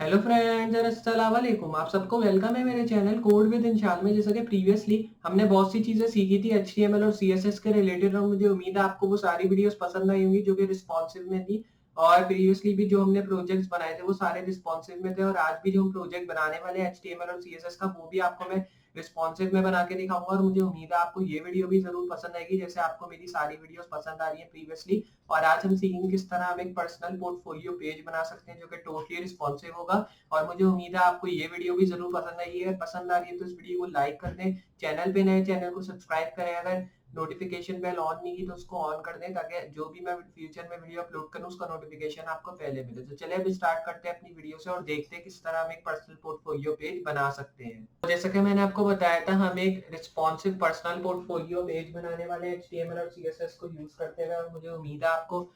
Hello friends और अस्सलाम वालेकुम। आप सबको वेलकम है मेरे चैनल कोड विद इंशाल में। जैसा कि प्रीवियसली हमने बहुत सी चीजें सीखी थी एचटीएमएल और सीएसएस के रिलेटेड, और मुझे उम्मीद है आपको वो सारी वीडियोस पसंद आई होंगी जो कि रिस्पॉन्सिव में थी। और प्रीवियसली भी जो हमने प्रोजेक्ट्स बनाए थे वो सारे रिस्पॉन्सिव में थे, और आज भी जो हम प्रोजेक्ट बनाने वाले हैं एचटीएमएल और सीएसएस का वो भी आपको मैं रिस्पॉन्सिव में बना के दिखाऊंगा। और मुझे उम्मीद है आपको ये वीडियो भी जरूर पसंद आएगी, जैसे आपको मेरी सारी वीडियोस पसंद आ रही है प्रीवियसली। और आज हम सीखेंगे किस तरह हम एक पर्सनल पोर्टफोलियो पेज बना सकते हैं जो कि टोटली रिस्पॉन्सिव होगा। और मुझे उम्मीद है आपको ये वीडियो भी जरूर पसंद आई है। पसंद आ रही है तो इस वीडियो को लाइक कर दें, चैनल पे नए चैनल को सब्सक्राइब करें, अगर नोटिफिकेशन बेल ऑन नहीं की तो उसको ऑन कर दें ताकि जो भी मैं फ्यूचर में वीडियो अपलोड करूं उसका नोटिफिकेशन आपको पहले मिले। तो चलिए अभी स्टार्ट करते हैं अपनी वीडियो से और देखते हैं किस तरह हम एक पर्सनल पोर्टफोलियो पेज बना सकते हैं। तो जैसा कि मैंने आपको बताया था, हम एक रिस्पॉन्सिव पर्सनल पोर्टफोलियो पेज बनाने वाले हैं एचटीएमएल और सीएसएस को यूज करते हुए, और मुझे उम्मीद है आपको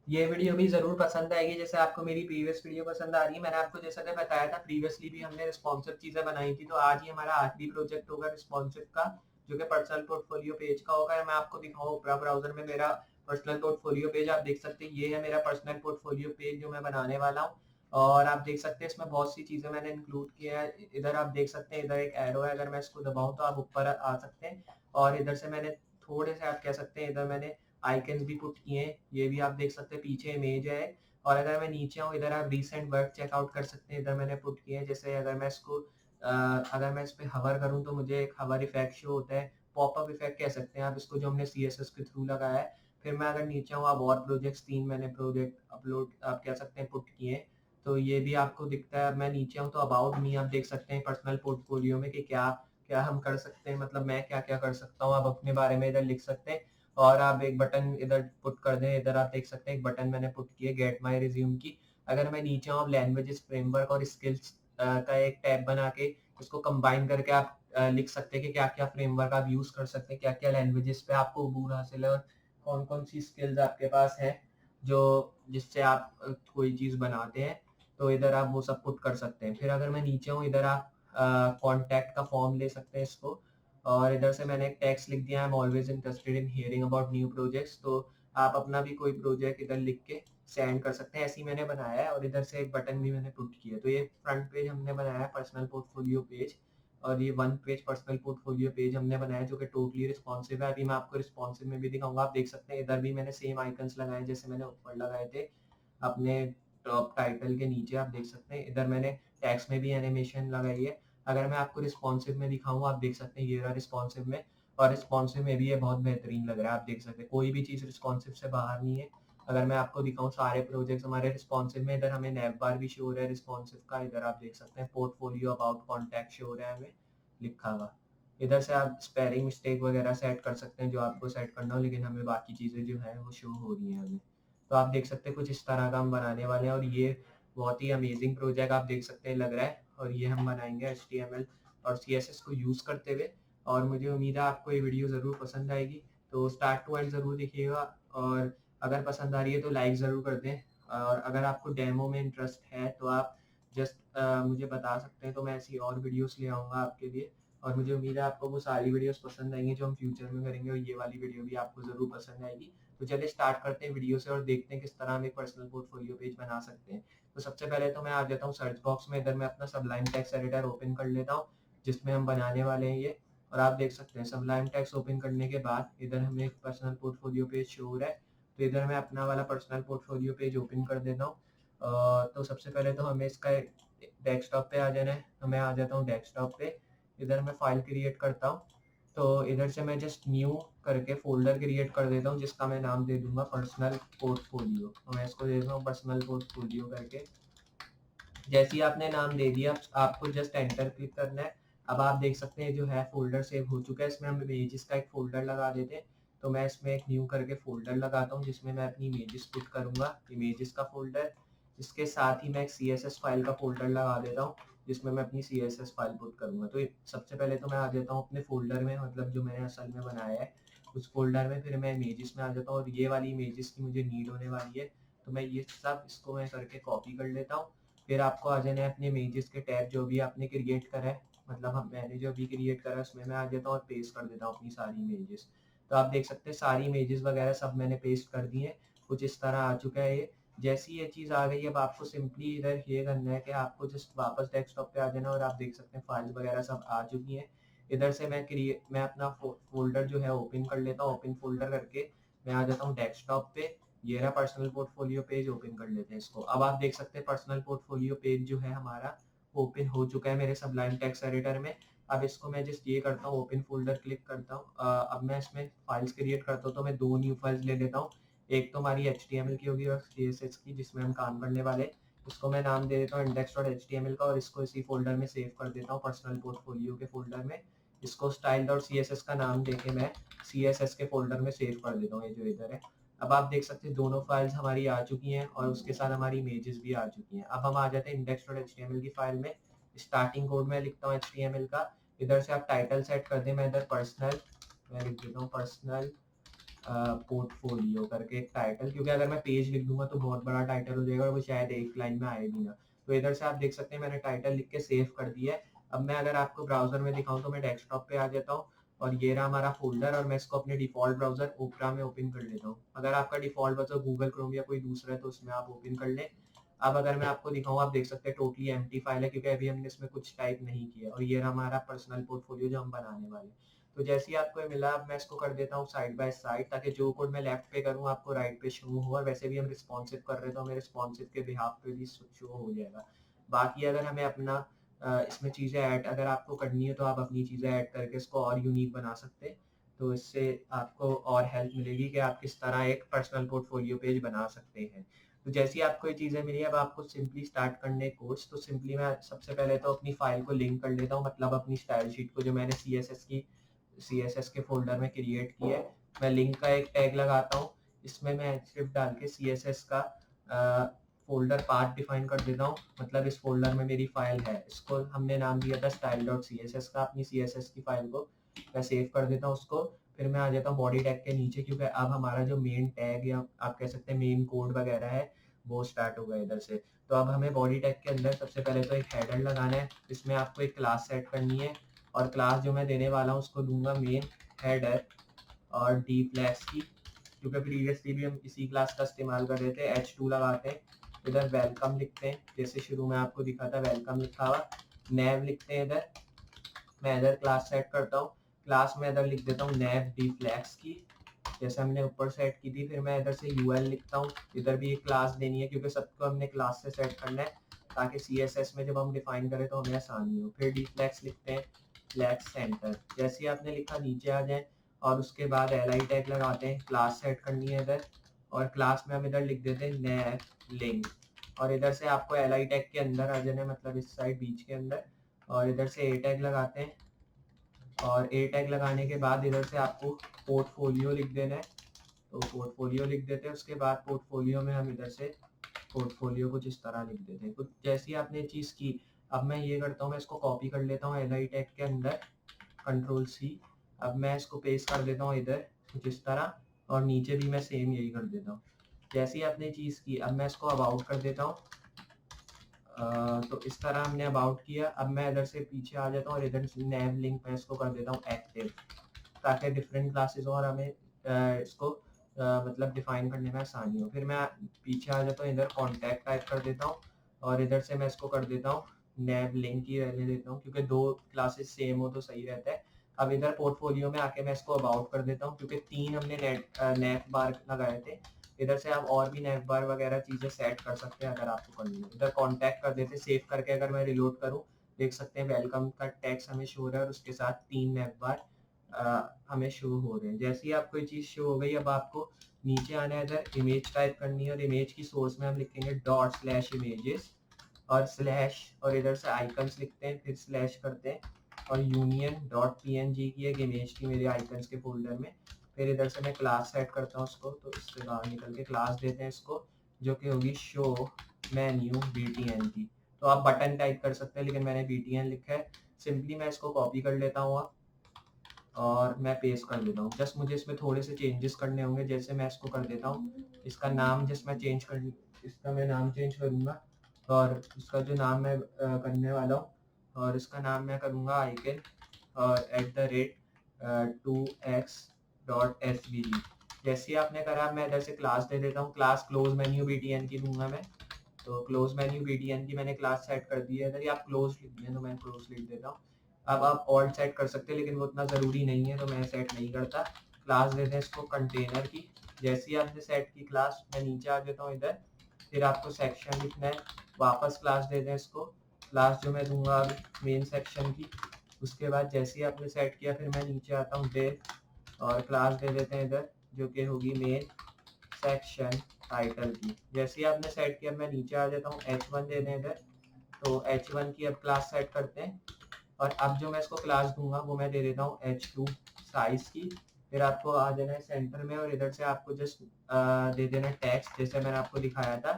ये वीडियो भी जरूर पसंद आएगी जैसे आपको मेरी प्रीवियस वीडियो पसंद आ रही है। मैंने आपको जैसा कि बताया था प्रीवियसली भी हमने रिस्पॉन्सिव चीजें बनाई थी, तो आज ही हमारा आखिरी प्रोजेक्ट होगा रिस्पॉन्सिव का, जो कि पर्सनल पोर्टफोलियो पेज का होगा। मैं आपको दिखाऊं ओपेरा ब्राउजर में मेरा पर्सनल पोर्टफोलियो पेज, आप देख सकते हैं ये है मेरा पर्सनल पोर्टफोलियो पेज जो मैं बनाने वाला हूँ। और आप देख सकते हैं इसमें बहुत सी चीजें मैंने इंक्लूड किया है। इधर आप देख सकते हैं, इधर एक एरो है, अगर मैं इसको दबाऊं तो आप ऊपर आ सकते हैं। और इधर से मैंने थोड़े से आप कह सकते हैं इधर मैंने आइकन्स भी पुट किए हैं, ये भी आप देख सकते हैं, पीछे इमेज है। और अगर मैं नीचे आऊँ इधर आप रीसेंट वर्क चेकआउट कर सकते हैं, इधर मैंने पुट किए हैं। जैसे अगर मैं इसको अगर मैं इस पे हवर करूँ तो मुझे एक हवर इफेक्ट शो होता है, पॉपअप इफेक्ट कह सकते हैं आप इसको, जो हमने सीएसएस के थ्रू लगाया है। फिर मैं अगर नीचे आऊँ, आप और प्रोजेक्ट्स 3 मैंने प्रोजेक्ट अपलोड आप कह सकते हैं पुट किए हैं, तो ये भी आपको दिखता है। अब मैं नीचे आऊँ तो अबाउट मी आप देख सकते हैं पर्सनल पोर्टफोलियो में कि क्या क्या हम कर सकते हैं, मतलब मैं क्या क्या कर सकता हूँ, आप अपने बारे में इधर लिख सकते हैं। और आप एक बटन इधर पुट कर दें, इधर आप देख सकते हैं एक बटन मैंने पुट किया गेट माय रिज्यूम की। अगर मैं नीचे आऊँ, लैंग्वेजेस फ्रेमवर्क और स्किल्स का एक टैब बना के इसको कंबाइन करके आप लिख सकते हैं कि क्या क्या फ्रेमवर्क आप यूज कर सकते हैं, क्या क्या लैंग्वेजेस पे आपको अबूर हासिल है, और कौन कौन सी स्किल्स आपके पास है जो जिससे आप कोई चीज बनाते हैं। तो इधर आप वो सब पुट कर सकते हैं। फिर अगर मैं नीचे हूँ, इधर आप कॉन्टैक्ट का फॉर्म ले सकते हैं इसको। और इधर से मैंने एक टेक्स्ट लिख दिया, I am always interested in hearing about new projects. तो आप अपना भी कोई प्रोजेक्ट इधर लिख के सेंड कर सकते हैं, ऐसे ही मैंने बनाया है। और इधर से एक बटन भी मैंने पुट किया, तो ये फ्रंट पेज हमने बनाया है पर्सनल पोर्टफोलियो पेज। और ये one page personal portfolio page हमने बनाया है जो कि टोटली रिस्पॉन्सिव है। अभी मैं आपको रिस्पॉन्सिव में भी दिखाऊंगा, आप देख सकते हैं इधर भी मैंने सेम आइकन्स लगाए जैसे मैंने ऊपर लगाए थे अपने टॉप टाइटल के नीचे। आप देख सकते हैं इधर मैंने टैक्स में भी एनिमेशन लगाई है। अगर मैं आपको रिस्पॉन्सिव में दिखाऊं, आप देख सकते हैं ये रहा रिस्पॉन्सिव में, और रिस्पॉन्सिव में भी ये बहुत बेहतरीन लग रहा है। आप देख सकते हैं कोई भी चीज़ रिस्पॉन्सिव से बाहर नहीं है। अगर मैं आपको दिखाऊं सारे प्रोजेक्ट्स हमारे रिस्पॉन्सिव में, इधर हमें नैव बार भी शो हो रहा है रिस्पॉन्सिव का, इधर आप देख सकते हैं पोर्टफोलियो अबाउट कॉन्टैक्ट शो हो रहा है हमें लिखा हुआ। इधर से आप स्पेलिंग मिस्टेक वगैरह सेट कर सकते हैं जो आपको सेट करना हो, लेकिन हमें बाकी चीज़ें जो है वो शो हो रही हैं हमें। तो आप देख सकते हैं कुछ इस तरह का हम बनाने वाले हैं, और ये बहुत ही अमेजिंग प्रोजेक्ट आप देख सकते हैं लग रहा है। और ये हम बनाएंगे HTML और CSS को यूज़ करते हुए। और मुझे उम्मीद है आपको ये वीडियो ज़रूर पसंद आएगी, तो स्टार्ट टू एंड ज़रूर देखिएगा। और अगर पसंद आ रही है तो लाइक ज़रूर कर दें। और अगर आपको डेमो में इंटरेस्ट है तो आप जस्ट मुझे बता सकते हैं, तो मैं ऐसी और वीडियोस ले आऊँगा आपके लिए। और मुझे उम्मीद है आपको वो सारी वीडियोस पसंद आएंगी जो हम फ्यूचर में करेंगे, और ये वाली वीडियो भी आपको ज़रूर पसंद आएगी। तो चलिए स्टार्ट करते हैं वीडियो से और देखते हैं किस तरह हम एक पर्सनल पोर्टफोलियो पेज बना सकते हैं। तो सबसे पहले तो मैं आ जाता हूँ सर्च बॉक्स में, इधर मैं अपना सबलाइम टेक्स्ट एडिटर ओपन कर लेता हूँ जिसमें हम बनाने वाले हैं ये। और आप देख सकते हैं सबलाइम टेक्स्ट ओपन करने के बाद इधर हमें एक पर्सनल पोर्टफोलियो पेज शो हो रहा है। तो इधर मैं अपना वाला पर्सनल पोर्टफोलियो पेज ओपन कर देता हूँ। तो सबसे पहले तो हमें इसका डेस्कटॉप पे आ जाना है, तो मैं आ जाता हूँ डेस्कटॉप पे। इधर मैं फाइल क्रिएट करता हूँ, तो इधर से मैं जस्ट न्यू करके फोल्डर क्रिएट कर देता हूँ जिसका मैं नाम दे दूंगा पर्सनल पोर्टफोलियो। तो मैं इसको दे देता हूँ पर्सनल पोर्टफोलियो करके। जैसे ही आपने नाम दे दिया आपको जस्ट एंटर क्लिक करना है। अब आप देख सकते हैं जो है फोल्डर सेव हो चुका है, इसमें हम इमेजेस का एक फोल्डर लगा देते हैं। तो मैं इसमें एक न्यू करके फोल्डर लगाता हूँ जिसमें मैं अपनी इमेजेस पुट करूंगा, इमेजेस का फोल्डर। इसके साथ ही मैं एक CSS फाइल का फोल्डर लगा देता हूँ जिसमें मैं अपनी CSS फाइल पुट करूंगा। तो सबसे पहले तो मैं आ जाता हूँ अपने फोल्डर में, मतलब जो मैंने असल में बनाया है उस फोल्डर में। फिर मैं इमेजेस में आ जाता हूँ, और ये वाली इमेजेस की मुझे नीड होने वाली है, तो मैं ये सब इसको मैं करके कॉपी कर लेता हूँ। फिर आपको आ जाना है अपने इमेजेस के टैब जो भी आपने क्रिएट करा है, मतलब मैंने जो भी क्रिएट करा है उसमें मैं आ जाता हूँ और पेस्ट कर देता हूँ अपनी सारी इमेजेस। तो आप देख सकते हैं सारी इमेजेस वगैरह सब मैंने पेस्ट कर दी है, कुछ इस तरह आ चुका है ये। जैसी ये चीज़ आ गई, अब आपको सिंपली इधर ये करना है कि आपको जस्ट वापस डेस्कटॉप पे आ जाना, और आप देख सकते हैं फाइल्स वगैरह सब आ चुकी हैं। इधर से मैं अपना फोल्डर जो है ओपन कर लेता हूँ। ओपन फोल्डर करके मैं आ जाता हूँ डेस्कटॉप पे। ये रहा पर्सनल पोर्टफोलियो पेज, ओपन कर लेते हैं इसको। अब आप देख सकते हैं पर्सनल पोर्टफोलियो पेज जो है हमारा ओपन हो चुका है मेरे सबलाइम टेक्स्ट एडिटर में। अब इसको मैं जस्ट ये करता हूँ, ओपन फोल्डर क्लिक करता हूँ। अब मैं इसमें फाइल्स क्रिएट करता हूँ, तो मैं 2 न्यू फाइल्स ले लेता हूँ। एक तो हमारी HTML की होगी और CSS की, जिसमें हम काम करने वाले। इसको मैं नाम दे देता हूँ index.html का, और इसको इसी फोल्डर में सेव कर देता हूँ पर्सनल पोर्टफोलियो के फोल्डर में। इसको style.css का नाम देके मैं CSS के फोल्डर में सेव कर देता हूँ, ये जो इधर है। अब आप देख सकते हैं दोनों फाइल्स हमारी आ चुकी हैं, और उसके साथ हमारी इमेजेस भी आ चुकी हैं। अब हम आ जाते हैं index.html की फाइल में। स्टार्टिंग कोड में लिखता हूँ HTML का। इधर से आप टाइटल सेट कर दें। मैं इधर पर्सनल, मैं लिख देता हूँ पर्सनल पोर्टफोलियो करके एक टाइटल, क्योंकि अगर मैं पेज लिख दूंगा तो बहुत बड़ा टाइटल हो जाएगा और वो शायद एक लाइन में आए भी ना। तो इधर से आप देख सकते हैं मैंने टाइटल लिख के सेव कर दिया है। अब मैं अगर आपको ब्राउजर में दिखाऊं तो मैं डेस्कटॉप पे आ जाता हूँ, और ये रहा हमारा फोल्डर, और मैं इसको अपने डिफॉल्ट ब्राउजर ओपरा में ओपन कर लेता हूँ। अगर आपका डिफॉल्ट ब्राउजर गूगल क्रोम या कोई दूसरा है तो उसमें आप ओपन कर लें। अब अगर मैं आपको दिखाऊं, आप देख सकते हैं टोटली एम्प्टी फाइल है, क्योंकि अभी हमने इसमें कुछ टाइप नहीं किया। और ये रहा हमारा पर्सनल पोर्टफोलियो जो हम बनाने वाले। तो जैसे ही आपको ये मिला, अब मैं इसको कर देता हूँ साइड बाय साइड, ताकि जो कोड मैं लेफ्ट पे करूँ आपको राइट पे शो हो। और वैसे भी हम रिस्पॉन्सिव कर रहे, तो हमें रिस्पॉन्सिव के बिहाफ पे भी शो हो जाएगा। बाकी अगर हमें अपना इसमें चीज़ें ऐड अगर आपको करनी है तो आप अपनी चीज़ें ऐड करके इसको और यूनिक बना सकते हैं। तो इससे आपको और हेल्प मिलेगी कि आप किस तरह एक पर्सनल पोर्टफोलियो पेज बना सकते हैं। तो जैसी आपको ये चीज़ें मिली, अब आपको सिंपली स्टार्ट करने कोर्स। तो सिंपली मैं सबसे पहले तो अपनी फाइल को लिंक कर लेता हूँ, मतलब अपनी स्टाइल शीट को जो मैंने CSS के फोल्डर में क्रिएट किया है। मैं लिंक का एक टैग लगाता हूँ। इसमें मैं स्क्रिप्ट डाल के CSS का फोल्डर पाथ डिफाइन कर देता हूँ, मतलब इस फोल्डर में मेरी फाइल है। इसको हमने नाम दिया था style.css का। अपनी CSS की फाइल को मैं सेव कर देता हूँ उसको। फिर मैं आ जाता हूँ बॉडी टैग के नीचे, क्योंकि अब हमारा जो मेन टैग या आप कह सकते हैं मेन कोड वगैरह है वो स्टार्ट होगा इधर से। तो अब हमें बॉडी टैग के अंदर सबसे पहले तो एक हेडर लगाना है। इसमें आपको एक क्लास सेट करनी है, और क्लास जो मैं देने वाला हूँ उसको दूंगा मेन हेडर और डी फ्लैग्स की, क्योंकि प्रीवियसली भी हम इसी क्लास का इस्तेमाल कर रहे थे। H2 लगाते हैं। इधर वेलकम लिखते हैं, जैसे शुरू में आपको दिखा था वेलकम लिखा हुआ। नेव लिखते हैं इधर। मैं इधर क्लास सेट करता हूँ। क्लास में इधर लिख देता हूँ नेव डी फ्लैग्स की, जैसे हमने ऊपर सेट की थी। फिर मैं इधर से UL लिखता हूँ। इधर भी एक क्लास देनी है, क्योंकि सबको हमने क्लास से सेट करना है, ताकि CSS में जब हम डिफाइन करें तो हमें आसानी हो। फिर डी फ्लैग्स लिखते हैं, फ्लैग्स सेंटर। जैसे ही आपने लिखा नीचे आ जाए, और उसके बाद LI टैग लगाते हैं। क्लास सेट करनी है इधर, और क्लास में हम इधर लिख देते हैं नेव लिंक। और इधर से आपको LI टैग के अंदर आ जाना है, मतलब इस साइड बीच के अंदर। और इधर से A टैग लगाते हैं, और A टैग लगाने के बाद इधर से आपको पोर्टफोलियो लिख देना है। तो पोर्टफोलियो लिख देते हैं। उसके बाद पोर्टफोलियो में हम इधर से पोर्टफोलियो कुछ इस तरह लिख देते हैं। कुछ जैसी आपने चीज़ की, अब मैं ये करता हूँ, मैं इसको कॉपी कर लेता हूँ LI टैग के अंदर, Ctrl+C। अब मैं इसको पेस्ट कर देता हूँ इधर कुछ इस तरह, और नीचे भी मैं सेम यही कर देता हूँ जैसी आपने चीज़ की। अब मैं इसको अबाउट कर देता हूँ। तो इस तरह हमने अबाउट किया। अब मैं इधर से पीछे आ जाता हूँ, और इधर से नेव लिंक में इसको कर देता हूँ एक्टिव, ताकि डिफरेंट क्लासेस और हमें इसको मतलब डिफाइन करने में आसानी हो। फिर मैं पीछे आ जाता हूँ, इधर कॉन्टैक्ट टाइप कर देता हूँ, और इधर से मैं इसको कर देता हूँ नेव लिंक ही रहने देता हूँ, क्योंकि 2 क्लासेस सेम हो तो सही रहता है। अब इधर पोर्टफोलियो में आके मैं इसको अबाउट कर देता हूँ, क्योंकि 3 हमने नेव बार लगाए थे। इधर से आप और भी नेव बार वगैरह चीज़ें सेट कर सकते हैं अगर आपको करनी है। इधर कॉन्टैक्ट कर देते, सेव करके अगर मैं रिलोड करूँ, देख सकते हैं वेलकम का टेक्स्ट हमें शो हो रहा है, और उसके साथ 3 नेव बार हमें शो हो रहे हैं। जैसे ही आपको ये चीज़ शो हो गई, अब आपको नीचे आना है, इधर इमेज टाइप करनी है, और इमेज की सोर्स में हम लिखेंगे ./images और स्लैश, और इधर से आइकन्स लिखते हैं, फिर स्लैश करते हैं, और union.png की एक इमेज थी मेरे आइकन्स के फोल्डर में। फिर इधर से मैं क्लास सेट करता हूँ उसको, तो इससे बाहर निकल के क्लास देते हैं इसको, जो कि होगी शो मेन्यू BTN की। तो आप बटन टाइप कर सकते हैं, लेकिन मैंने BTN लिखा है। सिंपली मैं इसको कॉपी कर लेता हूँ और मैं पेस्ट कर देता हूँ। जस्ट मुझे इसमें थोड़े से चेंजेस करने होंगे, जैसे मैं इसको कर देता हूँ, इसका नाम जस्ट मैं इसका मैं नाम चेंज करूँगा, और इसका जो नाम मैं करने वाला हूँ, और इसका नाम मैं करूँगा आइकन और @2x.svg। जैसे ही आपने करा मैं इधर से क्लास दे देता हूँ, क्लास क्लोज मेन्यू BTN की दूंगा मैं। तो क्लोज मेन्यू BTN की मैंने क्लास सेट कर दी है इधर, या आप क्लोज लिख दें तो मैं क्लोज लिख देता हूँ। अब आप ऑल्ट सेट कर सकते हैं, लेकिन वो उतना ज़रूरी नहीं है तो मैं सेट नहीं करता। क्लास देते हैं इसको कंटेनर की। जैसे ही आपने सेट की क्लास, मैं नीचे आ जाता हूँ इधर, फिर आपको सेक्शन लिखना है, वापस क्लास दे दें इसको, क्लास जो मैं दूंगा अब मेन सेक्शन की। उसके बाद जैसे ही आपने सेट किया, फिर मैं नीचे आता हूँ डेव, और क्लास दे देते हैं इधर जो कि होगी मेन सेक्शन टाइटल की। जैसे ही आपने सेट किया, मैं नीचे आ जाता हूँ, H1 दे दें इधर। तो H1 की अब क्लास सेट करते हैं, और अब जो मैं इसको क्लास दूंगा वो मैं दे देता हूँ H2 साइज की। फिर आपको आ जाना है सेंटर में, और इधर से आपको जस्ट दे देना टेक्स्ट, जैसे मैंने आपको दिखाया था।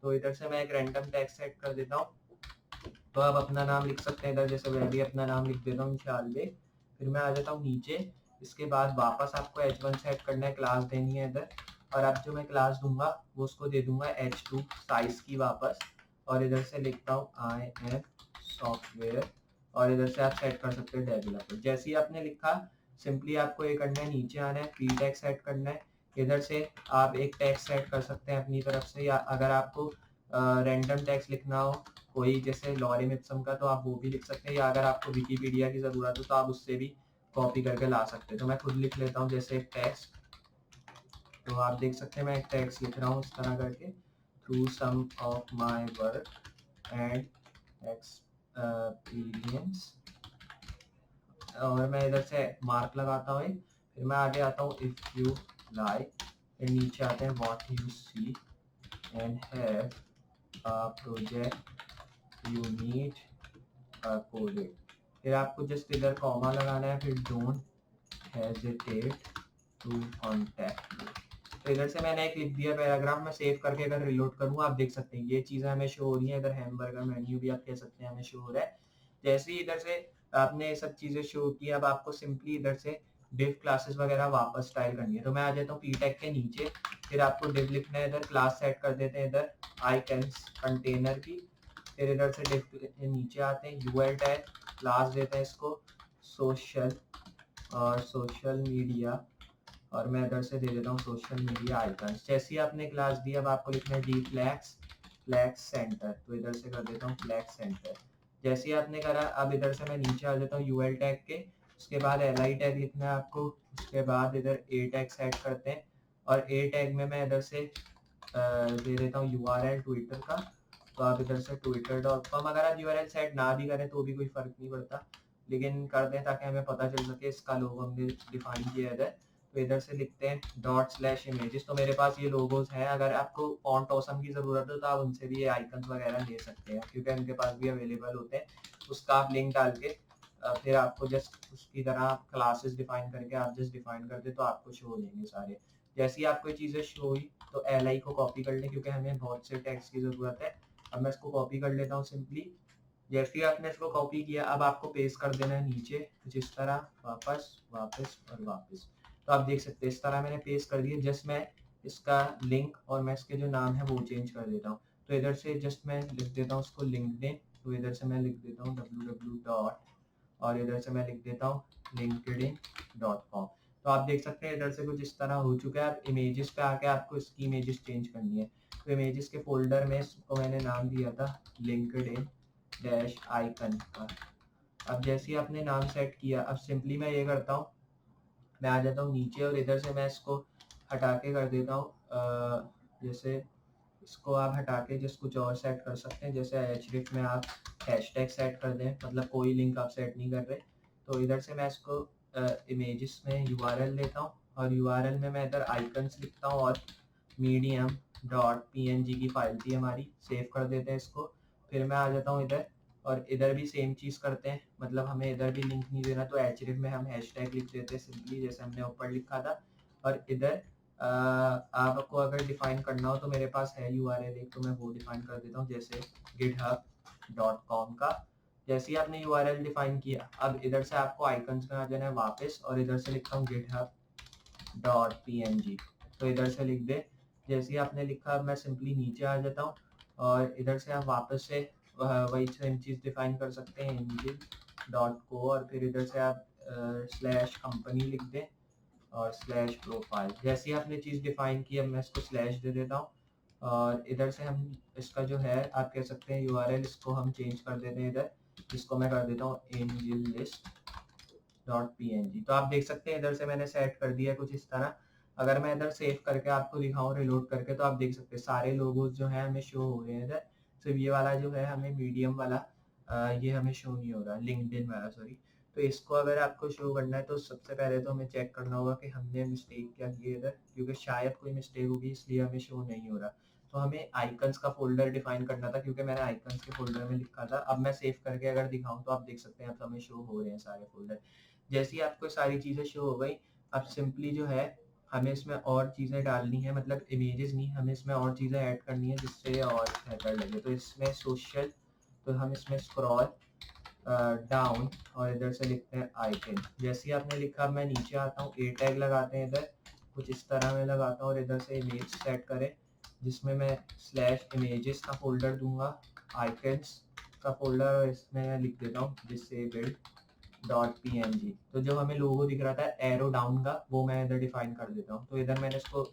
तो इधर से मैं एक रैंडम टेक्स्ट सेट कर देता हूँ। तो आप अपना नाम लिख सकते हैं इधर, जैसे मैं भी अपना नाम लिख देता हूँ इंशाल्लाह। फिर मैं आ जाता हूँ नीचे। इसके बाद वापस आपको H1 सेट करना है, क्लास देनी है इधर, और अब जो मैं क्लास दूंगा वो उसको दे दूंगा H2 साइज की वापस। और इधर से लिखता हूँ आई एम सॉफ्टवेयर, और इधर से आप सेट कर सकते हैं डेवलपर। जैसे ही आपने लिखा, सिंपली आपको ये करना है, नीचे आना है, पी टैग सेट करना है। इधर से आप एक टैग सेट कर सकते हैं अपनी तरफ से, या अगर आपको रैंडम टैक्स लिखना हो कोई, जैसे लॉरेम इप्सम का, तो आप वो भी लिख सकते हैं, या अगर आपको विकीपीडिया की ज़रूरत हो तो आप उससे भी कॉपी करके ला सकते हैं। तो मैं खुद लिख लेता हूँ जैसे एक टेक्स्ट। तो आप देख सकते हैं मैं एक टेक्स्ट लिख रहा हूँ इस तरह करके, through some of my work and experience, और मैं इधर से मार्क लगाता हूँ। फिर मैं आगे आता हूँ, इफ़ यू लाइक, फिर नीचे आते हैं what you see and have a project you need coded. फिर आपको जस्ट इधर कॉमा लगाना है, फिर don't hesitate to contact me. तो इधर से मैंने एक लिख दिया पैराग्राफ। मैं सेव करके अगर रिलोड करूँ, आप देख सकते हैं ये चीज़ें हमें शो हो रही हैं। इधर हैमबर्गर मेन्यू भी आप कह सकते हैं हमें शो हो रहा है। जैसे ही इधर से आपने ये सब चीज़ें शो की, अब आपको सिंपली इधर से डिव क्लासेस वगैरह वापस स्टाइल करनी है। तो मैं आ जाता हूँ पी टैग के नीचे, फिर आपको डिव लिखना है, इधर क्लास सेट कर देते हैं इधर आइकन्स कंटेनर की। फिर इधर से डिव के नीचे आते हैं, यूएल टैग, क्लास देते हैं इसको सोशल और सोशल मीडिया, और मैं इधर से दे देता हूँ सोशल मीडिया आइकन्स। जैसे ही आपने क्लास दी, अब आपको लिखना है डी फ्लैक्स सेंटर, तो इधर से कर देता हूँ फ्लैक्स सेंटर। जैसे ही आपने करा, अब इधर से मैं नीचे आ जाता हूँ यूएल टैग के, उसके बाद एल टैग लिखना है आपको। उसके बाद इधर ए टैग सेट करते हैं, और ए टैग में मैं इधर से दे देता हूँ URL ट्विटर का। तो आप इधर से twitter.com, अगर आप URL सेट ना भी करें तो भी कोई फर्क नहीं पड़ता, लेकिन कर दें ताकि हमें पता चल सके इसका लोगो हमने डिफाइन किया है इधर। तो इधर से लिखते हैं ./images। तो मेरे पास ये लोगोज हैं, अगर आपको फॉन्ट ऑसम की ज़रूरत हो तो आप उनसे भी ये आइकन्स वगैरह ले सकते हैं, क्योंकि उनके पास भी अवेलेबल होते हैं। उसका आप लिंक डाल के फिर आपको जस्ट उसकी तरह क्लासेस डिफाइन करके आप जस्ट डिफाइन कर दे, तो आपको शो हो जाएंगे सारे। जैसे ही आपको ये चीज़ें शो हुई, तो LI को कॉपी कर लें, क्योंकि हमें बहुत से टेक्स्ट की ज़रूरत है। अब मैं इसको कॉपी कर लेता हूँ सिंपली। जैसे ही आपने इसको कॉपी किया, अब आपको पेस्ट कर देना है नीचे कुछ इस तरह, वापस वापस और वापस। तो आप देख सकते हैं इस तरह मैंने पेस्ट कर दिया। जस्ट मैं इसका लिंक और मैं इसके जो नाम है वो चेंज कर देता हूँ। तो इधर से जस्ट मैं लिख देता हूँ उसको लिंक्डइन, तो इधर से मैं लिख देता हूँ www. और इधर से मैं लिख देता हूँ linkedin.com। तो आप देख सकते हैं इधर से कुछ इस तरह हो चुका है। अब इमेजेस पे आके आपको इसकी इमेजेस चेंज करनी है। तो इमेजेस के फोल्डर में इसको मैंने नाम दिया था लिंक्डइन डैश आइकन का। अब जैसे ही आपने नाम सेट किया, अब सिंपली मैं ये करता हूँ, मैं आ जाता हूँ नीचे, और इधर से मैं इसको हटा के कर देता हूँ जैसे इसको आप हटा के जस्ट कुछ और सेट कर सकते हैं। जैसे href में आप हैशटैग सेट कर दें, मतलब कोई लिंक आप सेट नहीं कर रहे। तो इधर से मैं इसको इमेजेस में URL लेता हूँ, और URL में मैं इधर आइकन्स लिखता हूँ, और medium.png की फाइल थी हमारी, सेव कर देते हैं इसको। फिर मैं आ जाता हूँ इधर, और इधर भी सेम चीज़ करते हैं, मतलब हमें इधर भी लिंक नहीं देना, तो href में हम हैशटैग लिख देते हैं सिंपली, जैसे हमने ऊपर लिखा था। और इधर आपको अगर डिफाइन करना हो तो मेरे पास है URL एक, तो मैं वो डिफाइन कर देता हूँ, जैसे github.com का। जैसे ही आपने URL डिफाइन किया, अब इधर से आपको आइकन्स में आ जाना है वापस, और इधर से लिखता हूँ github.png, तो इधर से लिख दे। जैसे ही आपने लिखा, मैं सिंपली नीचे आ जाता हूँ, और इधर से आप वापस से वही सेम चीज़ डिफाइन कर सकते हैं engine.co, और फिर इधर से आप /company लिख दें, और स्लैश प्रोफाइल। जैसे ही आपने चीज़ डिफाइन की, अब मैं इसको स्लैश दे देता हूँ और इधर से हम इसका जो है आप कह सकते हैं यूआरएल, इसको हम चेंज कर देते हैं इधर, जिसको मैं कर देता हूँ angellist.png। तो आप देख सकते हैं इधर से मैंने सेट कर दिया कुछ इस तरह। अगर मैं इधर सेव करके आपको दिखाऊं रिलोड करके, तो आप देख सकते हैं सारे लोगोज जो है हमें शो हो रहे हैं इधर। सिर्फ ये वाला जो है हमें मीडियम वाला ये हमें शो नहीं हो रहा, लिंक्डइन वाला सॉरी। तो इसको अगर आपको शो करना है तो सबसे पहले तो हमें चेक करना होगा कि हमने मिस्टेक क्या की है इधर, क्योंकि शायद कोई मिस्टेक होगी इसलिए हमें शो नहीं हो रहा। तो हमें आइकन्स का फोल्डर डिफाइन करना था, क्योंकि मैंने आइकन्स के फोल्डर में लिखा था। अब मैं सेव करके अगर दिखाऊं तो आप देख सकते हैं अब हमें शो हो रहे हैं सारे फोल्डर। जैसे ही आपको सारी चीज़ें शो हो गई, अब सिंपली जो है हमें इसमें और चीज़ें डालनी है, मतलब इमेजेस नहीं, हमें इसमें और चीज़ें ऐड करनी है जिससे और बेहतर लगे। तो इसमें सोशल, तो हम इसमें स्क्रॉल डाउन और इधर से लिखते हैं आइकन। जैसे ही आपने लिखा, मैं नीचे आता हूँ, ए टैग लगाते हैं इधर, कुछ इस तरह में लगाता हूँ और इधर से इमेज सेट करें, जिसमें मैं स्लैश इमेजेस का फोल्डर दूंगा, आइकन्स का फोल्डर, और इसमें मैं लिख देता हूँ disabled.png। तो जो हमें लोगो दिख रहा था एरो डाउन का, वो मैं इधर डिफाइन कर देता हूँ। तो इधर मैंने इसको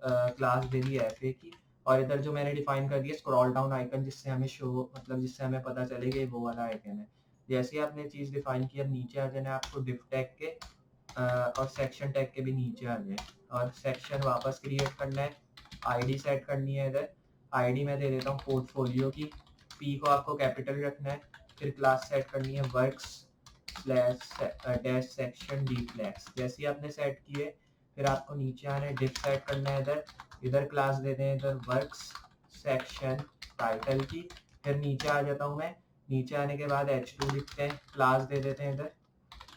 क्लास दे दी एफए की, और इधर जो मैंने डिफाइन कर दिया स्क्रॉल डाउन आइकन, जिससे हमें शो, मतलब जिससे हमें पता चले कि वो वाला आइकन है। जैसे ही आपने चीज़ डिफाइन की, अब नीचे आ जाना आपको डिफ टैग के और सेक्शन टैग के भी नीचे आ जाए, और सेक्शन वापस क्रिएट करना है, आईडी सेट करनी है इधर। आईडी मैं दे देता हूँ पोर्टफोलियो की, पी को आपको कैपिटल रखना है, फिर क्लास सेट करनी है works slash dash section d flex. जैसे ही आपने सेट किए, फिर आपको नीचे आना है, डिफ सेट करना है इधर, इधर क्लास दे दें इधर वर्क्स सेक्शन टाइटल की। फिर नीचे आ जाता हूँ मैं, नीचे आने के बाद h2 लिखते हैं, क्लास दे देते हैं इधर,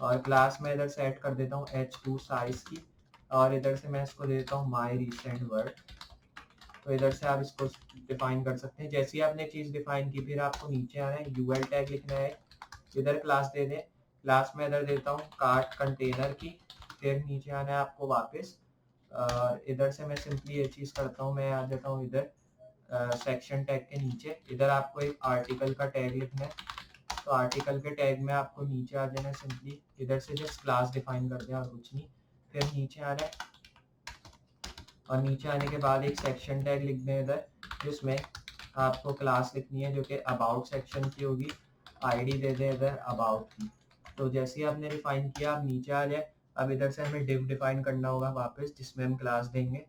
और क्लास में इधर सेट कर देता हूँ h2 साइज की, और इधर से मैं इसको देता हूँ माई रिसेंट वर्क। तो इधर से आप इसको डिफाइन कर सकते हैं। जैसे ही आपने चीज़ डिफाइन की, फिर आपको नीचे आना है, यूएल टैग लिखना है, इधर क्लास दे दें, क्लास में इधर देता हूँ कार्ट कंटेनर की। फिर नीचे आना है आपको वापस, इधर से मैं सिंपली ये चीज़ करता हूँ, मैं आ जाता हूँ इधर सेक्शन टैग के नीचे, इधर आपको एक आर्टिकल का टैग लिखना है। तो आर्टिकल के टैग में आपको नीचे आ जाना है, सिंपली इधर से जस्ट क्लास डिफाइन कर दें और कुछ नहीं। फिर नीचे आ रहा है, और नीचे आने के बाद एक सेक्शन टैग लिख दें इधर, जिसमें आपको क्लास लिखनी है जो कि अबाउट सेक्शन की होगी, आईडी दे दें इधर अबाउट की। तो जैसे ही आपने डिफाइन किया, आप नीचे आ जाए। अब इधर से हमें डिव डिफाइन करना होगा वापस, जिसमें हम क्लास देंगे।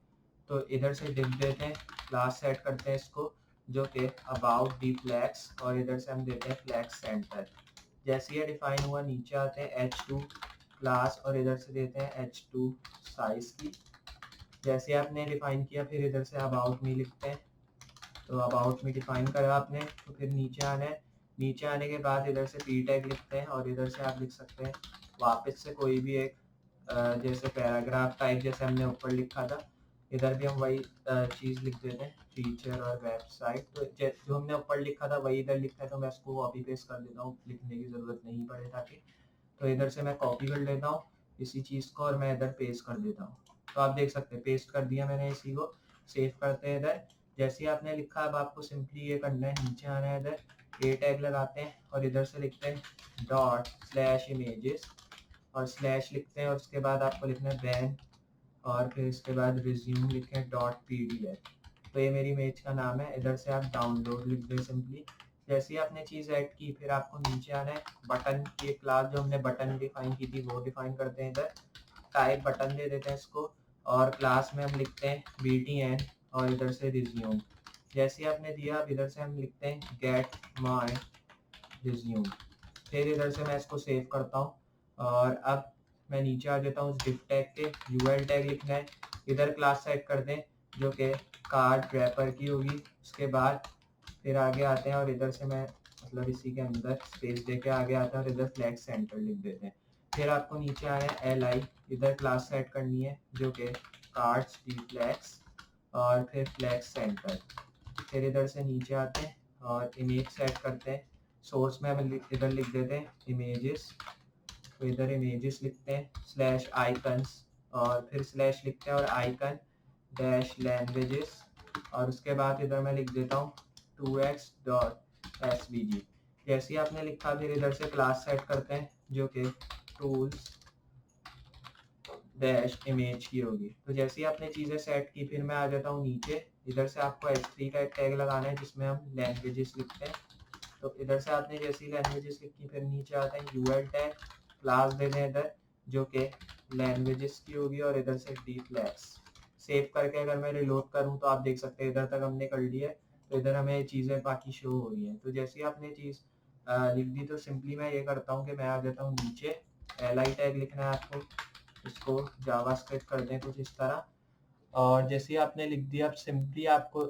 तो इधर से डिव देते हैं, क्लास सेट करते हैं इसको जो कि अबाउट डी फ्लैक्स, और इधर से हम देते हैं फ्लैक्स सेंटर। जैसे ये डिफाइन हुआ, नीचे आते हैं h2 क्लास, और इधर से देते हैं h2 साइज की। जैसे आपने डिफाइन किया, फिर इधर से अबाउट में लिखते हैं। तो अबाउट में डिफाइन करा आपने, तो फिर नीचे आना है, नीचे आने के बाद इधर से पी टैग लिखते हैं, और इधर से आप लिख सकते हैं वापस से कोई भी एक जैसे पैराग्राफ टाइप, जैसे हमने ऊपर लिखा था, इधर भी हम वही चीज़ लिख देते हैं, फीचर और वेबसाइट। तो जो हमने ऊपर लिखा था वही इधर लिखा है, तो मैं इसको कॉपी पेस्ट कर देता हूँ, लिखने की ज़रूरत नहीं पड़े ताकि। तो इधर से मैं कॉपी कर लेता हूँ इसी चीज़ को, और मैं इधर पेस्ट कर देता हूँ। तो आप देख सकते हैं पेस्ट कर दिया मैंने इसी को। सेव करते हैं इधर, जैसे ही आपने लिखा, अब आपको सिंपली ये करना है, नीचे आना है, इधर ए टैग लगाते हैं, और इधर से लिखते हैं डॉट स्लैश इमेजेस, और स्लैश लिखते हैं, और उसके बाद आपको लिखना है बैन, और फिर इसके बाद रिज्यूम लिखें डॉट pdf। तो ये मेरी इमेज का नाम है। इधर से आप डाउनलोड लिख दें सिंपली। जैसे ही आपने चीज़ ऐड की, फिर आपको नीचे आना है, बटन की एक क्लास जो हमने बटन डिफाइन की थी वो डिफाइन करते हैं इधर, टाइप बटन दे देते हैं इसको, और क्लास में हम लिखते हैं btn, और इधर से रिज्यूम। जैसे ही आपने दिया, अब इधर से हम लिखते हैं गेट माई रिज्यूम। फिर इधर से मैं इसको सेव करता हूँ, और अब मैं नीचे आ जाता हूँ डिफ टैग के, यूएल टैग लिखना है, इधर क्लास सेट कर दें जो कि कार्ड रैपर की होगी। उसके बाद फिर आगे आते हैं, और इधर से मैं मतलब इसी के अंदर स्पेस दे के आगे आते हैं, और इधर फ्लैक्स सेंटर लिख देते हैं। फिर आपको नीचे आना है li, इधर क्लास सेट करनी है जो कि कार्ड्स डी फ्लैक्स, और फिर फ्लैक्स सेंटर। फिर इधर से नीचे आते हैं और इमेज सेट करते हैं, सोर्स में हम इधर लिख देते हैं इमेजेस। तो इधर इमेजेस लिखते हैं स्लैश आइकन्स, और फिर स्लैश लिखते हैं और आइकन डैश लैंग्वेजेस, और उसके बाद इधर मैं लिख देता हूँ 2x.svg। जैसे ही आपने लिखा, फिर इधर से क्लास सेट करते हैं जो कि टूल्स डैश इमेज की होगी। तो जैसे ही आपने चीज़ें सेट की, फिर मैं आ जाता हूँ नीचे। इधर से आपको h3 का एक टैग लगाना है जिसमें हम लैंग्वेजेस लिखते हैं। तो इधर से आपने जैसी लैंग्वेजेस लिखी, फिर नीचे आते हैं यूएल टैग, क्लास दे दें इधर जो कि लैंग्वेजेस की होगी, और इधर से डी फ्लैग्स। सेव करके अगर मैं रिलोड करूँ तो आप देख सकते हैं इधर तक हमने कर लिया है। तो इधर हमें चीज़ें बाकी शो हो रही हैं। तो जैसे ही आपने चीज़ लिख दी, तो सिंपली मैं ये करता हूँ कि मैं आ जाता हूँ नीचे। li टैग लिखना है आपको, इसको जावास्क्रिप्ट कर दें कुछ इस तरह। और जैसे ही आपने लिख दिया, अब सिंपली आपको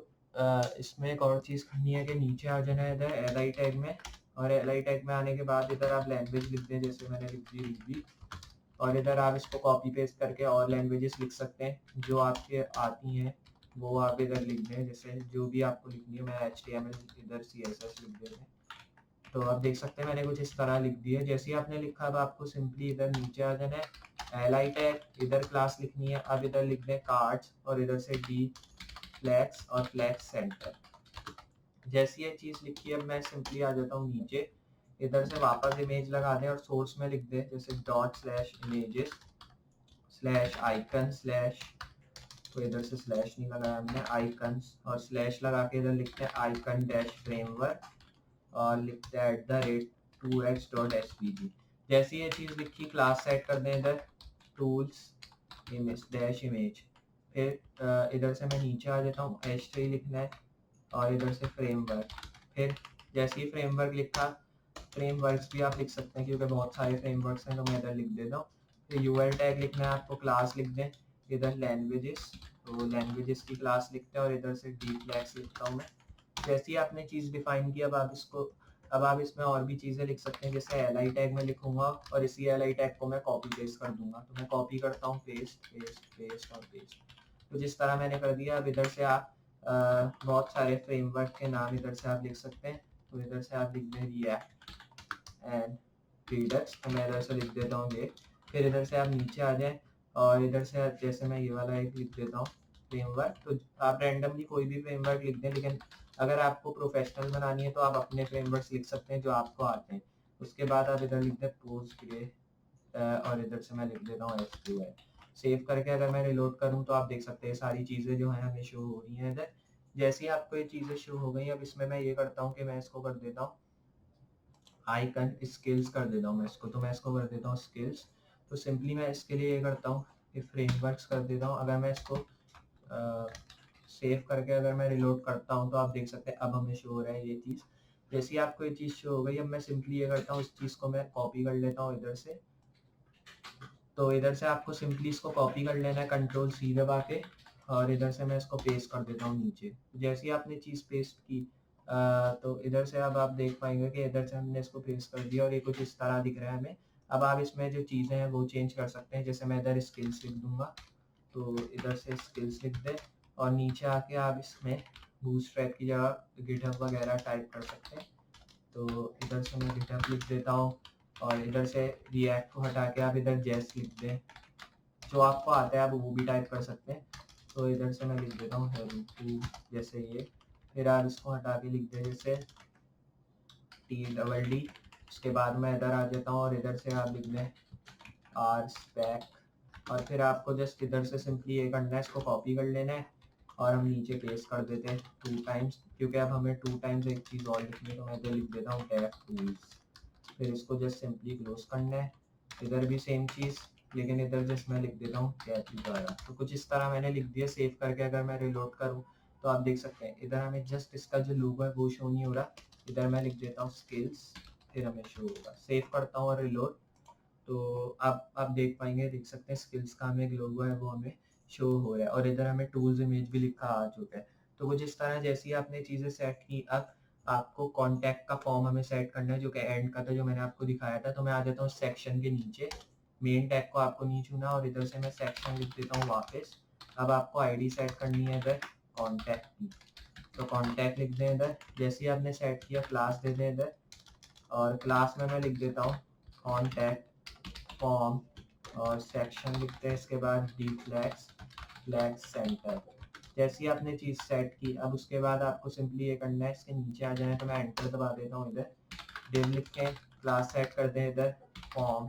इसमें एक और चीज़ करनी है कि नीचे आ जाना है इधर li टैग में। और li टैग में आने के बाद इधर आप लैंग्वेज लिख दें, जैसे मैंने लिख दी रूबी। और इधर आप इसको कॉपी पेस्ट करके और लैंग्वेजेस लिख सकते हैं जो आपके आती हैं, वो आप इधर लिख दें। जैसे जो भी आपको लिखनी है, मैं HTML इधर CSS लिख देते हैं। तो आप देख सकते हैं मैंने कुछ इस तरह लिख दिया। जैसे ही आपने लिखा, अब आपको सिंपली इधर नीचे आ जाना है। li टैग, इधर क्लास लिखनी है। अब इधर लिख दें कार्ड्स, और इधर से डी फ्लैग्स और फ्लैग्स सेंटर। जैसी ये चीज़ लिखी है, मैं सिंपली आ जाता हूँ नीचे। इधर से वापस इमेज लगा दें और सोर्स में लिख दें जैसे dot slash images slash icon slash, तो इधर से स्लैश नहीं लगाया हमने, आइकन्स, और स्लैश लगा के इधर लिखते हैं आइकन डैश फ्रेमवर्क, और लिखते हैं @2x.svg। जैसे ये चीज़ लिखी, क्लास सेट कर दें इधर टूल्स इमेज डैश इमेज। फिर इधर से मैं नीचे आ जाता हूँ, h3 लिखना है, और इधर से फ्रेमवर्क। फिर जैसे ही फ्रेमवर्क लिखा, फ्रेमवर्क्स भी आप लिख सकते हैं क्योंकि बहुत सारे फ्रेमवर्क्स हैं, तो मैं इधर लिख देता हूँ। फिर यूएल टैग लिखना है आपको, क्लास लिख दें इधर लैंग्वेजेस, तो लैंग्वेजेस की क्लास लिखते हैं, और इधर से डी फ्लैग्स लिखता हूँ मैं। जैसे ही आपने चीज़ डिफाइन की, अब आप इसमें और भी चीज़ें लिख सकते हैं। जैसे li टैग में लिखूंगा, और इसी li टैग को मैं कॉपी पेस्ट कर दूंगा। तो मैं कॉपी करता हूँ, पेस्ट पेस्ट पेस्ट और पेस्ट। तो जिस तरह मैंने कर दिया, अब इधर से आप बहुत सारे फ्रेमवर्क के नाम इधर से आप लिख सकते हैं। तो इधर से आप लिख दें रिएक्ट एंड रिडक्स, तो मैं इधर से लिख देता हूँ ये। फिर इधर से आप नीचे आ जाएं, और इधर से जैसे मैं ये वाला एक लिख देता हूँ फ्रेमवर्क। तो आप रैंडमली कोई भी फ्रेमवर्क लिख दें, लेकिन अगर आपको प्रोफेशनल बनानी है तो आप अपने फ्रेमवर्क्स लिख सकते हैं जो आपको आते हैं। उसके बाद आप इधर लिख दें पोस्टग्रे, और इधर से मैं लिख देता हूँ SQL। सेव करके अगर मैं रिलोड करूँ तो आप देख सकते हैं सारी चीज़ें जो हैं हमें शो हो रही हैं इधर। जैसे ही आपको ये चीज़ें शो हो गई, अब इसमें मैं ये करता हूँ कि मैं इसको कर देता हूँ आइकन स्किल्स कर देता हूँ मैं इसको। तो मैं इसको कर देता हूँ स्किल्स। तो सिंपली मैं इसके लिए ये करता हूँ कि फ्रेमवर्क्स कर देता हूँ। अगर मैं इसको सेव करके अगर मैं रिलोड करता हूँ तो आप देख सकते हैं अब हमें शो हो रहा है ये चीज़। जैसे ही आपको ये चीज़ शो हो गई, अब मैं सिंपली ये करता हूँ, इस चीज़ को मैं कॉपी कर लेता हूँ इधर से। तो इधर से आपको सिंपली इसको कॉपी कर लेना है Ctrl+C दबा के, और इधर से मैं इसको पेस्ट कर देता हूँ नीचे। जैसे ही आपने चीज़ पेस्ट की, तो इधर से अब आप देख पाएंगे कि इधर से हमने इसको पेस्ट कर दिया, और ये कुछ इस तरह दिख रहा है हमें। अब आप इसमें जो चीज़ें हैं वो चेंज कर सकते हैं। जैसे मैं इधर स्किल्स लिख दूंगा, तो इधर से स्किल्स लिख दें, और नीचे आके आप इसमें बूटस्ट्रैप की जगह गिटहब वगैरह टाइप कर सकते हैं। तो इधर से मैं गिटहब लिख देता हूँ, और इधर से रिएक्ट को हटा के आप इधर जेस लिख दें। जो आपको आता है आप वो भी टाइप कर सकते हैं। तो इधर से मैं लिख देता हूँ हेल्पू, जैसे ये। फिर आप इसको हटा के लिख दें जैसे TDD। उसके बाद मैं इधर आ जाता हूँ, और इधर से आप लिख दें RSpec। और फिर आपको जस्ट इधर से सिंपली ये करना है, इसको कॉपी कर लेना है, और हम नीचे पेस्ट कर देते हैं 2 टाइम्स, क्योंकि अब हमें 2 टाइम्स एक चीज़ और लिखनी है। तो मैं इधर लिख देता हूँ टैग टूल्स। फिर इसको जस्ट सिंपली क्लोज करना है। इधर भी सेम चीज़, लेकिन इधर जस्ट मैं लिख देता हूँ कैप द्वारा। तो कुछ इस तरह मैंने लिख दिया। सेव करके अगर मैं रिलोड करूँ तो आप देख सकते हैं इधर हमें जस्ट इसका जो लोगो है वो शो नहीं हो रहा। इधर मैं लिख देता हूँ स्किल्स, फिर हमें शो होगा। सेव करता हूँ और रिलोड, तो आप देख पाएंगे, देख सकते हैं स्किल्स का हमें एक लोगो है वो हमें शो हो रहा है, और इधर हमें टूल्स इमेज भी लिखा आ चुका है। तो कुछ इस तरह जैसी आपने चीज़ें सेट की, अब आपको कॉन्टैक्ट का फॉर्म हमें सेट करना है जो कि एंड का था, जो मैंने आपको दिखाया था। तो मैं आ जाता हूँ सेक्शन के नीचे, मेन टैग को आपको नहीं छूना, और इधर से मैं सेक्शन लिख देता हूँ वापस। अब आपको आईडी सेट करनी है इधर कॉन्टैक्ट की, तो कॉन्टैक्ट लिख दें इधर। जैसे ही आपने सेट किया, क्लास दे दें इधर, और क्लास में मैं लिख देता हूँ कॉन्टैक्ट फॉर्म, और सेक्शन लिखते हैं इसके बाद डी फ्लैग्स फ्लैग्स सेंटर। जैसी आपने चीज़ सेट की, अब उसके बाद आपको सिंपली ये करना है, इसके नीचे आ जाए। तो मैं एंटर दबा देता हूँ इधर, डिव लिख के क्लास सेट कर दें इधर फॉर्म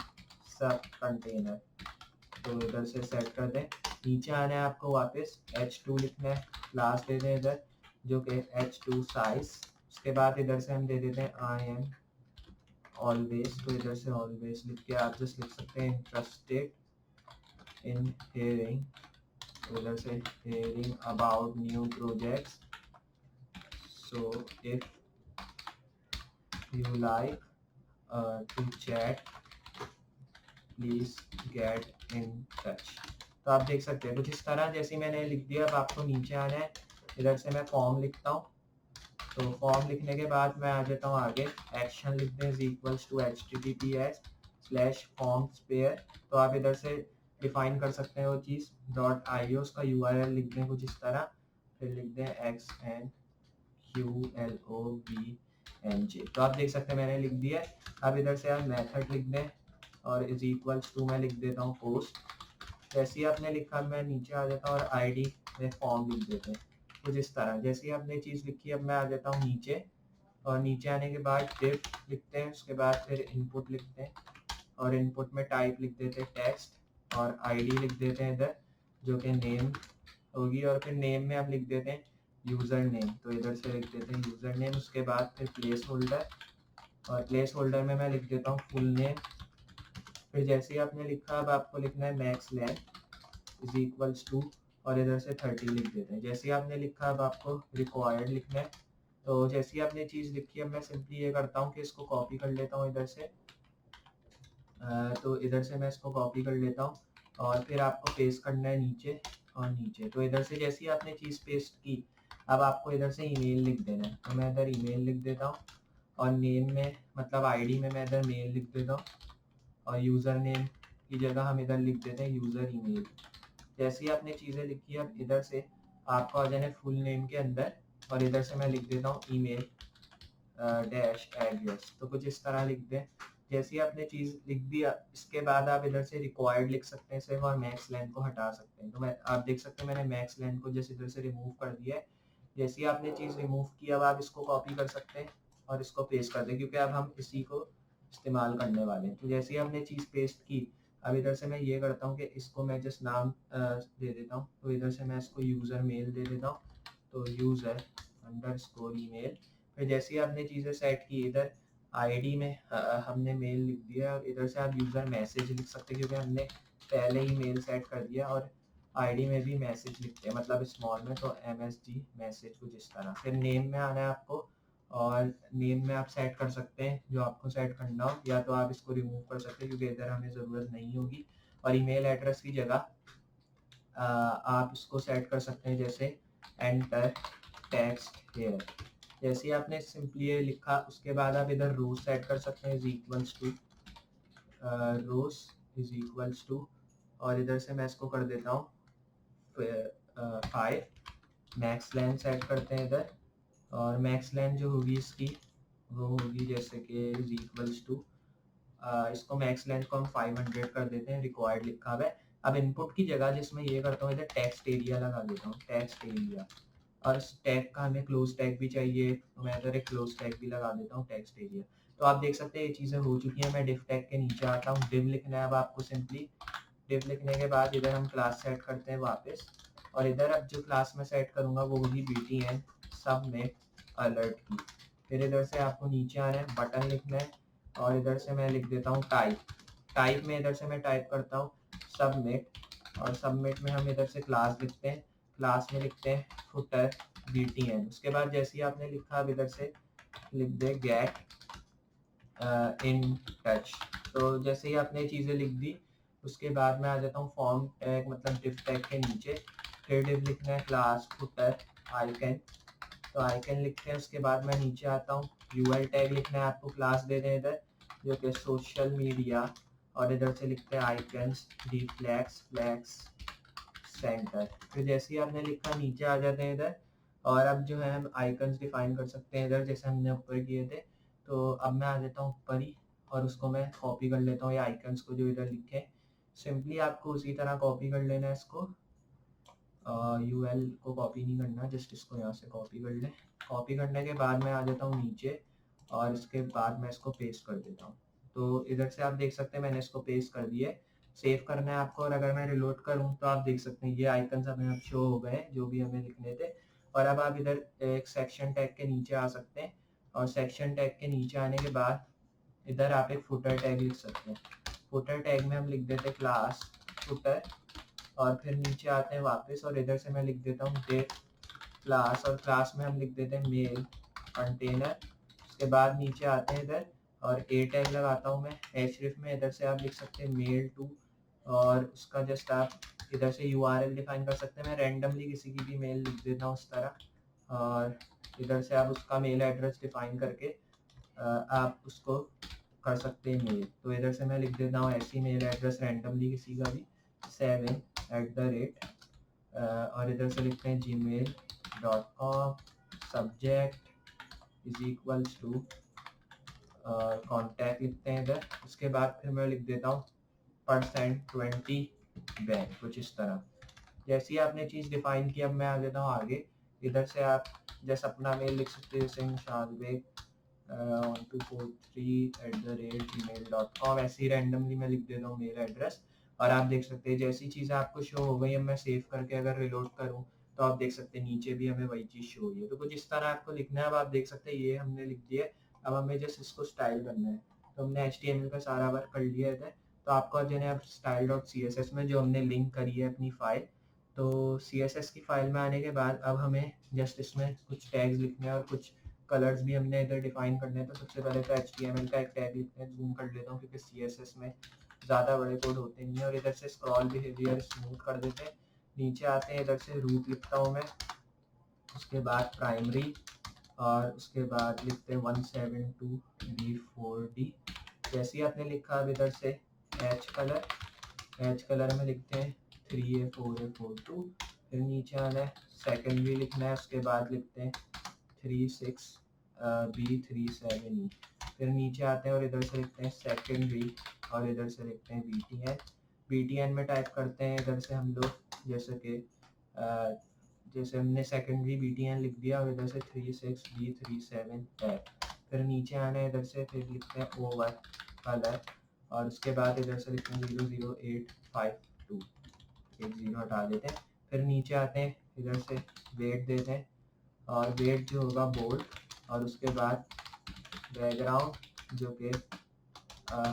सब कंटेनर। तो इधर से सेट कर दें। नीचे आना है आपको, वापस h2 लिखना है, क्लास दे दें इधर जो कि h2 साइज। उसके बाद इधर से हम दे देते हैं आई एम ऑलवेज, तो इधर से ऑलवेज लिख के आप जस्ट लिख सकते हैं इंटरेस्टेड इन हेयरिंग, तो इधर से hiring about new projects, so if you like to chat please get in touch. तो आप देख सकते हैं कुछ इस तरह, जैसे मैंने लिख दिया। अब आपको नीचे आना है, इधर से मैं फॉर्म लिखता हूँ, तो फॉर्म लिखने के बाद मैं आ जाता हूँ आगे, एक्शन लिख दें इक्वल्स टू https/forms पेयर, तो आप इधर से डिफाइन कर सकते हैं वो चीज़ .io, उसका URL लिख दें कुछ इस तरह, फिर लिख दें XNQLOBNJ, तो आप देख सकते हैं मैंने लिख दिया है। अब इधर से आप मेथड लिख दें और इज इक्वल्स टू मैं लिख देता हूँ पोस्ट। जैसे ही आपने लिखा मैं नीचे आ जाता हूँ और ID में फॉर्म लिख देते हैं कुछ इस तरह। जैसे ही आपने चीज़ लिखी, अब मैं आ जाता हूँ नीचे, और नीचे आने के बाद div लिखते हैं, उसके बाद फिर इनपुट लिखते हैं और इनपुट में टाइप लिख देते हैं टेक्स्ट और ID लिख देते हैं इधर जो कि नेम होगी, और फिर नेम में आप लिख देते हैं यूज़र नेम, तो इधर से लिख देते हैं यूज़र नेम। उसके बाद फिर प्लेस होल्डर, और प्लेस होल्डर में मैं लिख देता हूँ फुल नेम। फिर जैसे ही आपने लिखा, अब आपको लिखना है max length is equals to, और इधर से 30 लिख देते हैं। जैसे ही आपने लिखा, अब आपको रिक्वायर्ड लिखना है, तो जैसे ही आपने चीज़ लिखी है, मैं सिंपली ये करता हूँ कि इसको कॉपी कर लेता हूँ इधर से, तो इधर से मैं इसको कॉपी कर लेता हूँ और फिर आपको पेस्ट करना है नीचे और नीचे। तो इधर से जैसे ही आपने चीज़ पेस्ट की, अब आपको इधर से ईमेल लिख देना है, तो मैं इधर ईमेल लिख देता हूँ, और नेम में मतलब ID में मैं इधर मेल लिख देता हूँ, और यूज़र नेम की जगह हम इधर लिख देते हैं यूज़र ईमेल। जैसे ही आपने चीज़ें लिखी, अब इधर से आपको आ जाना है फुल नेम के अंदर, और इधर से मैं लिख देता हूँ ईमेल डैश एड्रेस, तो कुछ इस तरह लिख दें। जैसे ही आपने चीज़ लिख दिया, इसके बाद आप इधर से रिक्वायर्ड लिख सकते हैं सिर्फ, और मैक्स लेंथ को हटा सकते हैं। तो मैं आप देख सकते हैं मैंने मैक्स लेंथ को जैसे इधर से रिमूव कर दिया है। जैसे ही आपने चीज़ रिमूव की, अब आप इसको कॉपी कर सकते हैं और इसको पेस्ट कर दें, क्योंकि अब हम इसी को इस्तेमाल करने वाले हैं। तो जैसे ही हमने चीज़ पेस्ट की, अब इधर से मैं ये करता हूँ कि इसको मैं जस्ट नाम दे देता हूँ, तो इधर से मैं इसको यूज़र मेल दे देता हूँ, तो यूज़र अंडरस्कोर ईमेल। फिर जैसे ही आपने चीज़ें सेट की, इधर ID में हमने मेल लिख दिया, और इधर से आप यूज़र मैसेज लिख सकते हैं क्योंकि हमने पहले ही मेल सेट कर दिया, और ID में भी मैसेज लिखते हैं मतलब स्मॉल में, तो MSG मैसेज कुछ इस तरह। फिर नेम में आना है आपको, और नेम में आप सेट कर सकते हैं जो आपको सेट करना हो, या तो आप इसको रिमूव कर सकते हैं क्योंकि इधर हमें ज़रूरत नहीं होगी। और ईमेल एड्रेस की जगह आप इसको सेट कर सकते हैं जैसे एंटर टेक्स्ट हेयर। जैसे ही आपने सिंपली ये लिखा, उसके बाद आप इधर रोज सेट कर सकते हैं is equals to rows is equals to, और इधर से मैं इसको कर देता हूँ 5। मैक्स लेंथ सेट करते हैं इधर, और मैक्स लेंथ जो होगी इसकी वो होगी जैसे कि इज इक्वल्स टू, इसको मैक्स लेंथ को हम 500 कर देते हैं, रिक्वायर्ड लिखा हुआ है। अब इनपुट की जगह जिसमें ये करता हूँ इधर टेक्स्ट एरिया लगा देता हूँ, टेक्स्ट एरिया, और इस टैग का हमें क्लोज टैग भी चाहिए, तो मैं इधर एक क्लोज टैग भी लगा देता हूँ टेक्स्ट एरिया। तो आप देख सकते हैं ये चीज़ें हो चुकी हैं। मैं डिव टैग के नीचे आता हूँ, डिव लिखना है अब आपको सिंपली। डिव लिखने के बाद इधर हम क्लास सेट करते हैं वापस, और इधर अब जो क्लास में सेट करूँगा वो होगी BTN सबमिट अलर्ट की। फिर इधर से आपको नीचे आना है, बटन लिखना है, और इधर से मैं लिख देता हूँ टाइप। टाइप में इधर से मैं टाइप करता हूँ सबमिट, और सबमिट में हम इधर से क्लास लिखते हैं, क्लास में लिखते हैं फुटर BTN। उसके बाद जैसे ही आपने लिखा, अब इधर से लिख दे गेट इन टच। तो जैसे ही आपने चीज़ें लिख दी, उसके बाद मैं आ जाता हूँ फॉर्म टैग मतलब डिव टैग के नीचे। फिर डिव लिखना है क्लास फुटर आइकन, तो आइकन लिखते हैं। उसके बाद मैं नीचे आता हूँ, UL टैग लिखना है आपको, क्लास दे दें इधर जो कि सोशल मीडिया, और इधर से लिखते हैं आइकन्स डी फ्लैक्स सेंटर। फिर जैसे ही आपने लिखा, नीचे आ जाते हैं इधर, और अब जो है हम आइकन्स डिफाइन कर सकते हैं इधर जैसे हमने ऊपर किए थे। तो अब मैं आ जाता हूँ ऊपर ही, और उसको मैं कॉपी कर लेता हूँ, ये आइकन्स को जो इधर लिखे। सिंपली आपको उसी तरह कॉपी कर लेना है इसको, UL को कॉपी नहीं करना, जस्ट इसको यहाँ से कॉपी कर लें। कॉपी करने के बाद मैं आ जाता हूँ नीचे, और इसके बाद मैं इसको पेस्ट कर देता हूँ। तो इधर से आप देख सकते हैं मैंने इसको पेस्ट कर दिया है। सेव करना है आपको। और अगर मैं रिलोड करूँ तो आप देख सकते हैं ये आइकन्स हमें अब शो हो गए जो भी हमें लिखने थे। और अब आप इधर एक सेक्शन टैग के नीचे आ सकते हैं, और सेक्शन टैग के नीचे आने के बाद इधर आप एक फुटर टैग लिख सकते हैं। फुटर टैग में हम लिख देते हैं क्लास फुटर, और फिर नीचे आते हैं वापस और इधर से मैं लिख देता हूँ डिव क्लास, और क्लास में हम लिख देते हैं मेल कंटेनर। उसके बाद नीचे आते हैं इधर और ए टैग लगाता हूँ मैं एचरिफ में, इधर से आप लिख सकते हैं मेल टू, और उसका जस्ट आप इधर से यूआरएल डिफाइन कर सकते हैं। मैं रैंडमली किसी की भी मेल लिख देता हूँ उस तरह, और इधर से आप उसका मेल एड्रेस डिफाइन करके आप उसको कर सकते हैं मेल। तो इधर से मैं लिख देता हूँ ऐसी मेल एड्रेस रैंडमली किसी का भी 7 और इधर से लिखते हैं gmail.com, subject is equals to contact लिखते हैं इधर। उसके बाद फिर मैं लिख देता हूँ %20 बैंक, कुछ इस तरह। जैसी आपने चीज़ डिफाइन की, अब मैं आ जाता हूँ आगे। इधर से आप जैसे अपना मेल लिख सकते हैं, जैसे शानबेग 1243@gmail.com, ऐसे ही रैंडमली मैं लिख देता हूँ मेल एड्रेस। और आप देख सकते हैं जैसी चीज़ें आपको शो हो गई, अब मैं सेव करके अगर रिलोड करूँ तो आप देख सकते हैं नीचे भी हमें वही चीज़ शो हुई है। तो कुछ इस तरह आपको लिखना है। अब आप देख सकते हैं ये हमने लिख दिया। अब हमें जस्ट इसको स्टाइल करना है, तो हमने HTML का सारा वर्क कर लिया है। तो आपको जो है अब style.css में जो हमने लिंक करी है अपनी फाइल, तो CSS की फाइल में आने के बाद अब हमें जस्ट इसमें कुछ टैग्स लिखने हैं और कुछ कलर्स भी हमने इधर डिफाइन करने हैं। तो सबसे पहले तो HTML का एक टैग लिखते हैं, जूम कर लेता हूँ क्योंकि CSS में ज़्यादा बड़े कोड होते नहीं है। और इधर से स्क्रॉल बिहेवियर स्मूथ कर देते हैं। नीचे आते हैं, इधर से रूट लिखता हूँ मैं, उसके बाद प्राइमरी, और उसके बाद लिखते हैं 172d4d। जैसे ही आपने लिखा, अब इधर से एच कलर में लिखते हैं 3A4A42। फिर नीचे आना है, सेकेंडरी लिखना है, उसके बाद लिखते हैं 36B37E। फिर नीचे आते हैं और इधर से लिखते हैं सेकेंडरी, और इधर से लिखते हैं BTN में टाइप करते हैं इधर से हम लोग, जैसे कि जैसे हमने सेकेंडरी BTN लिख दिया, और इधर से 36B37 है। फिर नीचे आना है, इधर से फिर लिखते हैं ओवर कलर, और उसके बाद इधर से लिखते हैं 00852, एक जीरो हटा देते हैं। फिर नीचे आते हैं, इधर से वेट देते हैं, और वेट जो होगा बोल्ड, और उसके बाद बैकग्राउंड जो कि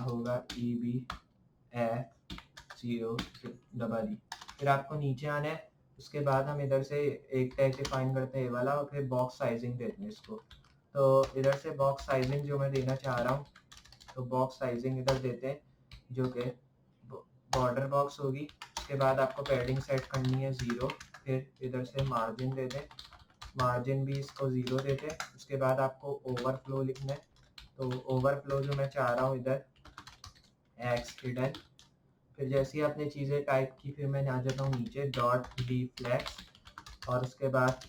होगा EBF0EE। फिर आपको नीचे आना है, उसके बाद हम इधर से एक टैग डिफाइन करते हैं ये वाला, और फिर बॉक्स साइजिंग देते हैं इसको। तो इधर से बॉक्स साइजिंग जो मैं देना चाह रहा हूँ, तो बॉक्स साइजिंग इधर देते हैं जो कि बॉर्डर बॉक्स होगी। उसके बाद आपको पैडिंग सेट करनी है 0। फिर इधर से मार्जिन देते हैं, मार्जिन भी इसको 0 देते हैं। उसके बाद आपको ओवरफ्लो लिखना है, तो ओवरफ्लो जो मैं चाह रहा हूँ इधर एक्स हिडन। फिर जैसे ही आपने चीज़ें टाइप की, फिर मैं आ जाता हूँ नीचे .dflex, और उसके बाद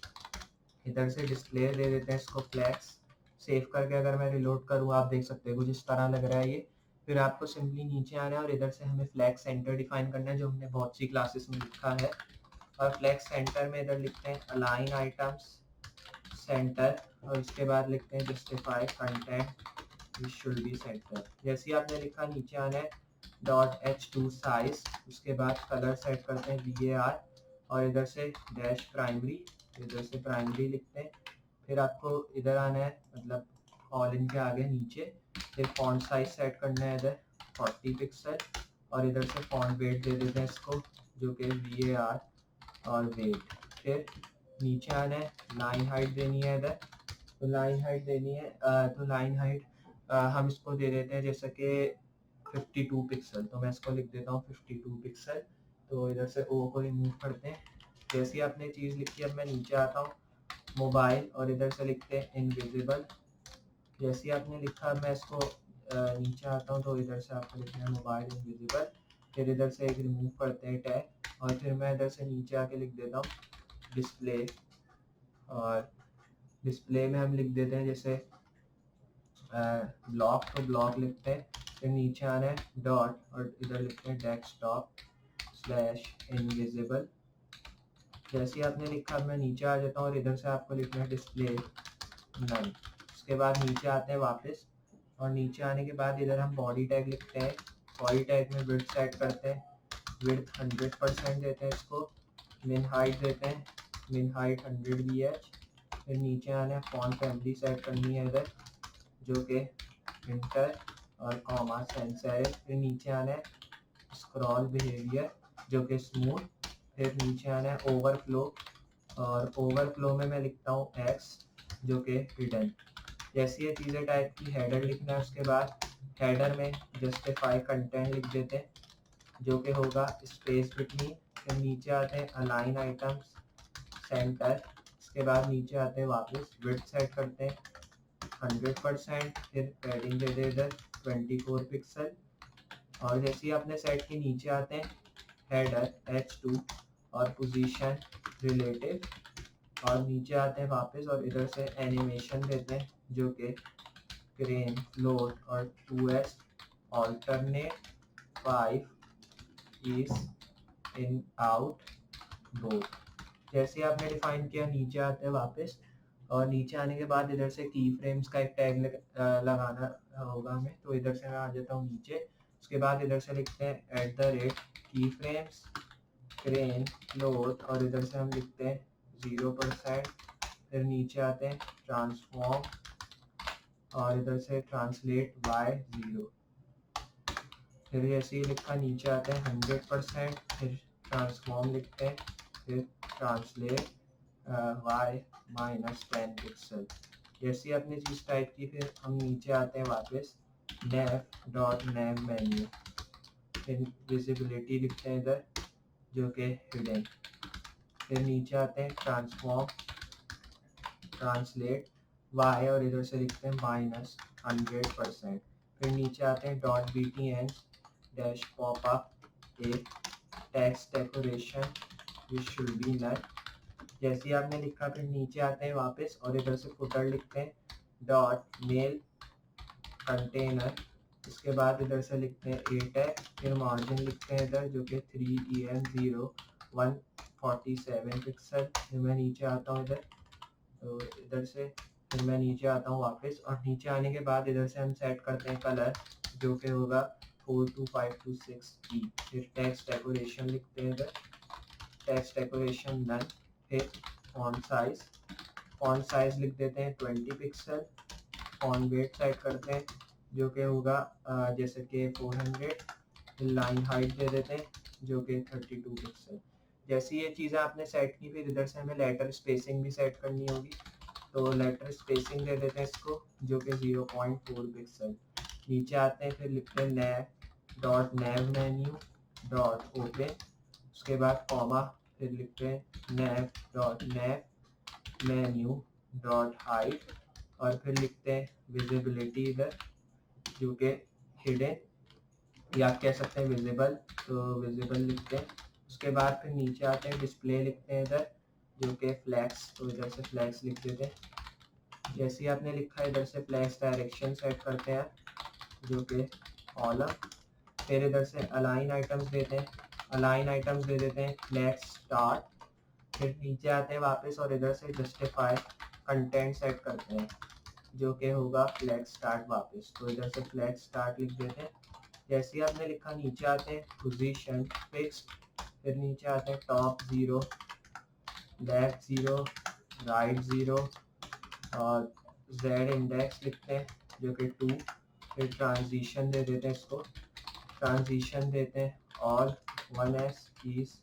इधर से डिस्प्ले दे देते हैं इसको फ्लैक्स। सेव करके अगर मैं रिलोड करूँ, आप देख सकते हैं कुछ इस तरह लग रहा है ये। फिर आपको सिंपली नीचे आना है और इधर से हमें फ्लैक्स सेंटर डिफाइन करना है, जो हमने बहुत सी क्लासेस में लिखा है। और फ्लैक्स सेंटर में इधर लिखते हैं अलाइन आइटम्स सेंटर, और उसके बाद लिखते हैं justify content should be centre. जैसे ही आपने लिखा, नीचे आना है .h2 साइज, उसके बाद कलर सेट करते हैं VAR, और इधर से डैश प्राइमरी, इधर से प्राइमरी लिखते हैं। फिर आपको इधर आना है, मतलब कॉलन के आगे नीचे, फिर फॉन्ट साइज सेट करना है इधर 40 पिक्सल, और इधर से फॉन्ट वेट दे देते हैं इसको जो कि VAR और वेट। फिर नीचे आना है, लाइन हाइट देनी है इधर, तो लाइन हाइट देनी है, तो लाइन हाइट हम इसको दे देते हैं जैसे कि 52 पिक्सल। तो मैं इसको लिख देता हूँ 52 पिक्सल। तो इधर से ओ को रिमूव करते हैं। जैसी आपने चीज़ लिखी, अब मैं नीचे आता हूँ मोबाइल, और इधर से लिखते हैं इनविजिबल। जैसे आपने लिखा, मैं इसको नीचे आता हूँ, तो इधर से आपको लिखना है मोबाइल इनविजिबल। फिर इधर से एक रिमूव करते हैं टैग, और फिर मैं इधर से नीचे आके लिख देता हूँ डिस्प्ले, और डिस्प्ले में हम लिख देते हैं जैसे ब्लॉक, तो ब्लॉक लिखते हैं। फिर नीचे आना है डॉट, और इधर लिखते हैं डेस्कटॉप/इनविजिबल। जैसे ही आपने लिखा, मैं नीचे आ जाता हूँ, और इधर से आपको लिखना है डिस्प्ले नन। उसके बाद नीचे आते हैं वापस, और नीचे आने के बाद इधर हम बॉडी टैग लिखते हैं। बॉडी टैग में विड्थ सेट करते हैं विड्थ 100% देते हैं इसको, मिन हाइट देते हैं, मिन हाइट 100 BH। फिर नीचे आना है, फॉन्ट फैमिली सेट करनी है इधर जो कि इंटर और कॉमा सेंस सेरिफ। फिर नीचे आना है स्क्रॉल बिहेवियर जो कि स्मूथ। फिर नीचे आना है ओवरफ्लो, और ओवरफ्लो में मैं लिखता हूँ एक्स जो कि हिडन। जैसी ये चीज़ें टाइप की, हेडर लिखना है, उसके बाद हेडर में जस्टिफाई कंटेंट लिख देते हैं जो कि होगा स्पेस बिटवीन। फिर नीचे आते हैं अलाइन आइटम्स सेंटर, इसके बाद नीचे आते हैं वापस विड्थ सेट करते हैं 100%। फिर पैडिंग दे दे इधर 24 पिक्सल। और जैसे ही अपने सेट के नीचे आते हैं हेडर H2 और पोजीशन रिलेटिव, और नीचे आते हैं वापस और इधर से एनिमेशन देते हैं जो कि क्रेन फ्लोट और 2S alternate 5 is in out both. जैसे आपने डिफाइन किया नीचे आते हैं वापस, और नीचे आने के बाद इधर से की फ्रेम्स का एक टैग लगाना होगा हमें, तो इधर से मैं आ जाता हूँ नीचे। उसके बाद इधर से लिखते हैं @ की फ्रेम्स क्रेन फ्लोट, और इधर से हम लिखते हैं 0%। फिर नीचे आते हैं ट्रांसफॉर्म, और इधर से ट्रांसलेट बाय 0। फिर जैसे ही लिखा नीचे आते हैं 100%, फिर ट्रांसफॉर्म लिखते हैं, फिर ट्रांसलेट y-10 पिक्सल। जैसे ही अपनी चीज़ टाइप की, फिर हम नीचे आते हैं वापस nav मेन्यू, फिर विजिबिलिटी लिखते हैं इधर जो कि हिडन। फिर नीचे आते हैं ट्रांसफॉर्म ट्रांसलेट y, और इधर से लिखते हैं -100%। फिर नीचे आते हैं .btn dash popup a text decoration which should be null. जैसे ही आपने लिखा, फिर नीचे आते हैं वापस और इधर से फुटर लिखते हैं .मेल कंटेनर। इसके बाद इधर से लिखते हैं ए टैग, फिर मार्जिन लिखते हैं इधर जो कि 3EM0147 पिक्सल। फिर मैं नीचे आता हूँ इधर, तो इधर से फिर मैं नीचे आता हूँ वापस, और नीचे आने के बाद इधर से हम सेट करते हैं कलर जो कि होगा 42526E। फिर टेक्स्ट डेकोरेशन लिखते हैं इधर, टेक्स्ट डेकोरेशन नन। फिर फॉन्ट साइज लिख देते हैं 20 पिक्सल। फॉन्ट वेट सेट करते हैं जो कि होगा जैसे कि 400। फिर लाइन हाइट दे देते हैं जो कि 32 पिक्सल। जैसी ये चीज़ें आपने सेट की, फिर इधर से हमें लेटर स्पेसिंग भी सेट करनी होगी, तो लेटर स्पेसिंग दे देते हैं इसको जो कि 0.4 पिक्सल। नीचे आते हैं, फिर लिखते हैं nav मेन्यू ओपन, उसके बाद कॉमा, फिर लिखते हैं nav मेन्यू हाइट, और फिर लिखते हैं विजिबिलिटी इधर जो कि हिडन, या आप कह सकते हैं विजिबल, तो विजिबल लिखते हैं। उसके बाद फिर नीचे आते हैं डिस्प्ले लिखते हैं इधर जो कि फ्लैक्स, तो इधर से फ्लैक्स लिख देते हैं। जैसे ही आपने लिखा, इधर से फ्लैक्स डायरेक्शन सेट करते हैं जो कि कॉलम। फिर इधर से अलाइन आइटम्स देते हैं, अलाइन आइटम्स दे देते हैं फ्लैक्स स्टार्ट। फिर नीचे आते हैं वापस और इधर से जस्टिफाई कंटेंट सेट करते हैं जो कि होगा फ्लैक्स स्टार्ट वापस, तो इधर से फ्लैक्स स्टार्ट लिख देते हैं। जैसे ही आपने लिखा, नीचे आते हैं पोजीशन फिक्स्ड, फिर नीचे आते हैं टॉप 0 लेफ्ट 0 राइट 0 और जेड इंडेक्स लिखते हैं जो कि 2। फिर ट्रांजिशन दे देते हैं इसको, ट्रांजिशन देते हैं ऑल 1S कीज,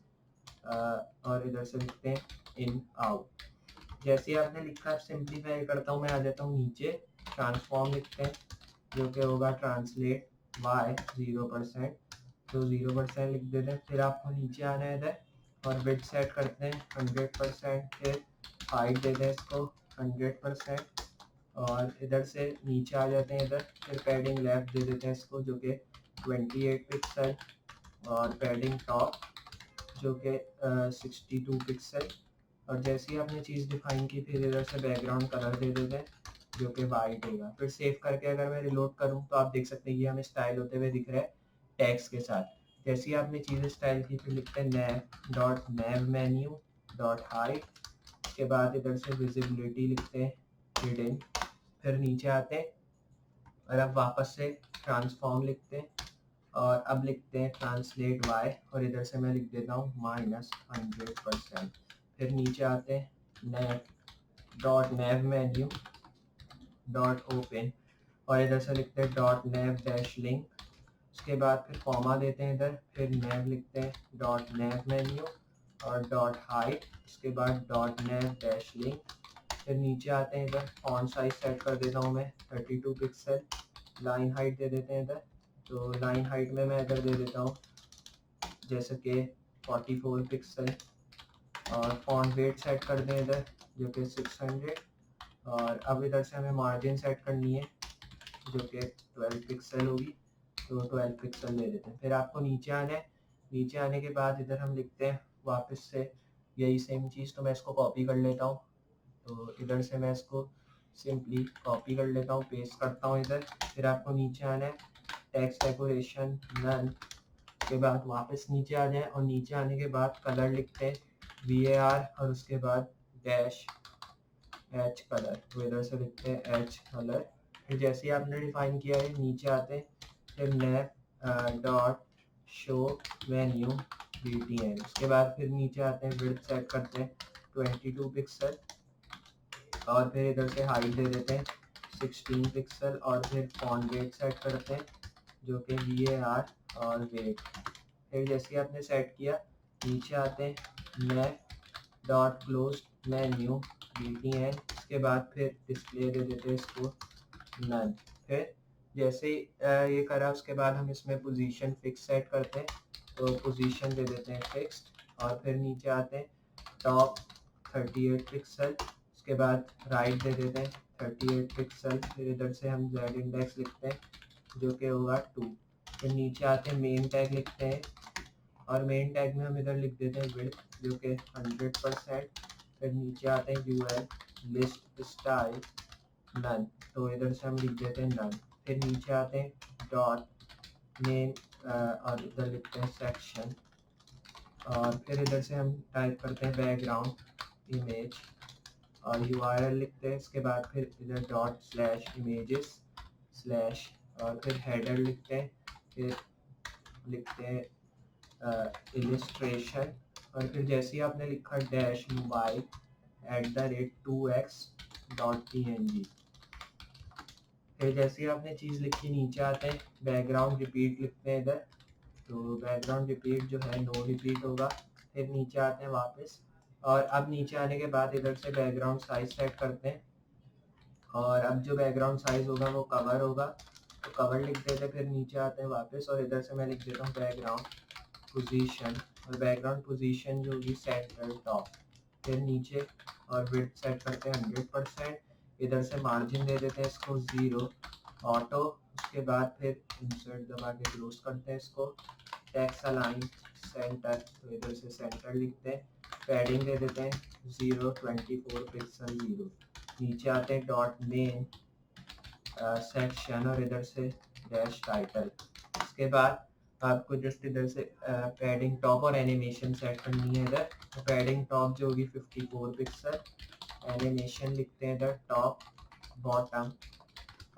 और इधर से लिखते हैं इन आउट। जैसे आपने लिखा, सिंप्लीफाई करता हूँ मैं, आ जाता हूँ नीचे, ट्रांसफॉर्म लिखते हैं जो कि होगा ट्रांसलेट बाय 0%, तो 0% लिख देते हैं। फिर आपको नीचे आना है इधर और विड्थ सेट करते हैं 100%। फिर हाइट देते हैं इसको 100%, और इधर से नीचे आ जाते हैं इधर, फिर पैडिंग लेफ्ट दे देते हैं इसको जो कि 28 पिक्सल, और पैडिंग टॉप जो कि 62 पिक्सल। और जैसे ही आपने चीज़ डिफाइन की, फिर इधर से बैकग्राउंड कलर दे देते हैं जो कि वाइट होगा। फिर सेव करके अगर मैं रिलोड करूँ तो आप देख सकते हैं ये हमें स्टाइल होते हुए दिख रहा है टैग्स के साथ। जैसे ही आपने चीज़ें स्टाइल की, फिर लिखते हैं nav मेन्यू हाइट, उसके बाद इधर से विजिबिलिटी लिखते हैं हिडन। फिर नीचे आते हैं और अब वापस से ट्रांसफॉर्म लिखते हैं, और अब लिखते हैं ट्रांसलेट वाई और इधर से मैं लिख देता हूँ -100%। फिर नीचे आते हैं नेव डॉट नेव मेन्यू डॉट ओपन और इधर से लिखते हैं डॉट नेव डैश लिंक। उसके बाद फिर कॉमा देते हैं इधर, फिर नेव लिखते हैं डॉट नेव मेन्यू और डॉट हाइट, उसके बाद डॉट नेव डैश लिंक। फिर नीचे आते हैं इधर, फॉन्ट साइज सेट कर देता हूँ मैं 32 पिक्सल। लाइन हाइट दे देते हैं इधर, तो लाइन हाइट में मैं इधर दे देता हूँ जैसे कि 44 पिक्सल। और फॉन्ट वेट सेट कर दें इधर जो कि 600। और अब इधर से हमें मार्जिन सेट करनी है जो कि 12 पिक्सल होगी, तो 12 पिक्सल ले देते हैं। फिर आपको नीचे आना है, नीचे आने के बाद इधर हम लिखते हैं वापस से यही सेम चीज़, तो मैं इसको कॉपी कर लेता हूँ। तो इधर से मैं इसको सिंपली कॉपी कर लेता हूँ, पेस्ट करता हूँ इधर। फिर आपको नीचे आना है, टेक्स्ट डेकोरेशन नन के बाद वापस नीचे आ जाए और नीचे आने के बाद कलर लिखते हैं VAR और उसके बाद डैश एच कलर, तो इधर से लिखते हैं एच कलर। फिर जैसे ही आपने डिफाइन किया है नीचे आते हैं, फिर नेव डॉट शो मेन्यू BTN। उसके बाद फिर नीचे आते हैं, विड्थ सेट करते हैं 22 पिक्सल और फिर इधर से हाइट दे देते हैं 16 पिक्सल और फिर फॉन्ट वेट सेट करते हैं जो कि VAR और वेट। फिर जैसे आपने सेट किया नीचे आते हैं नेव डॉट क्लोज मेन्यू BTN। इसके बाद फिर डिस्प्ले दे देते हैं इसको नन। फिर जैसे ही ये करा उसके बाद हम इसमें पोजीशन फिक्स सेट करते हैं, तो पोजीशन दे देते हैं फिक्स्ड और फिर नीचे आते हैं टॉप 38 पिक्सल। उसके बाद राइट दे देते हैं 38 पिक्सल। फिर इधर से हम Z इंडेक्स लिखते हैं जो कि होगा 2। फिर नीचे आते हैं मेन टैग लिखते हैं और मेन टैग में हम इधर लिख देते हैं विड्थ जो कि 100%। फिर नीचे आते हैं UL लिस्ट स्टाइल नन, तो इधर से हम लिख देते हैं नन। फिर नीचे आते हैं डॉट नेम और इधर लिखते हैं सेक्शन और फिर इधर से हम टाइप करते हैं बैकग्राउंड इमेज और URL लिखते हैं। इसके बाद फिर इधर डॉट स्लैश इमेजेस स्लैश और फिर हेडर लिखते हैं, फिर लिखते हैं इलिस्ट्रेशन और फिर जैसे ही आपने लिखा डैश मोबाइल @2x.png। फिर जैसे ही आपने चीज़ लिखी नीचे आते हैं बैकग्राउंड रिपीट लिखते हैं इधर, तो बैकग्राउंड रिपीट जो है नो रिपीट होगा। फिर नीचे आते हैं वापस और अब नीचे आने के बाद इधर से बैकग्राउंड साइज सेट करते हैं और अब जो बैकग्राउंड साइज होगा वो कवर होगा, तो कवर लिख देते हैं। फिर नीचे आते हैं वापस और इधर से मैं लिख देता हूँ बैकग्राउंड पोजीशन और बैकग्राउंड पोजीशन जो होगी सेंटर टॉप। फिर नीचे और विड्थ सेट करते हैं 100%। इधर से मार्जिन दे देते हैं इसको 0 ऑटो। उसके बाद फिर इंसर्ट दबा के क्लोज करते हैं इसको। टेक्स्ट अलाइन सेंटर, तो इधर से सेंटर लिखते हैं। पैडिंग दे देते हैं 0.24 पिक्सल 0। नीचे आते हैं डॉट मेन सेक्शन और इधर से डैश टाइटल। इसके बाद आपको जस्ट इधर से पैडिंग टॉप और एनिमेशन सेट करनी है इधर, तो पैडिंग टॉप जो होगी 54 पिक्सल। एनिमेशन लिखते हैं इधर टॉप बॉटम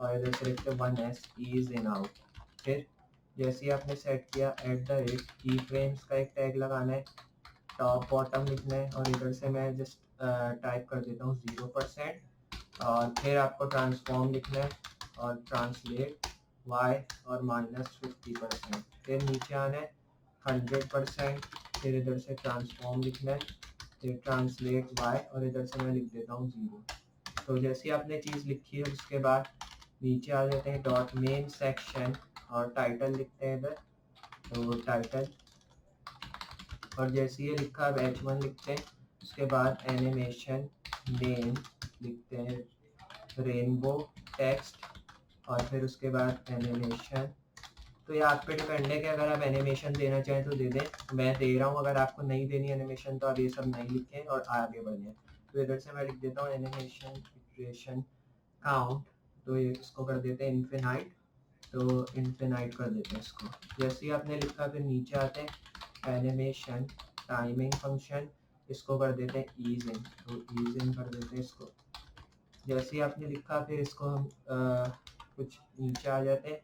और इधर से लिखते हैं 1S ईज इन आउट। फिर जैसे ही आपने सेट किया की फ्रेम्स का एक टैग लगाना है, टॉप बॉटम लिखना है और इधर से मैं जस्ट टाइप कर देता हूँ 0%। और फिर आपको ट्रांसफॉर्म लिखना है और ट्रांसलेट y और -50%। फिर नीचे आना है 100%। फिर इधर से ट्रांसफॉर्म लिखना है, फिर ट्रांसलेट y और इधर से मैं लिख देता हूँ 0। तो जैसे ही आपने चीज़ लिखी है उसके बाद नीचे आ जाते हैं डॉट मेन सेक्शन और टाइटल लिखते हैं इधर, तो टाइटल और जैसे ये लिखा अब H1 लिखते हैं। उसके बाद एनिमेशन नेम लिखते हैं रेनबो टेक्स्ट और फिर उसके बाद एनिमेशन। तो ये आप पे डिपेंड है कि अगर आप एनिमेशन देना चाहें तो दे दें, मैं दे रहा हूँ। अगर आपको नहीं देनी एनिमेशन तो आप ये सब नहीं लिखें और आगे बढ़ें। तो इधर से मैं लिख देता हूँ एनिमेशन इटरेशन काउंट, तो ये इसको कर देते हैं इन्फिनाइट, तो इन्फिनाइट कर देते हैं इसको। जैसे ही आपने लिखा फिर नीचे आते हैं एनिमेशन टाइमिंग फंक्शन, इसको कर देते हैं ईज इन, तो ईज इन कर देते हैं इसको। जैसे ही आपने लिखा फिर इसको हम कुछ नीचे आ जाते हैं,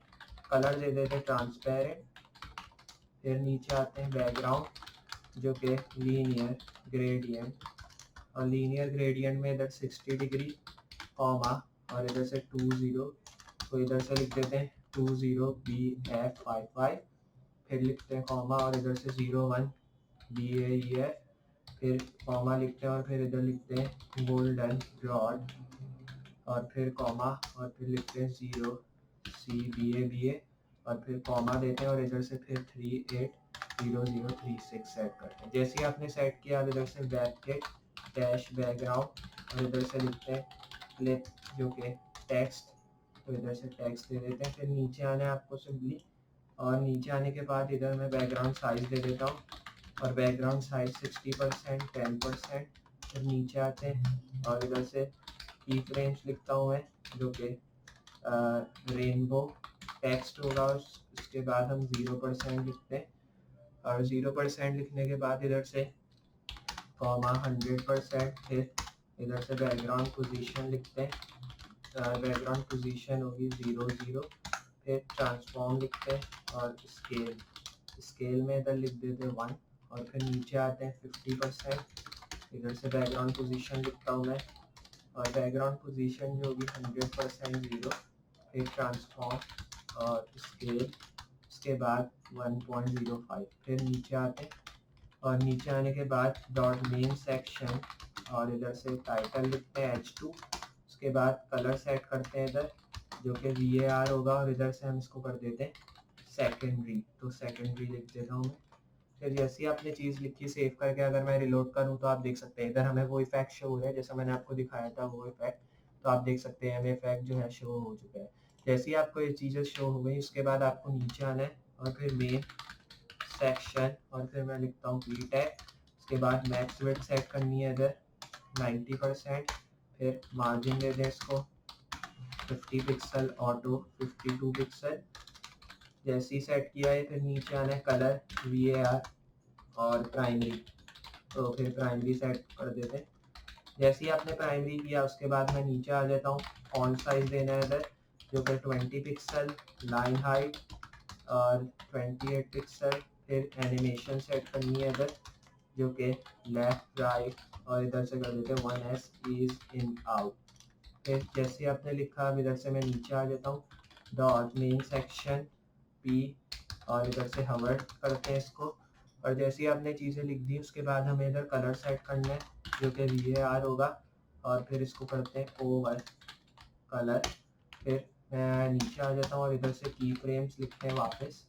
कलर दे देते हैं ट्रांसपेरेंट फिर नीचे आते हैं बैकग्राउंड जो कि लीनियर ग्रेडियंट, और लीनियर ग्रेडियंट में इधर 60 डिग्री कॉमा और इधर से 20, तो इधर से लिख देते हैं 20BF55, फिर लिखते हैं कॉमा और इधर से 01 BAEF, फिर कॉमा लिखते हैं और फिर इधर लिखते हैं गोल्डन रॉड और फिर कॉमा और फिर लिखते हैं 0CBABA और फिर कॉमा देते हैं और इधर से फिर 380036 सेट करते हैं। जैसे ही आपने सेट किया अब इधर से बैकटिक डैश बैकग्राउंड और इधर से लिखते हैं क्लिप जो कि टेक्स्ट, तो इधर से टेक्स्ट दे देते हैं। फिर नीचे आना है आपको सिंपली, और नीचे आने के बाद इधर मैं बैकग्राउंड साइज दे देता हूँ और बैकग्राउंड साइज 60%, 10%। फिर नीचे आते हैं और इधर से की फ्रेम्स लिखता हूँ मैं जो कि रेनबो टेक्स्ट होगा, उसके बाद हम 0% लिखते हैं और 0% लिखने के बाद इधर से कॉमा 100%, फिर इधर से बैकग्राउंड पोजीशन लिखते हैं, बैकग्राउंड पोजीशन होगी 00, फिर ट्रांसफॉर्म लिखते हैं और स्केल में इधर लिख देते हैं 1 और फिर नीचे आते हैं 50%, इधर से बैकग्राउंड पोजीशन लिखता हूँ मैं और बैकग्राउंड पोजीशन जो होगी 100% 0, फिर ट्रांसफॉर्म और स्केल, इसके बाद 1.05, फिर नीचे आते हैं और नीचे आने के बाद डॉट मेन सेक्शन और इधर से टाइटल लिखते हैं H2, उसके बाद कलर सेट करते हैं इधर जो कि VAR होगा और इधर से हम इसको कर देते हैं सेकेंडरी, तो सेकेंडरी लिख देता हूँ मैं। फिर जैसे ही आपने चीज़ लिखी सेव करके अगर मैं रिलोड करूँ तो आप देख सकते हैं इधर हमें वो इफेक्ट शो हो रहा है जैसा मैंने आपको दिखाया था वो इफेक्ट, तो आप देख सकते हैं हमें इफेक्ट जो है शो हो चुका है। जैसे ही आपको ये चीज़ें शो हो गई उसके बाद आपको नीचे आना है और फिर मेन सेक्शन और फिर मैं लिखता हूँ पी टैग, उसके बाद मैक्स विड्थ सेट करनी है इधर 90%, फिर मार्जिन दे दें इसको 50 पिक्सल ऑटो 52 पिक्सल। जैसे ही सेट किया है फिर नीचे आना है कलर VAR और प्राइमरी, तो फिर प्राइमरी सेट कर देते हैं। जैसे ही आपने प्राइमरी किया उसके बाद मैं नीचे आ जाता हूँ, फॉन्ट साइज देना है इधर जो कि 20 पिक्सल, लाइन हाइट और 28 पिक्सल, फिर एनिमेशन सेट करनी है इधर जो कि लेफ्ट राइट और इधर से कर देते हैं 1S इज इन आउट। फिर जैसे आपने लिखा अब इधर से मैं नीचे आ जाता हूँ, डॉट मेन सेक्शन P और इधर से हवर करते हैं इसको, और जैसे ही आपने चीज़ें लिख दी उसके बाद हमें इधर कलर सेट करना है जो कि VAR होगा और फिर इसको करते हैं ओवर कलर। फिर मैं नीचे आ जाता हूँ और इधर से की फ्रेम्स लिखते हैं वापस,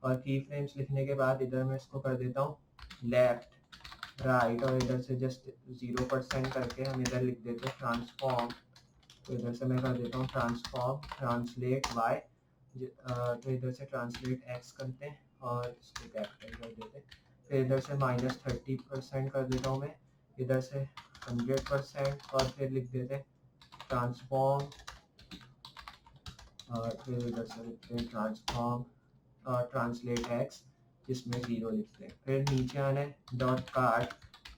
और की फ्रेम्स लिखने के बाद इधर मैं इसको कर देता हूँ लेफ्ट राइट और इधर से जस्ट 0% करके हम इधर लिख देते हैं ट्रांसफॉर्म, तो इधर से मैं कर देता हूँ ट्रांसफॉर्म ट्रांसलेट Y, तो इधर से ट्रांसलेट X करते हैं और इसको कैपिटल कर देते हैं। फिर इधर से -30% कर देता हूँ मैं, इधर से 100% और फिर लिख देते हैं ट्रांसफॉर्म और फिर इधर से लिखते हैं ट्रांसफॉर्म और ट्रांसलेट X जिसमें 0 लिखते हैं। फिर नीचे आना है dot card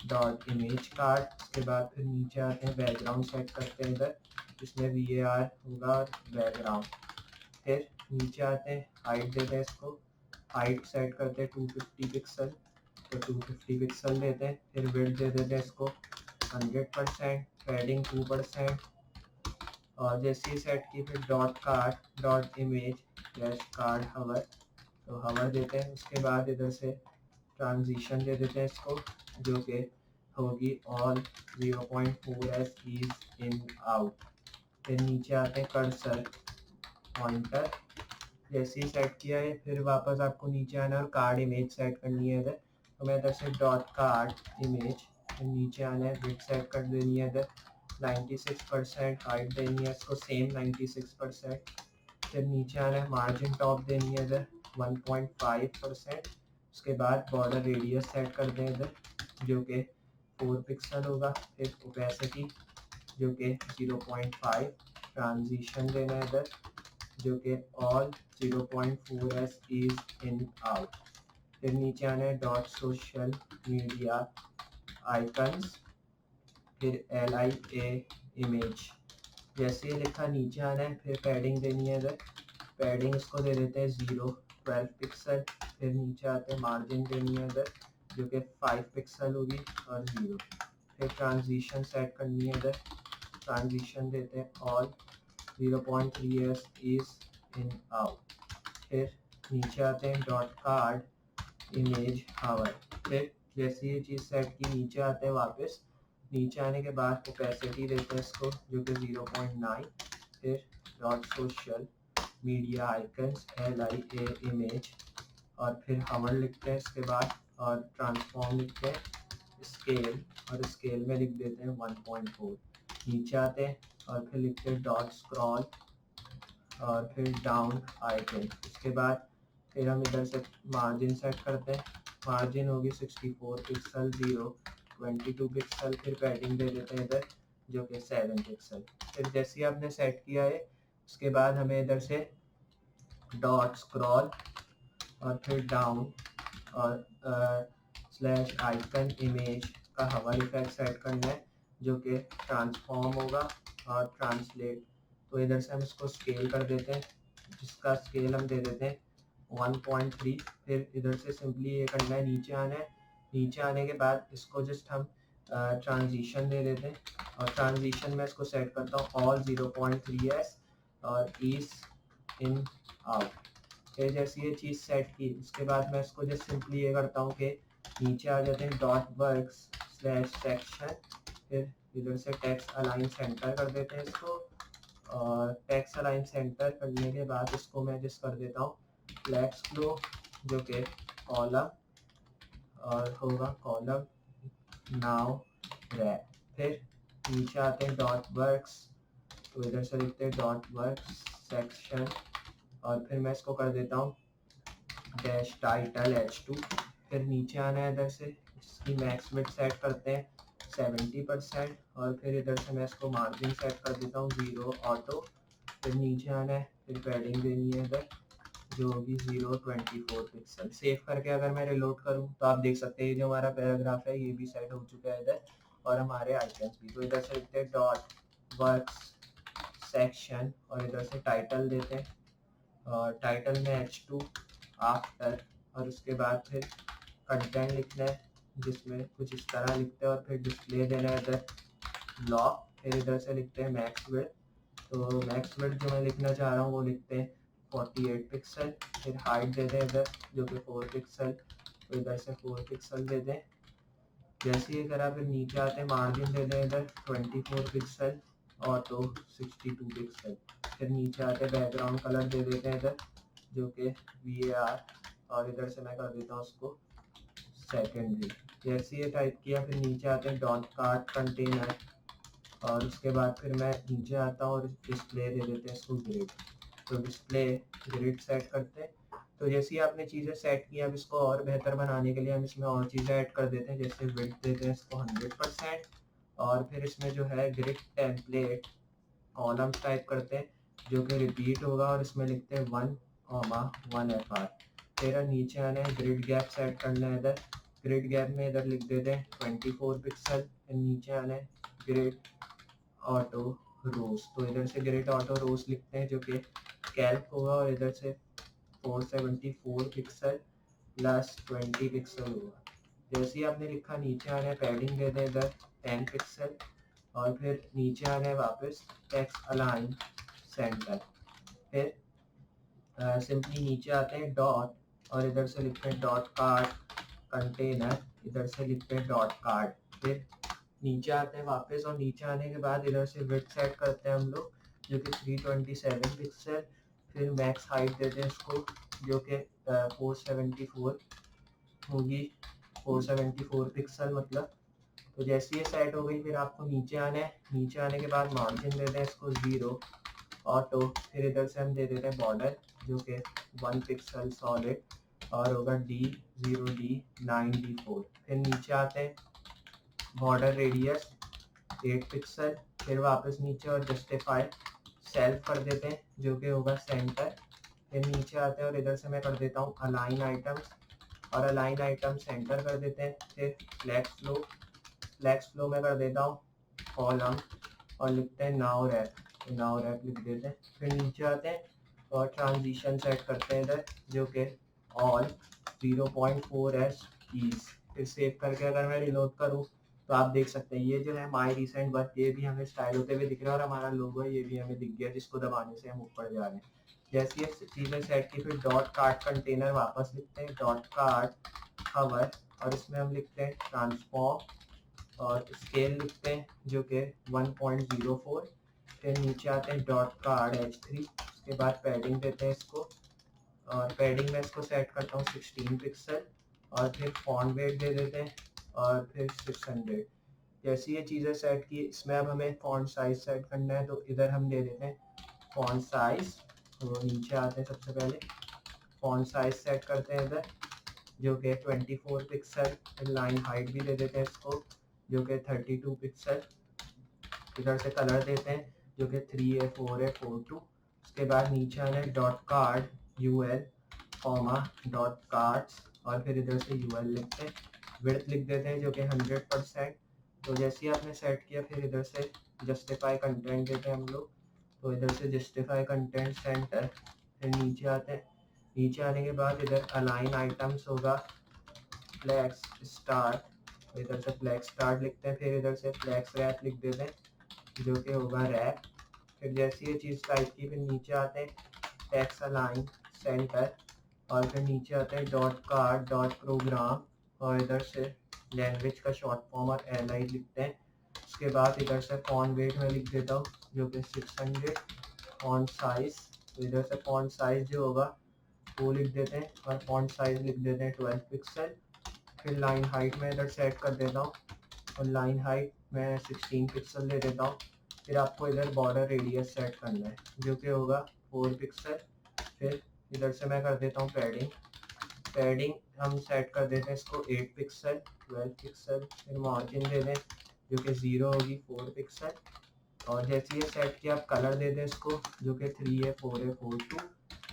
dot image card, उसके बाद फिर नीचे आते हैं बैकग्राउंड सेट करते हैं इधर जिसमें VAR होगा और बैकग्राउंड। फिर नीचे आते हैं हाइट देते हैं इसको, हाइट सेट करते हैं 250 पिक्सल, तो 250 पिक्सल देते हैं। फिर विड्थ दे देते हैं इसको 100%, पैडिंग 2%, और जैसे ही सेट की फिर dot card dot image dash card hover, तो हवर देते हैं। उसके बाद इधर से ट्रांजिशन दे देते हैं इसको जो कि होगी all 0.4S is in out. फिर नीचे आते हैं कर्सर पॉइंटर, जैसे ही सेट किया है फिर वापस आपको नीचे आना है और कार्ड इमेज सेट करनी है इधर, तो मैं इधर से डॉट कार्ड इमेज, फिर नीचे आना है विड्थ सेट कर देनी है इधर 96%, हाइट देनी है इसको सेम 96%, फिर नीचे आना है मार्जिन टॉप देनी है इधर 1.5%, उसके बाद बॉर्डर रेडियस सेट कर दें इधर जो कि 4 पिक्सल होगा, फिर ओपेसिटी जो कि 0.5, ट्रांजिशन देना है इधर जो कि all 0.4S is in out. फिर नीचे आना है डॉट सोशल मीडिया आइकन्स, फिर LIA इमेज, जैसे ही लिखा नीचे आना है। फिर पैडिंग देनी है इधर, पैडिंग इसको दे देते हैं 12 पिक्सल, फिर नीचे आते हैं मार्जिन देनी है इधर जो कि 5 पिक्सल होगी और 0। फिर ट्रांजिशन सेट करनी है इधर, ट्रांजिशन देते हैं all 0.3s is in out. फिर नीचे आते हैं डॉट कार्ड इमेज हावर। फिर जैसे ये चीज़ सेट की नीचे आते हैं वापस, नीचे आने के बाद ओपेसिटी देते हैं इसको जो कि 0.9। फिर dot social media icons LIA image और फिर हावर लिखते हैं इसके बाद और ट्रांसफॉर्म लिखते हैं स्केल और स्केल में लिख देते हैं 1.4। नीचे आते हैं और फिर लिखते हैं डॉट स्क्रॉल और फिर डाउन आइकन। इसके बाद फिर हम इधर से मार्जिन सेट करते हैं, मार्जिन होगी 64 पिक्सल 0 22 पिक्सल। फिर पैडिंग दे देते हैं इधर जो कि 7 पिक्सल। फिर जैसे ही आपने सेट किया है उसके बाद हमें इधर से डॉट स्क्रॉल और फिर डाउन और स्लैश आइकन इमेज का हवर इफेक्ट सेट करना है जो कि ट्रांसफॉर्म होगा और ट्रांसलेट। तो इधर से हम इसको स्केल कर देते हैं जिसका स्केल हम दे देते हैं 1.3। फिर इधर से सिंपली ये करना है, नीचे आना है, नीचे आने के बाद इसको जस्ट हम ट्रांजिशन दे देते हैं और ट्रांजिशन में इसको सेट करता हूँ ऑल 0.3s और ईज इन आउट। फिर जैसे ये चीज़ सेट की उसके बाद मैं इसको जस्ट सिंपली ये करता हूँ कि नीचे आ जाते हैं डॉट वर्क्स स्लैश सेक्शन। फिर इधर से टेक्स्ट अलाइन सेंटर कर देते हैं इसको और टेक्स्ट अलाइन सेंटर करने के बाद इसको मैं जस्ट कर देता हूँ फ्लैक्स फ्लो जो कि कॉलम और होगा कॉलम नाउ रैप। फिर नीचे आते हैं डॉट वर्क्स, तो इधर से लिखते हैं डॉट वर्क्स सेक्शन और फिर मैं इसको कर देता हूँ डैश टाइटल H2। फिर नीचे आना है इधर से, इसकी मैक्स विड्थ सेट करते हैं 70% और फिर इधर से मैं इसको मार्जिन सेट कर देता हूँ 0 ऑटो। फिर नीचे आना है, फिर पैडिंग देनी है इधर जो होगी 0.24 पिक्सल। सेव करके अगर मैं रिलोड करूँ तो आप देख सकते हैं ये जो हमारा पैराग्राफ है ये भी सेट हो चुका है इधर और हमारे आइकन्स भी। तो इधर से लिखते हैं डॉट वर्क्स सेक्शन और इधर से टाइटल देते हैं और टाइटल में H2 आफ्टर और उसके बाद फिर कंटेंट लिखना है जिसमें कुछ इस तरह लिखते हैं और फिर डिस्प्ले देना है इधर लॉक। फिर इधर से लिखते हैं मैक्स विड्थ, तो मैक्स विड्थ जो मैं लिखना चाह रहा हूँ वो लिखते हैं 48 पिक्सल। फिर हाइट दे दें इधर जो कि 4 पिक्सल, तो इधर से 4 पिक्सल दे दें। जैसे ये करा फिर नीचे आते हैं मार्जिन दे दें इधर 24 पिक्सल ऑटो 62 पिक्सल। फिर नीचे आते हैं बैकग्राउंड कलर दे देते हैं इधर जो कि VAR और इधर से मैं कर देता हूँ उसको सेकेंडरी। जैसे ये टाइप किया फिर नीचे आते हैं डॉट कार्ड कंटेनर और उसके बाद फिर मैं नीचे आता हूँ और डिस्प्ले दे देते हैं इसको ग्रिड। तो डिस्प्ले ग्रिड सेट करते हैं। तो जैसे ही आपने चीज़ें सेट की अब इसको और बेहतर बनाने के लिए हम इसमें और चीज़ें ऐड कर देते हैं। जैसे विड्थ देते हैं इसको 100% और फिर इसमें जो है ग्रिड टेम्पलेट कॉलम्स टाइप करते हैं जो कि रिपीट होगा और इसमें लिखते हैं 1, 1 FR। फिर नीचे आना है ग्रिड गैप सेट करना है इधर, ग्रिड गैप में इधर लिख देते हैं 24 पिक्सल। फिर नीचे आना है ग्रिड ऑटो रोज, तो इधर से ग्रिड ऑटो रोज लिखते हैं जो कि कैल्क होगा और इधर से 474 पिक्सल प्लस 20 पिक्सल होगा। जैसे ही आपने लिखा नीचे आना है पैडिंग दे दें इधर 10 पिक्सल और फिर नीचे आना है वापस टेक्स्ट अलाइन सेंटर। फिर सिंपली नीचे आते हैं डॉट और इधर से लिखते हैं डॉट कार्ड कंटेनर, इधर से लिखते हैं डॉट कार्ड। फिर नीचे आते हैं वापस और नीचे आने के बाद इधर से विड्थ सेट करते हैं हम लोग जो कि 327 पिक्सल। फिर मैक्स हाइट देते हैं इसको जो कि 474 होगी, 474 पिक्सल मतलब। तो जैसे ये सेट हो गई फिर आपको नीचे आना है, नीचे आने के बाद मार्जिन देते हैं इसको 0 ऑटो। फिर इधर से हम दे देते हैं बॉर्डर जो कि 1 पिक्सल सॉलिड और होगा D0D9D4। फिर नीचे आते हैं बॉर्डर रेडियस 8 पिक्सल। फिर वापस नीचे और जस्टिफाई सेल्फ कर देते हैं जो कि होगा सेंटर। फिर नीचे आते हैं और इधर से मैं कर देता हूँ अलाइन आइटम्स और अलाइन आइटम सेंटर कर देते हैं। फिर फ्लैक्स फ्लो में कर देता हूँ कॉलम और लिखते हैं नाउ रैप, तो नाउ रैप लिख देते हैं। फिर नीचे आते हैं और ट्रांजिशन सेट करते हैं इधर जो कि ऑल 0.4s कीज। फिर सेव करके अगर मैं रिलोड करूँ तो आप देख सकते हैं ये जो है माई रिसेंट वर्क, ये भी हमें स्टाइल होते हुए दिख रहा है और हमारा लोगो है ये भी हमें दिख गया, जिसको दबाने से हम ऊपर जा रहे हैं। जैसे ये चीज़ें सेट की, फिर डॉट कार्ड कंटेनर वापस लिखते हैं, डॉट कार्ड कवर, और इसमें हम लिखते हैं ट्रांसफॉर्म और स्केल लिखते हैं जो कि 1.04। फिर नीचे आते हैं डॉट कार्ड H3, उसके बाद पैडिंग देते हैं इसको, और पैडिंग में इसको सेट करता हूँ 16 पिक्सल, और फिर फॉन्ट वेट दे देते हैं और फिर 600। जैसी ये चीज़ें सेट की, इसमें अब हमें फॉन्ट साइज सेट करना है, तो इधर हम दे देते हैं फॉन्ट साइज। तो नीचे आते हैं, सबसे पहले फॉन्ट साइज सेट करते हैं इधर जो कि 24 पिक्सल। फिर लाइन हाइट भी दे देते हैं इसको जो कि 32 पिक्सल। इधर से कलर देते हैं जो कि 3A 4A 42। उसके बाद नीचे आना है dot card UL comma dot cards, और फिर इधर से UL लिखते हैं, विड्थ लिख देते हैं जो कि 100%। तो जैसे ही आपने सेट किया, फिर इधर से जस्टिफाई कंटेंट देते हैं हम लोग, तो इधर से जस्टिफाई कंटेंट सेंटर। फिर नीचे आते हैं, नीचे आने के बाद इधर अलाइन आइटम्स होगा फ्लैक्स स्टार्ट, तो इधर से फ्लैक्स स्टार्ट लिखते हैं। फिर इधर से फ्लैक्स रैप लिख देते हैं जो कि होगा रैप। फिर जैसी ये चीज़ टाइप की, फिर नीचे आते हैं टेक्स्ट अलाइन सेंटर, और फिर नीचे आते हैं डॉट कार्ड डॉट प्रोग्राम, और इधर से लैंग्वेज का शॉर्ट फॉर्म और LI लिखते हैं। उसके बाद इधर से फॉन्ट वेट में लिख देता हूँ जो कि 600। फॉन्ट साइज, तो इधर से फॉन्ट साइज जो होगा वो लिख देते हैं, और फॉन्ट साइज लिख देते हैं 12 पिक्सल। फिर लाइन हाइट में इधर सेट कर देता हूँ, और लाइन हाइट में 16 पिक्सल दे देता हूँ। फिर आपको इधर बॉर्डर रेडियस सेट करना है जो कि होगा 4 पिक्सल। फिर इधर से मैं कर देता हूँ पैडिंग, पैडिंग हम सेट कर देते हैं इसको 8 पिक्सल 12 पिक्सल। फिर मार्जिन दे दें जो कि 0 होगी 4 पिक्सल, और जैसे ये सेट किया आप कलर दे दें इसको जो कि 3A 4A 42।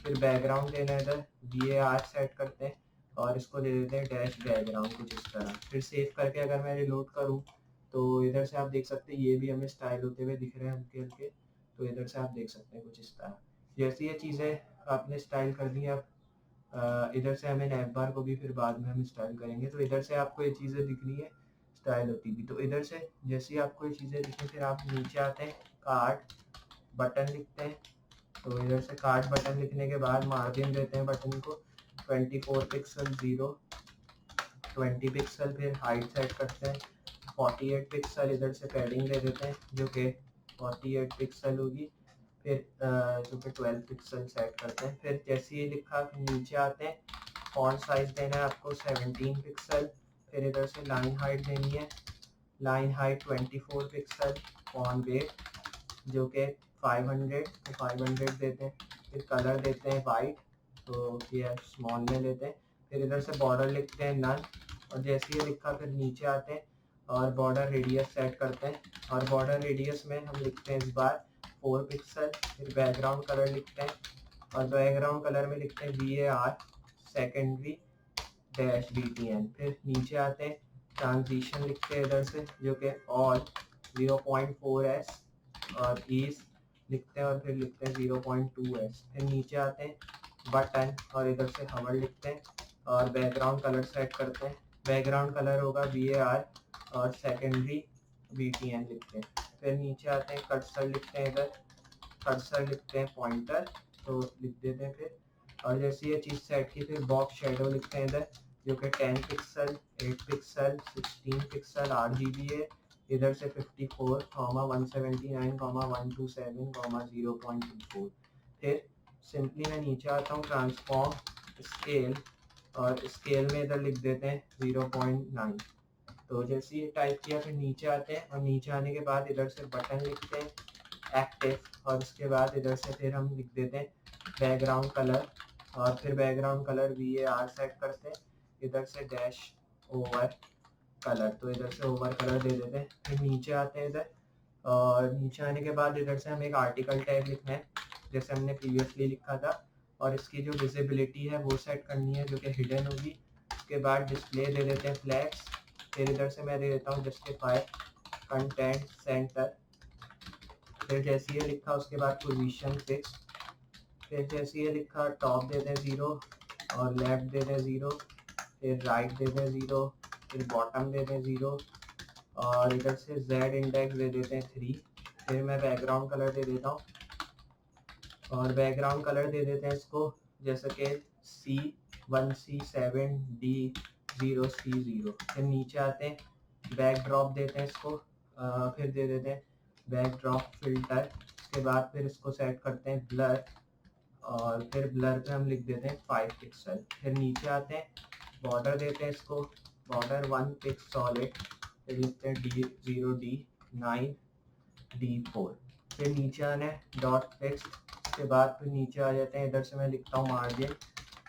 फिर बैकग्राउंड देना है, इधर VAR सेट करते हैं और इसको दे देते हैं डैश बैकग्राउंड कुछ इस तरह। फिर सेव करके अगर मैं रिलोड करूँ तो इधर से आप देख सकते हैं ये भी हमें स्टाइल होते हुए दिख रहे हैं हल्के हल्के, तो इधर से आप देख सकते हैं कुछ इस तरह। जैसे ये चीज़ें आपने स्टाइल कर दी, अब इधर से हमें नैप बार को भी फिर बाद में हम स्टाइल करेंगे। तो इधर से आपको ये चीज़ें दिख रही है स्टाइल होती भी, तो इधर से जैसे ही आपको ये चीज़ें दिखें, फिर आप नीचे आते हैं कार्ड बटन लिखते हैं। तो इधर से कार्ड बटन लिखने के बाद मार्जिन देते हैं बटन को 24 पिक्सल 0 20 पिक्सल। फिर हाइट सेट करते हैं 48 पिक्सल, इधर से पैडिंग दे देते हैं जो कि 48 पिक्सल होगी। फिर जो कि 12 पिक्सल सेट करते हैं। फिर जैसे ये लिखा, फिर नीचे आते हैं, फॉन्ट साइज देना है आपको 17 पिक्सल। फिर इधर से लाइन हाइट देनी है, line height 24 pixel, font weight जो कि 500, तो 500 देते हैं। फिर कलर देते हैं वाइट, तो ये स्मॉल में लेते हैं। फिर इधर से बॉर्डर लिखते हैं नन, और जैसे ये लिखा फिर नीचे आते हैं और बॉर्डर रेडियस सेट करते हैं, और बॉर्डर रेडियस में हम लिखते हैं इस बार 4 पिक्सल। फिर बैकग्राउंड कलर लिखते हैं, और बैकग्राउंड कलर में लिखते हैं VAR सेकेंडरी डैश BTN। फिर नीचे आते हैं ट्रांजिशन लिखते हैं इधर से जो कि ऑल 0.4s, और ईज लिखते हैं और फिर लिखते हैं 0.2s। फिर नीचे आते हैं बटन, और इधर से हवर लिखते हैं, और बैकग्राउंड कलर सेट करते हैं। बैकग्राउंड कलर होगा VAR और सेकेंडरी BTN लिखते हैं। फिर नीचे आते हैं कर्सर लिखते हैं, इधर कर्सर लिखते हैं पॉइंटर, तो लिख देते हैं। फिर और जैसे ये चीज़ सेट की, फिर बॉक्स शेडो लिखते हैं इधर जो कि 10 पिक्सल 8 पिक्सल 16 पिक्सल RGB है। इधर से 54, 179, 127, 0.24। फिर सिंपली मैं नीचे आता हूँ ट्रांसफॉर्म स्केल, और स्केल में इधर लिख देते हैं 0.9। तो जैसे ये टाइप किया, फिर नीचे आते हैं, और नीचे आने के बाद इधर से बटन लिखते हैं एक्टिव, और उसके बाद इधर से फिर हम लिख देते हैं बैकग्राउंड कलर, और फिर बैकग्राउंड कलर VAR सेट करते हैं, इधर से डैश ओवर कलर, तो इधर से ओवर कलर दे देते हैं। फिर नीचे आते हैं इधर, और नीचे आने के बाद इधर से हमें एक आर्टिकल टैग लिखना है जैसे हमने प्रीवियसली लिखा था, और इसकी जो विजिबिलिटी है वो सेट करनी है जो कि हिडन होगी। उसके बाद डिस्प्ले दे देते हैं फ्लैग्स। फिर इधर से मैं दे देता हूँ जस्टिफाई कंटेंट सेंटर। फिर जैसे ये लिखा उसके बाद पोजीशन फिक्स। फिर जैसे ये लिखा टॉप देते हैं 0 और लेफ्ट दे दें 0, फिर राइट दे दें 0, फिर बॉटम दे दें 0, और इधर से Z इंडेक्स दे देते हैं 3। फिर मैं बैकग्राउंड कलर दे देता हूँ, और बैकग्राउंड कलर दे देते हैं इसको जैसे कि C1 C7 D0 C0। फिर नीचे आते हैं, बैक ड्रॉप देते हैं इसको, फिर दे देते हैं बैक ड्रॉप फिल्टर। उसके बाद फिर इसको सेट करते हैं ब्लर, और फिर ब्लर पे हम लिख देते हैं 5 पिक्सल। फिर नीचे आते हैं, बॉर्डर देते हैं इसको, बॉर्डर 1 पिक्स सॉलिड, फिर लिखते हैं D0 D9 D4। फिर नीचे आना है डॉट फिक्स। उसके बाद फिर नीचे आ जाते हैं, इधर से मैं लिखता हूँ मार्जिन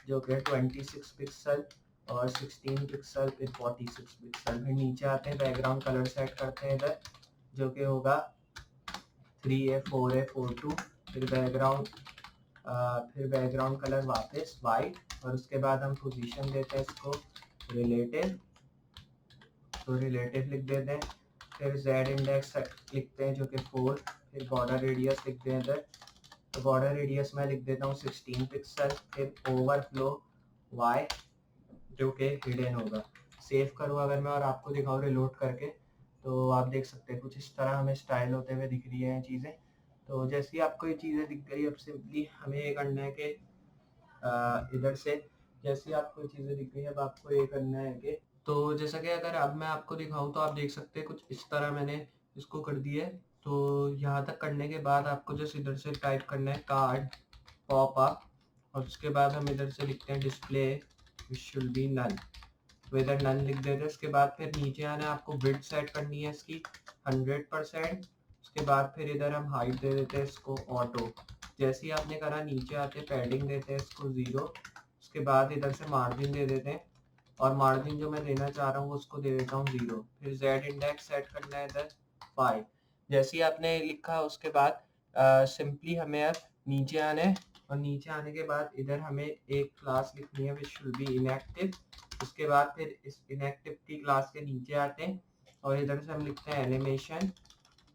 जो कि 26 पिक्सल और 16 पिक्सल, फिर 46 पिक्सल। फिर नीचे आते हैं, बैकग्राउंड कलर सेट करते हैं इधर जो कि होगा 3A 4A 4:2। फिर बैकग्राउंड कलर वापस वाइट, और उसके बाद हम पोजीशन देते हैं इसको रिलेटिव, तो रिलेटिव लिख देते हैं। फिर Z इंडेक्स लिखते हैं जो कि 4। फिर बॉर्डर रेडियस लिखते हैं इधर, तो बॉर्डर रेडियस में लिख देता हूँ 16 पिक्सल। फिर ओवरफ्लो Y जो कि हिडन होगा। सेव करूँ अगर मैं और आपको दिखाऊँ रिलोड करके, तो आप देख सकते हैं कुछ इस तरह हमें स्टाइल होते हुए दिख रही है चीज़ें। तो जैसे ही आपको ये चीज़ें दिख गई, अब सिंपली हमें ये करना है कि इधर से जैसे आपको ये चीज़ें दिख गई, अब आपको ये करना है कि, तो जैसा कि अगर अब मैं आपको दिखाऊं तो आप देख सकते हैं कुछ इस तरह मैंने इसको कर दिया है। तो यहाँ तक करने के बाद आपको जैसे इधर से टाइप करना है कार्ड पॉप अप, और उसके बाद हम इधर से लिखते हैं डिस्प्ले शुड बी नन, तो इधर नन लिख देते हैं। उसके बाद फिर नीचे आना है, आपको विड्थ सेट करनी है इसकी 100%। उसके बाद फिर इधर हम हाइट दे देते हैं इसको ऑटो। जैसे ही आपने करा नीचे आते पैडिंग देते हैं इसको 0। उसके बाद इधर से मार्जिन दे देते हैं, और मार्जिन जो मैं देना चाह रहा हूँ उसको दे देता हूँ 0। फिर Z इंडेक्स सेट करना है इधर 5। जैसे ही आपने लिखा उसके बाद सिंपली हमें अब नीचे आना है, और नीचे आने के बाद इधर हमें एक क्लास लिखनी है विच शुड बी इनएक्टिव। उसके बाद फिर इस इनएक्टिव की क्लास के नीचे आते हैं, और इधर से हम लिखते हैं एनिमेशन,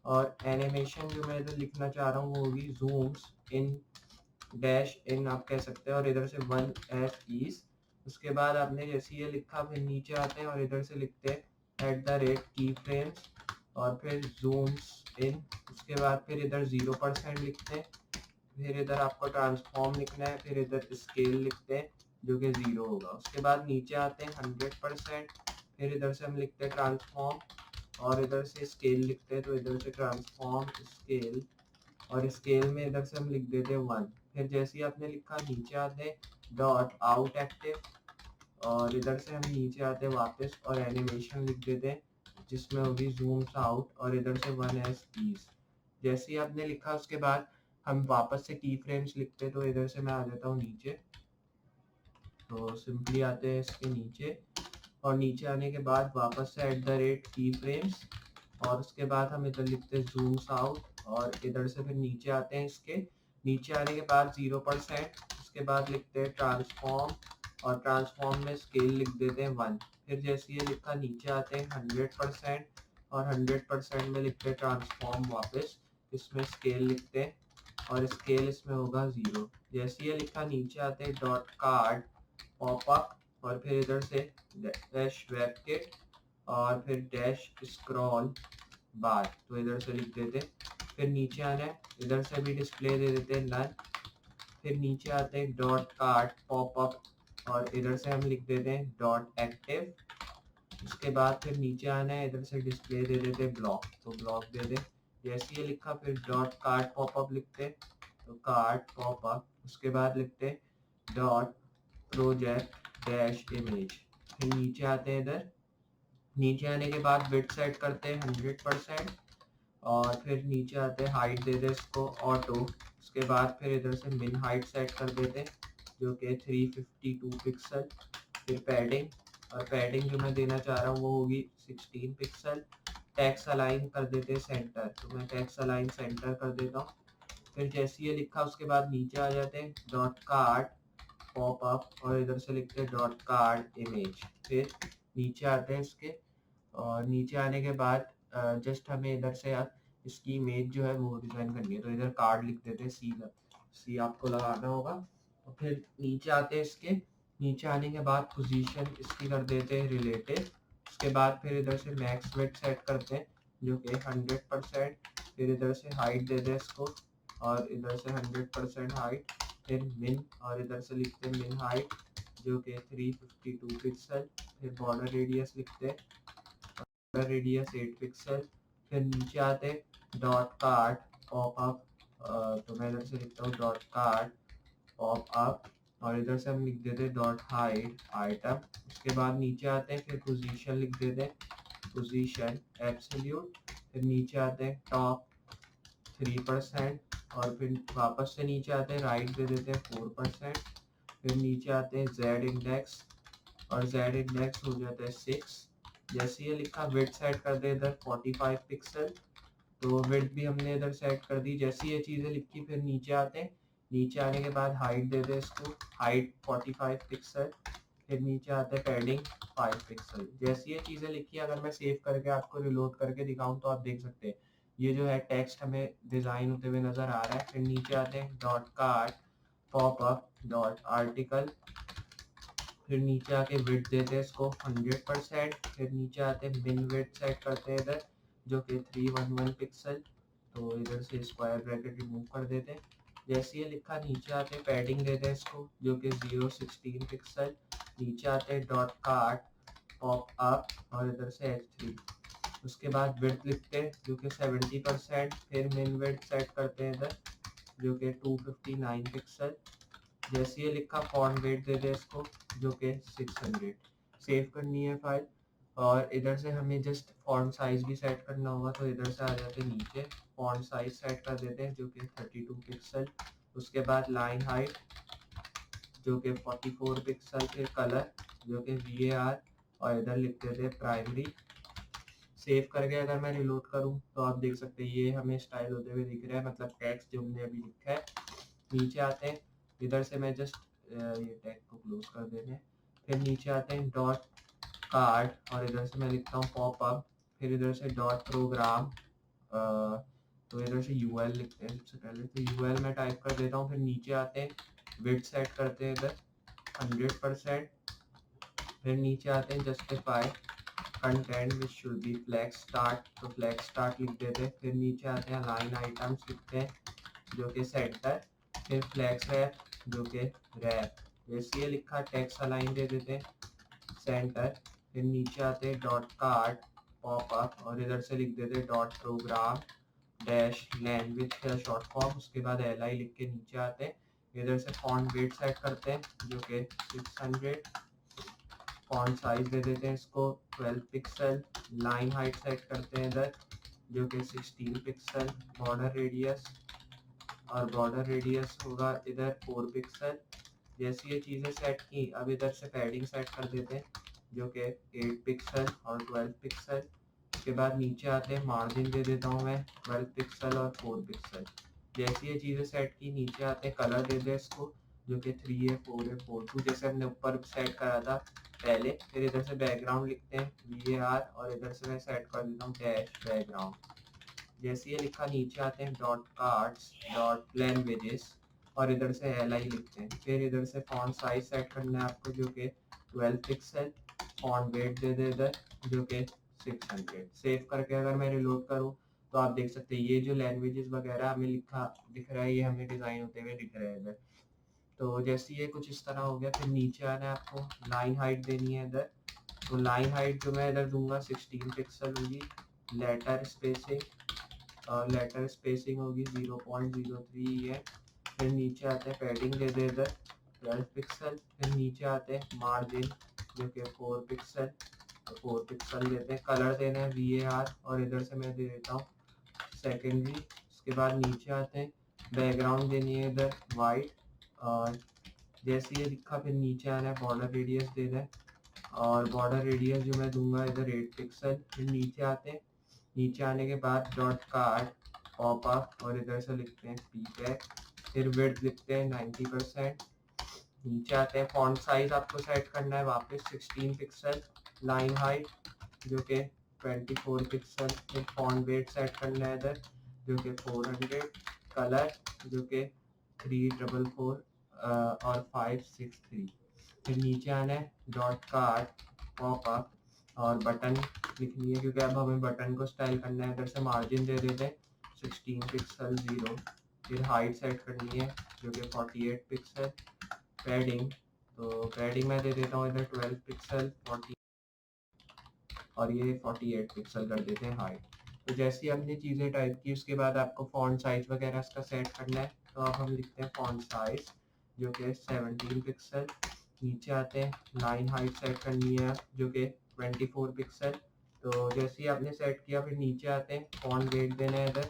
और एनिमेशन जो मैं इधर लिखना चाह रहा हूँ वो होगी जूम्स इन डैश इन आप कह सकते हैं, और इधर से 1 कीज। उसके बाद आपने जैसे ये लिखा, फिर नीचे आते हैं और इधर से लिखते हैं @की फ्रेम्स, और फिर जूम्स इन। उसके बाद फिर इधर 0% लिखते हैं, फिर इधर आपको ट्रांसफॉर्म लिखना है, फिर इधर स्केल लिखते हैं जो कि 0 होगा। उसके बाद नीचे आते हैं 100%, फिर इधर से हम लिखते हैं ट्रांसफॉर्म, और इधर से स्केल लिखते हैं, तो इधर से ट्रांसफॉर्म स्केल, और स्केल में इधर से हम लिख देते हैं 1। फिर जैसे ही आपने लिखा नीचे आते हैं डॉट आउट एक्टिव, और इधर से हम नीचे आते हैं वापस और एनिमेशन लिख देते हैं जिसमें होगी जूम्स आउट, और इधर से 1 कीज। जैसे ही आपने लिखा उसके बाद हम वापस से की फ्रेम्स लिखते हैं, तो इधर से मैं आ जाता हूँ नीचे, तो सिंपली आते हैं इसके नीचे, और नीचे आने के बाद वापस से @की फ्रेम्स, और उसके बाद हम इधर लिखते हैं जूम्स आउट, और इधर से फिर नीचे आते हैं इसके नीचे आने के बाद 0%। उसके बाद लिखते हैं ट्रांसफॉर्म, और ट्रांसफॉर्म में स्केल लिख देते हैं 1। फिर जैसे ये लिखा नीचे आते हैं 100%, और 100% में लिखते हैं ट्रांसफॉर्म वापस, इसमें स्केल लिखते हैं, और स्केल इसमें होगा 0। जैसे ये लिखा नीचे आते हैं डॉट कार्ड पॉप अप, और फिर इधर से डैश वेब किट, और फिर डैश स्क्रॉल बार, तो इधर से लिख देते। फिर नीचे आना है, इधर से भी डिस्प्ले दे देते हैं नन। फिर नीचे आते हैं डॉट कार्ड पॉप अप, और इधर से हम लिख देते हैं डॉट एक्टिव। उसके बाद फिर नीचे आना है, इधर से डिस्प्ले दे देते हैं ब्लॉक, तो ब्लॉक दे दे। जैसे ये लिखा फिर डॉट कार्ड पॉप अप लिखते, तो कार्ड पॉप अप। उसके बाद लिखते डॉट प्रोजेक्ट डैश इमेज। फिर नीचे आते हैं, इधर नीचे आने के बाद विड्थ सेट करते हैं 100%, और फिर नीचे आते हैं हाइट दे दे इसको ऑटो। उसके बाद फिर इधर से मिन हाइट सेट कर देते हैं जो कि 352 पिक्सल। फिर पैडिंग, और पैडिंग जो मैं देना चाह रहा हूँ वो होगी 16 पिक्सल। टेक्स्ट अलाइन कर देते हैं सेंटर, तो मैं टेक्स्ट अलाइन सेंटर कर देता हूँ। फिर जैसे ये लिखा उसके बाद नीचे आ जाते हैं डॉट कार्ड पॉप अप, और इधर से लिखते हैं डॉट कार्ड इमेज। फिर नीचे आते हैं इसके, और नीचे आने के बाद जस्ट हमें इधर से इसकी इमेज जो है वो डिजाइन करनी है, तो इधर कार्ड लिख देते हैं सी आपको लगाना होगा। और फिर नीचे आते हैं इसके, नीचे आने के बाद पोजीशन इसकी कर देते हैं रिलेटिव। उसके बाद फिर इधर से मैक्स विड्थ सेट करते हैं जो कि 100%। फिर इधर से हाइट दे दें इसको और इधर से 100% हाइट। फिर मिन और इधर से लिखते हैं मिन हाइट जो कि 352 पिक्सल। फिर बॉर्डर रेडियस लिखते हैं, बॉर्डर रेडियस 8 पिक्सल। फिर नीचे आते डॉट कार्ड पॉप अप, तो मैं इधर से लिखता हूँ डॉट कार्ड पॉप अप और इधर से हम लिख देते हैं डॉट हाइड आइटम। उसके बाद नीचे आते हैं, फिर पोजीशन लिख देते हैं पोजीशन एब्सोल्यूट। फिर नीचे आते हैं टॉप 3% और फिर वापस से नीचे आते हैं राइट दे देते हैं 4%। फिर नीचे आते हैं जेड इंडेक्स और जेड इंडेक्स हो जाता है 6। जैसे ये लिखा विड्थ सेट कर दे इधर 45 पिक्सल, तो विड्थ भी हमने इधर सेट कर दी। जैसी ये चीज़ें लिखी फिर नीचे आते हैं, नीचे आने के बाद हाइट दे दे इसको, हाइट 45 पिक्सल। फिर नीचे आते हैं पैडिंग 5 पिक्सल। जैसी ये चीज़ें लिखी अगर मैं सेव करके आपको रिलोड करके दिखाऊं तो आप देख सकते हैं ये जो है टेक्स्ट हमें डिज़ाइन होते हुए नज़र आ रहा है। फिर नीचे आते हैं dot card pop up dot article. फिर नीचे आके विड्थ देते हैं इसको 100%। फिर नीचे आते हैं बिन विड्थ सेट करते हैं इधर जो कि 311 पिक्सल, तो इधर से स्क्वायर ब्रैकेट रिमूव कर देते हैं। जैसे ये लिखा नीचे आते हैं पैडिंग देते हैं इसको जो कि 016 पिक्सल। नीचे आते हैं डॉट कार्ड पॉप अप और इधर से H3। उसके बाद विड्थ लिखते हैं जो कि 70%। फिर मिन विड्थ सेट करते हैं इधर जो कि 259 पिक्सल। जैसे ये लिखा फॉन्ट वेट दे दे इसको जो कि 600। सेव करनी है फाइल और इधर से हमें जस्ट फॉन्ट साइज भी सेट करना होगा, तो इधर से आ जाते हैं नीचे फॉन्ट साइज सेट कर देते हैं जो कि 32 पिक्सल। उसके बाद लाइन हाइट जो कि 44 पिक्सल। फिर कलर जो कि VAR और इधर लिख देते हैं प्राइमरी। सेव करके अगर मैं रिलोड करूं तो आप देख सकते हैं ये हमें स्टाइल होते हुए दिख रहा है, मतलब टेक्स्ट जो हमने अभी लिखा है। नीचे आते हैं, इधर से मैं जस्ट ये टैग को क्लोज कर देते हैं। फिर नीचे आते हैं डॉट कार्ड और इधर से मैं लिखता हूँ पॉप अप। फिर इधर से डॉट प्रोग्राम, तो इधर से UL लिखते हैं सबसे पहले, तो UL मैं टाइप कर देता हूँ। फिर नीचे आते हैं विड्थ सेट करते हैं इधर 100%। फिर नीचे आते हैं justify content which should B flag start, तो फ्लैग स्टार्ट लिख देते हैं। फिर नीचे आते हैं लाइन आइटम्स लिखते हैं जो कि सेंटर। फिर फ्लैक्स रैप जो कि रैप। जैसे ये लिखा टेक्स्ट अलाइन दे देते हैं सेंटर। फिर नीचे आते हैं डॉट कार्ड पॉप अप और इधर से लिख देते हैं डॉट प्रोग्राम डैश लैंग्वेज का शॉर्ट फॉर्म। उसके बाद LI लिख के नीचे आते हैं, इधर से फॉन्ट वेट सेट करते हैं जो कि 600। फॉन्ट साइज दे देते हैं इसको 12 पिक्सल। लाइन हाइट सेट करते हैं इधर जो कि 16 पिक्सल। बॉर्डर रेडियस और बॉर्डर रेडियस होगा इधर 4 पिक्सल। जैसी ये चीज़ें सेट की, अब इधर से पैडिंग सेट कर देते हैं जो कि 8 पिक्सल और 12 पिक्सल। उसके बाद नीचे आते हैं, मार्जिन दे देता हूँ मैं 12 पिक्सल और 4 पिक्सल। जैसी ये चीज़ें सेट की, नीचे आते हैं, कलर दे दें इसको जो कि 3A 4A 4 2 जैसे हमने ऊपर सेट करा था पहले। फिर इधर से बैकग्राउंड लिखते हैं VAR और इधर से मैं सेट कर देता हूँ डैश बैकग्राउंड। जैसे ये लिखा नीचे आते हैं डॉट कार्ड्स डॉट लैंग्वेजेस और इधर से LI लिखते हैं। फिर इधर से फॉन्ट साइज सेट करना है आपको जो कि 12 पिक्सल। फॉन्ट वेट दे दे इधर जो कि 600। सेव करके अगर मैं रिलोड करूँ तो आप देख सकते हैं ये जो लैंग्वेजेस वगैरह हमें लिखा दिख रहा है ये हमें डिज़ाइन होते हुए दिख रहा है इधर। तो जैसे ये कुछ इस तरह हो गया। फिर नीचे आना है आपको, लाइन हाइट देनी है इधर, तो लाइन हाइट जो मैं इधर दूंगा 16 पिक्सल होगी। लेटर स्पेसिंग और लेटर स्पेसिंग होगी 0.03 है। फिर नीचे आते हैं पैडिंग दे दे इधर 12 पिक्सल। फिर नीचे आते हैं मार्जिन जो कि 4 पिक्सल, तो 4 पिक्सल देते हैं। कलर देना है VAR और इधर से मैं दे देता हूँ सेकेंडरी। उसके बाद नीचे आते हैं, बैकग्राउंड देनी है इधर वाइट और जैसे ये लिखा फिर नीचे आना है, बॉर्डर रेडियस देना है और बॉर्डर रेडियस जो मैं दूंगा इधर 8 पिक्सल। फिर नीचे आते हैं, नीचे आने के बाद डॉट कार्ड पॉप अप और इधर से लिखते हैं PPAC। फिर विड्थ लिखते हैं 90%। नीचे आते हैं, फॉन्ट साइज आपको सेट करना है वापस 16 पिक्सल। लाइन हाइट जो कि 24 पिक्सल। फिर फॉन्ट वेट सेट करना है इधर जो कि 400। कलर जो कि 344 और 563। फिर नीचे आना है, डॉट कार्ड पॉपअप और बटन लिखनी है क्योंकि अब हमें बटन को स्टाइल करना है। इधर से मार्जिन दे देते हैं 16 पिक्सल 0। फिर हाइट सेट करनी है जो कि 48 पिक्सल। पैडिंग, तो पैडिंग मैं दे देता हूँ इधर 12 पिक्सल 40 और ये 48 पिक्सल कर देते हैं हाइट। तो जैसी हमने चीज़ें टाइप की उसके बाद आपको फॉन्ट साइज वगैरह इसका सेट करना है। तो अब हम लिखते हैं फॉन्ट साइज जो कि 17 पिक्सल। नीचे आते हैं, लाइन हाइट सेट करनी है जो कि 24 पिक्सल। तो जैसे ही आपने सेट किया फिर नीचे आते हैं, फॉन्ट वेट देना है इधर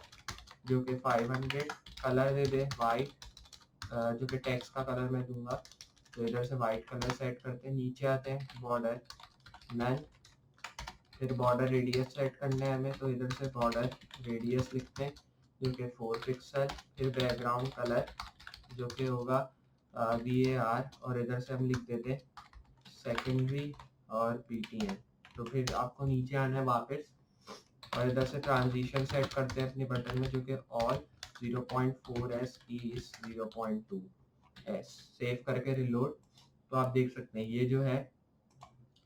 जो कि 500। कलर दे दें वाइट जो कि टेक्स्ट का कलर मैं दूंगा। तो इधर से वाइट कलर सेट करते हैं। नीचे आते हैं, बॉर्डर नन। फिर बॉर्डर रेडियस सेट करना है हमें, तो इधर से बॉर्डर रेडियस लिखते हैं जो कि 4 पिक्सल। फिर बैकग्राउंड कलर जो कि होगा VAR और इधर से हम लिख देते हैं सेकेंडरी और PTN। तो फिर आपको नीचे आना है वापस और इधर से ट्रांजिशन सेट करते हैं अपने बटन में जो कि all 0.4s is 0.2s। Save करके रिलोड। तो आप देख सकते हैं ये जो है,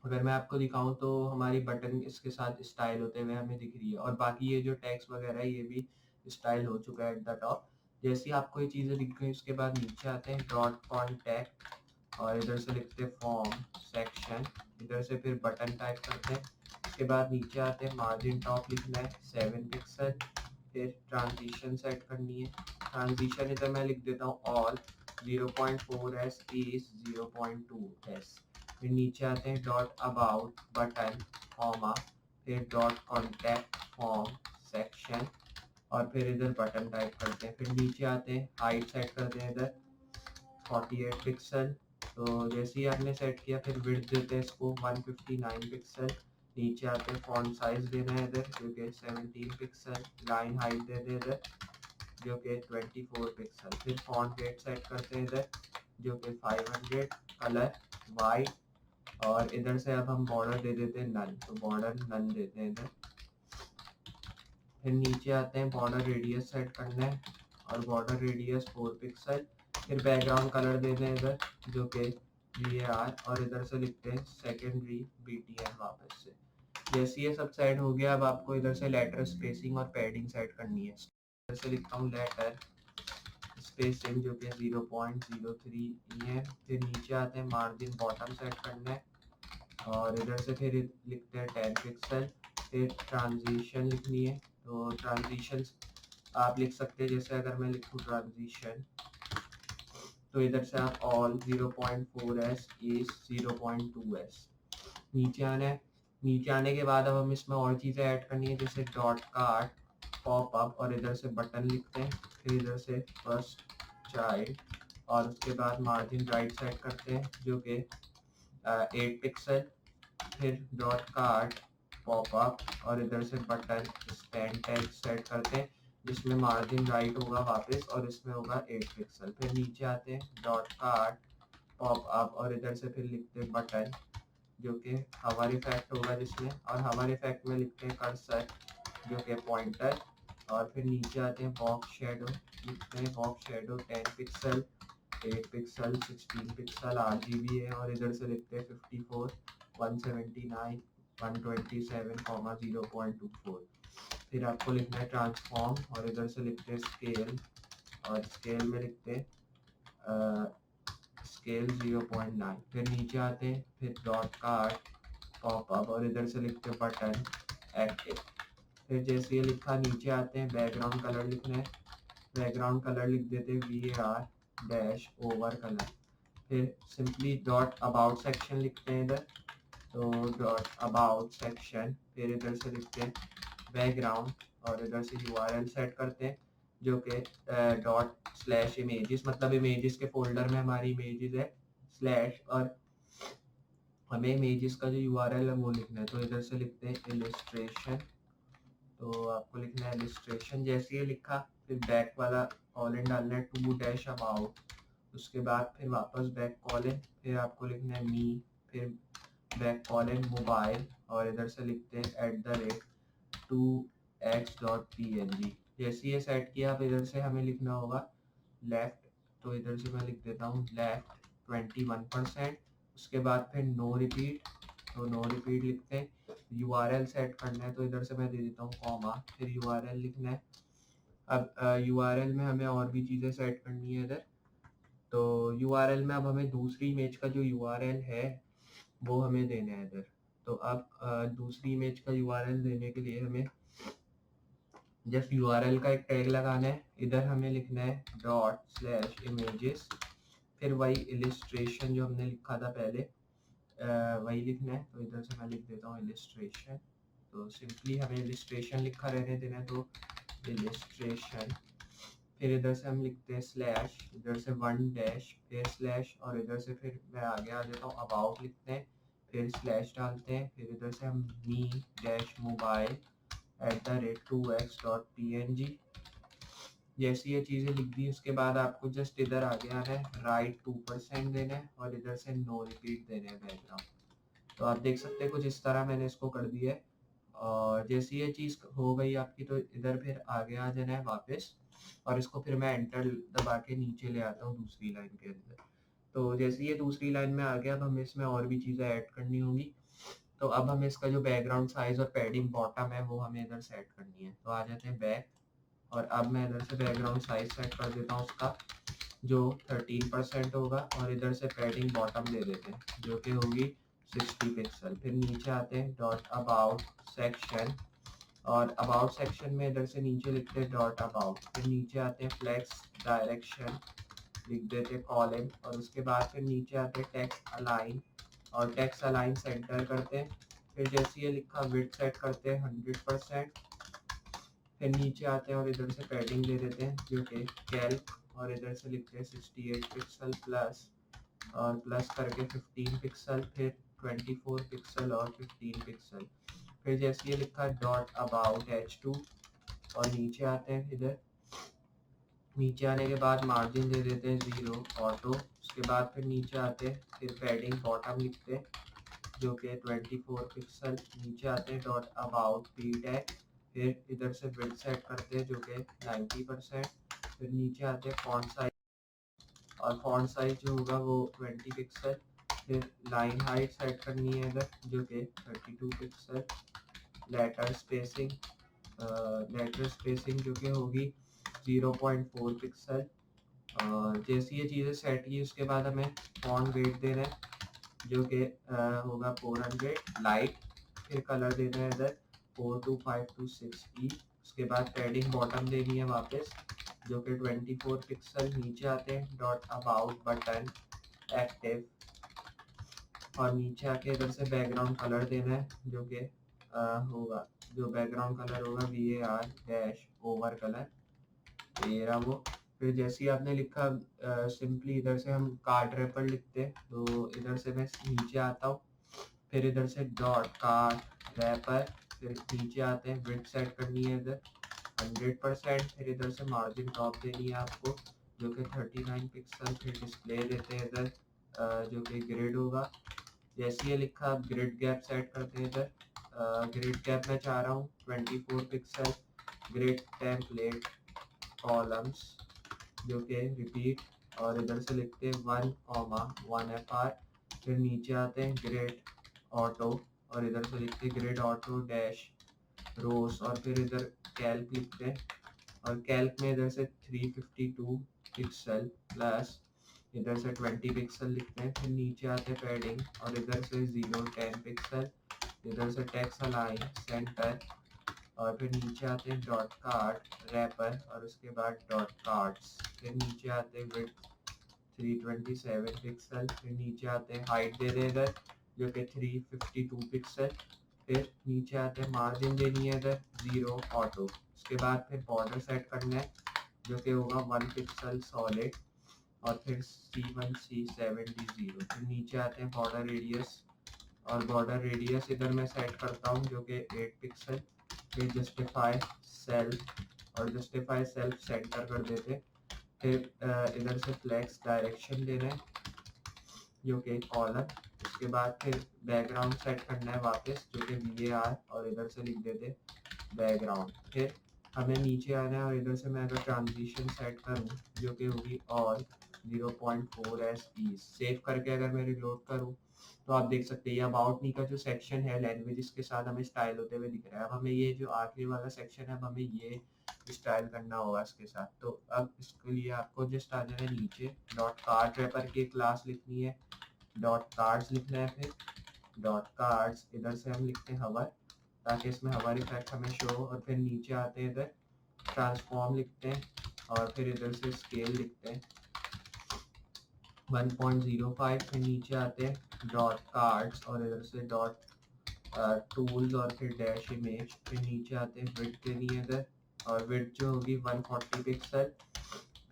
अगर मैं आपको दिखाऊं तो हमारी बटन इसके साथ स्टाइल होते हुए हमें दिख रही है और बाकी ये जो टेक्स्ट वगैरह है ये भी स्टाइल हो चुका है एट द टॉप। जैसे आपको ये चीज़ें दिख गई उसके बाद नीचे आते हैं, डॉट कॉन्टैक्ट और इधर से लिखते हैं फॉर्म सेक्शन। इधर से फिर बटन टाइप करते हैं। उसके बाद नीचे आते हैं, मार्जिन टॉप लिखना है 7 पिक्सल। फिर ट्रांजिशन सेट करनी है। ट्रांजिशन इधर मैं लिख देता हूँ ऑल 0.4s is 0.2s। फिर नीचे आते हैं, डॉट अबाउट बटन कॉमा फिर डॉट कॉन्टैक्ट फॉर्म सेक्शन और फिर इधर बटन टाइप करते हैं। फिर नीचे आते हैं, हाइट सेट करते हैं इधर 48 पिक्सल। तो जैसे ही आपने सेट किया फिर विड्थ देते हैं इसको 159 पिक्सल। नीचे आते हैं, फॉन्ट साइज देना है इधर जो कि 17 पिक्सल। लाइन हाइट दे दे इधर जो कि 24 पिक्सल। फिर फॉन्ट वेट सेट करते हैं इधर जो कि 500। कलर वाइट और इधर से अब हम बॉर्डर दे देते हैं नन, तो बॉर्डर नन देते हैं इधर। फिर नीचे आते हैं, बॉर्डर रेडियस सेट करना है और बॉर्डर रेडियस 4 पिक्सल। फिर बैकग्राउंड कलर दे दें इधर जो कि VAR और इधर से लिखते हैं सेकेंडरी BTN वापस से। जैसे ये सब सेट हो गया अब आपको इधर से लेटर स्पेसिंग और पैडिंग सेट करनी है। इधर से लिखता हूँ लेटर स्पेसिंग जो कि 0.03 है। फिर नीचे आते हैं, मार्जिन बॉटम सेट करना है और इधर से फिर लिखते हैं 10 पिक्सल। फिर ट्रांजिशन लिखनी है, तो ट्रांजिशन आप लिख सकते हैं जैसे अगर मैं लिखूँ ट्रांजिशन तो इधर से आप ऑल 0.4s is 0.2s। नीचे आना है। नीचे आने के बाद अब हम इसमें और चीज़ें ऐड करनी है जैसे डॉट कार्ड पॉप अप और इधर से बटन लिखते हैं। फिर इधर से फर्स्ट चाइल्ड और उसके बाद मार्जिन राइट सेट करते हैं जो कि 8 पिक्सल। फिर डॉट कार्ड पॉप अप और इधर से बटन स्टैंड टैग सेट करते हैं जिसमें मार्जिन राइट होगा वापस और इसमें होगा 8 पिक्सल। फिर नीचे आते हैं, डॉट कार्ड पॉप अप और इधर से फिर लिखते हैं बटन जो कि हवर इफेक्ट होगा जिसमें, और हवर इफेक्ट में लिखते हैं कर्सर जो कि पॉइंटर। और फिर नीचे आते हैं, बॉक्स शेडो लिखते हैं box shadow 10 pixel 8 pixel 16 pixel RGB है और इधर से लिखते हैं 54 179 127 0.24। फिर आपको लिखना है ट्रांसफॉर्म और इधर से लिखते हैं स्केल और स्केल में लिखते हैं स्केल 0.9। फिर नीचे आते हैं, फिर डॉट कार्ड पॉप अप और इधर से लिखते हैं बटन एक्टिव। फिर जैसे ये लिखा नीचे आते हैं, बैकग्राउंड कलर लिखना है। बैकग्राउंड कलर लिख देते हैं VAR डैश ओवर कलर। फिर सिंपली डॉट अबाउट सेक्शन लिखते हैं इधर, तो डॉट अबाउट सेक्शन। फिर इधर से लिखते हैं बैकग्राउंड और इधर से URL सेट करते हैं जो कि डॉट स्लैश इमेजेस, मतलब इमेजेस के फोल्डर में हमारी इमेजेस है स्लैश और हमें इमेजेस का जो URL है वो लिखना है। तो इधर से लिखते हैं इलिस्ट्रेशन, तो आपको लिखना है इलिस्ट्रेशन। जैसे ये लिखा फिर बैक वाला कॉलन डालना है 2 डैश अबाउट, उसके बाद फिर वापस बैक कॉलन, फिर आपको लिखना है मी, फिर बैक कॉलन मोबाइल और इधर से लिखते हैं @2x.png। जैसे ये सेट किया अब इधर से हमें लिखना होगा लेफ्ट, तो इधर से मैं लिख देता हूँ लेफ्ट 21%, उसके बाद फिर नो रिपीट, तो नो रिपीट लिखते हैं। URL सेट करना है तो इधर से मैं दे देता हूँ कॉमा, फिर URL लिखना है। अब URL में हमें और भी चीज़ें सेट करनी है इधर। तो URL में अब हमें दूसरी इमेज का जो URL है वो हमें देना है इधर। तो अब दूसरी इमेज का URL देने के लिए हमें जस्ट URL का एक टैग लगाना है। इधर हमें लिखना है ./images, फिर वही इलिस्ट्रेशन जो हमने लिखा था पहले वही लिखना है। तो इधर से मैं लिख देता हूँ इलिस्ट्रेशन। तो सिंपली हमें इलिस्ट्रेशन लिखा रहने देना है, तो इलिस्ट्रेशन। फिर इधर से हम लिखते हैं स्लैश, इधर से 1 फिर स्लैश, और इधर से फिर मैं आगे आ जाता हूँ, अबाउट लिखते हैं, फिर स्लैश डालते हैं। फिर इधर से हम me-mobile@2x.png, जैसी ये चीज़ें लिख दी उसके बाद आपको जस्ट इधर आगे आना है, राइट 2% देना है, और इधर से नो रिपीट देना है बैकग्राउंड। तो आप देख सकते हैं कुछ इस तरह मैंने इसको कर दिया है। और जैसी ये चीज़ हो गई आपकी, तो इधर फिर आगे आ जाना है वापस, और इसको फिर मैं एंटर दबा के नीचे ले आता हूँ दूसरी लाइन के अंदर। तो जैसे ये दूसरी लाइन में आ गया, अब हमें इसमें और भी चीज़ें ऐड करनी होंगी। तो अब हमें इसका जो बैकग्राउंड साइज और पैडिंग बॉटम है वो हमें इधर सेट करनी है। तो आ जाते हैं बैक, और अब मैं इधर से बैकग्राउंड साइज सेट कर देता हूँ उसका, जो 13% होगा, और इधर से पैडिंग बॉटम दे देते हैं जो कि होगी 60 पिक्सल। फिर नीचे आते हैं डॉट अबाउट सेक्शन, और अबाउट सेक्शन में इधर से नीचे लिखते हैं डॉट अबाउट। फिर नीचे आते हैं फ्लेक्स डायरेक्शन, लिख देते हैं कॉलन, और उसके बाद फिर नीचे आते हैं टेक्स्ट अलाइन, और टेक्स्ट अलाइन सेंटर करते हैं। फिर जैसे ये लिखा विड्थ सेट करते हैं 100%। फिर नीचे आते हैं और इधर से पैडिंग दे देते हैं जो कि कैल्क, और इधर से लिखते हैं 68 पिक्सल प्लस, और प्लस करके 15 पिक्सल, फिर 24 पिक्सल और 15 पिक्सल। फिर जैसे ये लिखा डॉट अबाउट H2, और नीचे आते हैं, इधर नीचे आने के बाद मार्जिन दे देते हैं 0 ऑटो। उसके बाद फिर नीचे आते हैं, फिर पैडिंग बॉटम लिखते हैं जो कि 24 पिक्सल। नीचे आते हैं डॉट अबाउट पी टैग, फिर इधर से विड्थ सेट करते हैं जो कि 90%। फिर नीचे आते हैं फॉन्ट साइज, और फॉन्ट साइज जो होगा वो 20 पिक्सल। फिर लाइन हाइट सेट करनी है इधर जो कि 32 पिक्सल। लेटर स्पेसिंग, जो कि होगी 0.4 पिक्सल। जैसी ये चीज़ें सेट की उसके बाद हमें फॉन्ट वेट देना है जो कि होगा 400 लाइट। फिर कलर देना है इधर 42526E। उसके बाद पैडिंग बॉटम देनी है वापस जो कि 24 पिक्सल। नीचे आते हैं डॉट अबाउट बटन एक्टिव, और नीचे आके इधर से बैकग्राउंड कलर देना है जो कि होगा, जो बैकग्राउंड कलर होगा VAR-ओवर कलर, ये रहा वो। फिर जैसे ही आपने लिखा सिंपली इधर से हम कार्ड रैपर लिखते हैं, तो इधर से मैं नीचे आता हूँ, फिर इधर से डॉट कार्ड रैपर, फिर नीचे आते हैं, विड्थ सेट करनी है इधर 100%। फिर इधर से मार्जिन टॉप देनी है आपको जो कि 39 पिक्सल। फिर डिस्प्ले देते हैं इधर जो कि ग्रिड होगा। जैसे ये लिखा आप ग्रिड गैप सेट करते हैं इधर, ग्रिड गैप मैं चाह रहा हूँ 24 पिक्सल। ग्रिड टेम्पलेट कॉलम्स जो कि रिपीट, और इधर से लिखते हैं 1,1FR। फिर नीचे आते हैं ग्रिड ऑटो, और इधर से लिखते हैं ग्रिड ऑटो डैश रोस, और फिर इधर कैल्क लिखते हैं, और कैल्क में इधर से 352 पिक्सल प्लस इधर से 20 पिक्सल लिखते हैं। फिर नीचे आते हैं पैडिंग, और इधर से 0-10 पिक्सल। इधर से टेक्स्ट अलाइन सेंटर, और फिर नीचे आते हैं डॉट कार्ड रैपर, और उसके बाद डॉट कार्ड्स। फिर नीचे आते हैं विड्थ 327 पिक्सल। फिर नीचे आते हैं हाइट दे दें इधर जो कि 352 पिक्सल। फिर नीचे आते हैं मार्जिन देनी है इधर 0 ऑटो। उसके बाद फिर बॉर्डर सेट करना है जो कि होगा 1 पिक्सल सॉलिड, और फिर C1C70। फिर नीचे आते हैं बॉर्डर रेडियस, और बॉर्डर रेडियस इधर मैं सेट करता हूँ जो कि 8 पिक्सल। फिर जस्टिफाई सेल्फ, और जस्टिफाई सेल्फ सेंटर कर देते। फिर इधर से फ्लेक्स डायरेक्शन देना है जो कि कॉलर। उसके बाद फिर बैकग्राउंड सेट करना है वापस जो कि VAR, और इधर से लिख देते बैकग्राउंड। फिर हमें नीचे आना है, और इधर से मैं अगर ट्रांजिशन सेट करूँ जो कि होगी और 0.4 एस सेव करके अगर मैं रिलोड करूँ तो आप देख सकते हैं अबाउट मी का जो सेक्शन है लैंग्वेजेस के साथ हमें स्टाइल होते हुए दिख रहा है। अब हमें ये जो आखिरी वाला सेक्शन है अब हमें ये स्टाइल करना होगा इसके साथ। तो अब इसके लिए आपको जस्ट आ जाना है नीचे, डॉट कार्ड रैपर की क्लास लिखनी है, डॉट कार्ड्स लिखना है, फिर डॉट कार्ड्स इधर से हम लिखते हैं हवर ताकि इसमें हवर इफेक्ट हमें शो हो, और फिर नीचे आते हैं इधर ट्रांसफॉर्म लिखते हैं और फिर इधर से स्केल लिखते हैं 1.05, फिर नीचे आते हैं डॉट कार्ड्स और इधर से डॉट टूल्स और फिर डैश इमेज, फिर नीचे आते हैं विड्थ देनी है इधर और विड्थ जो होगी 140 पिक्सल,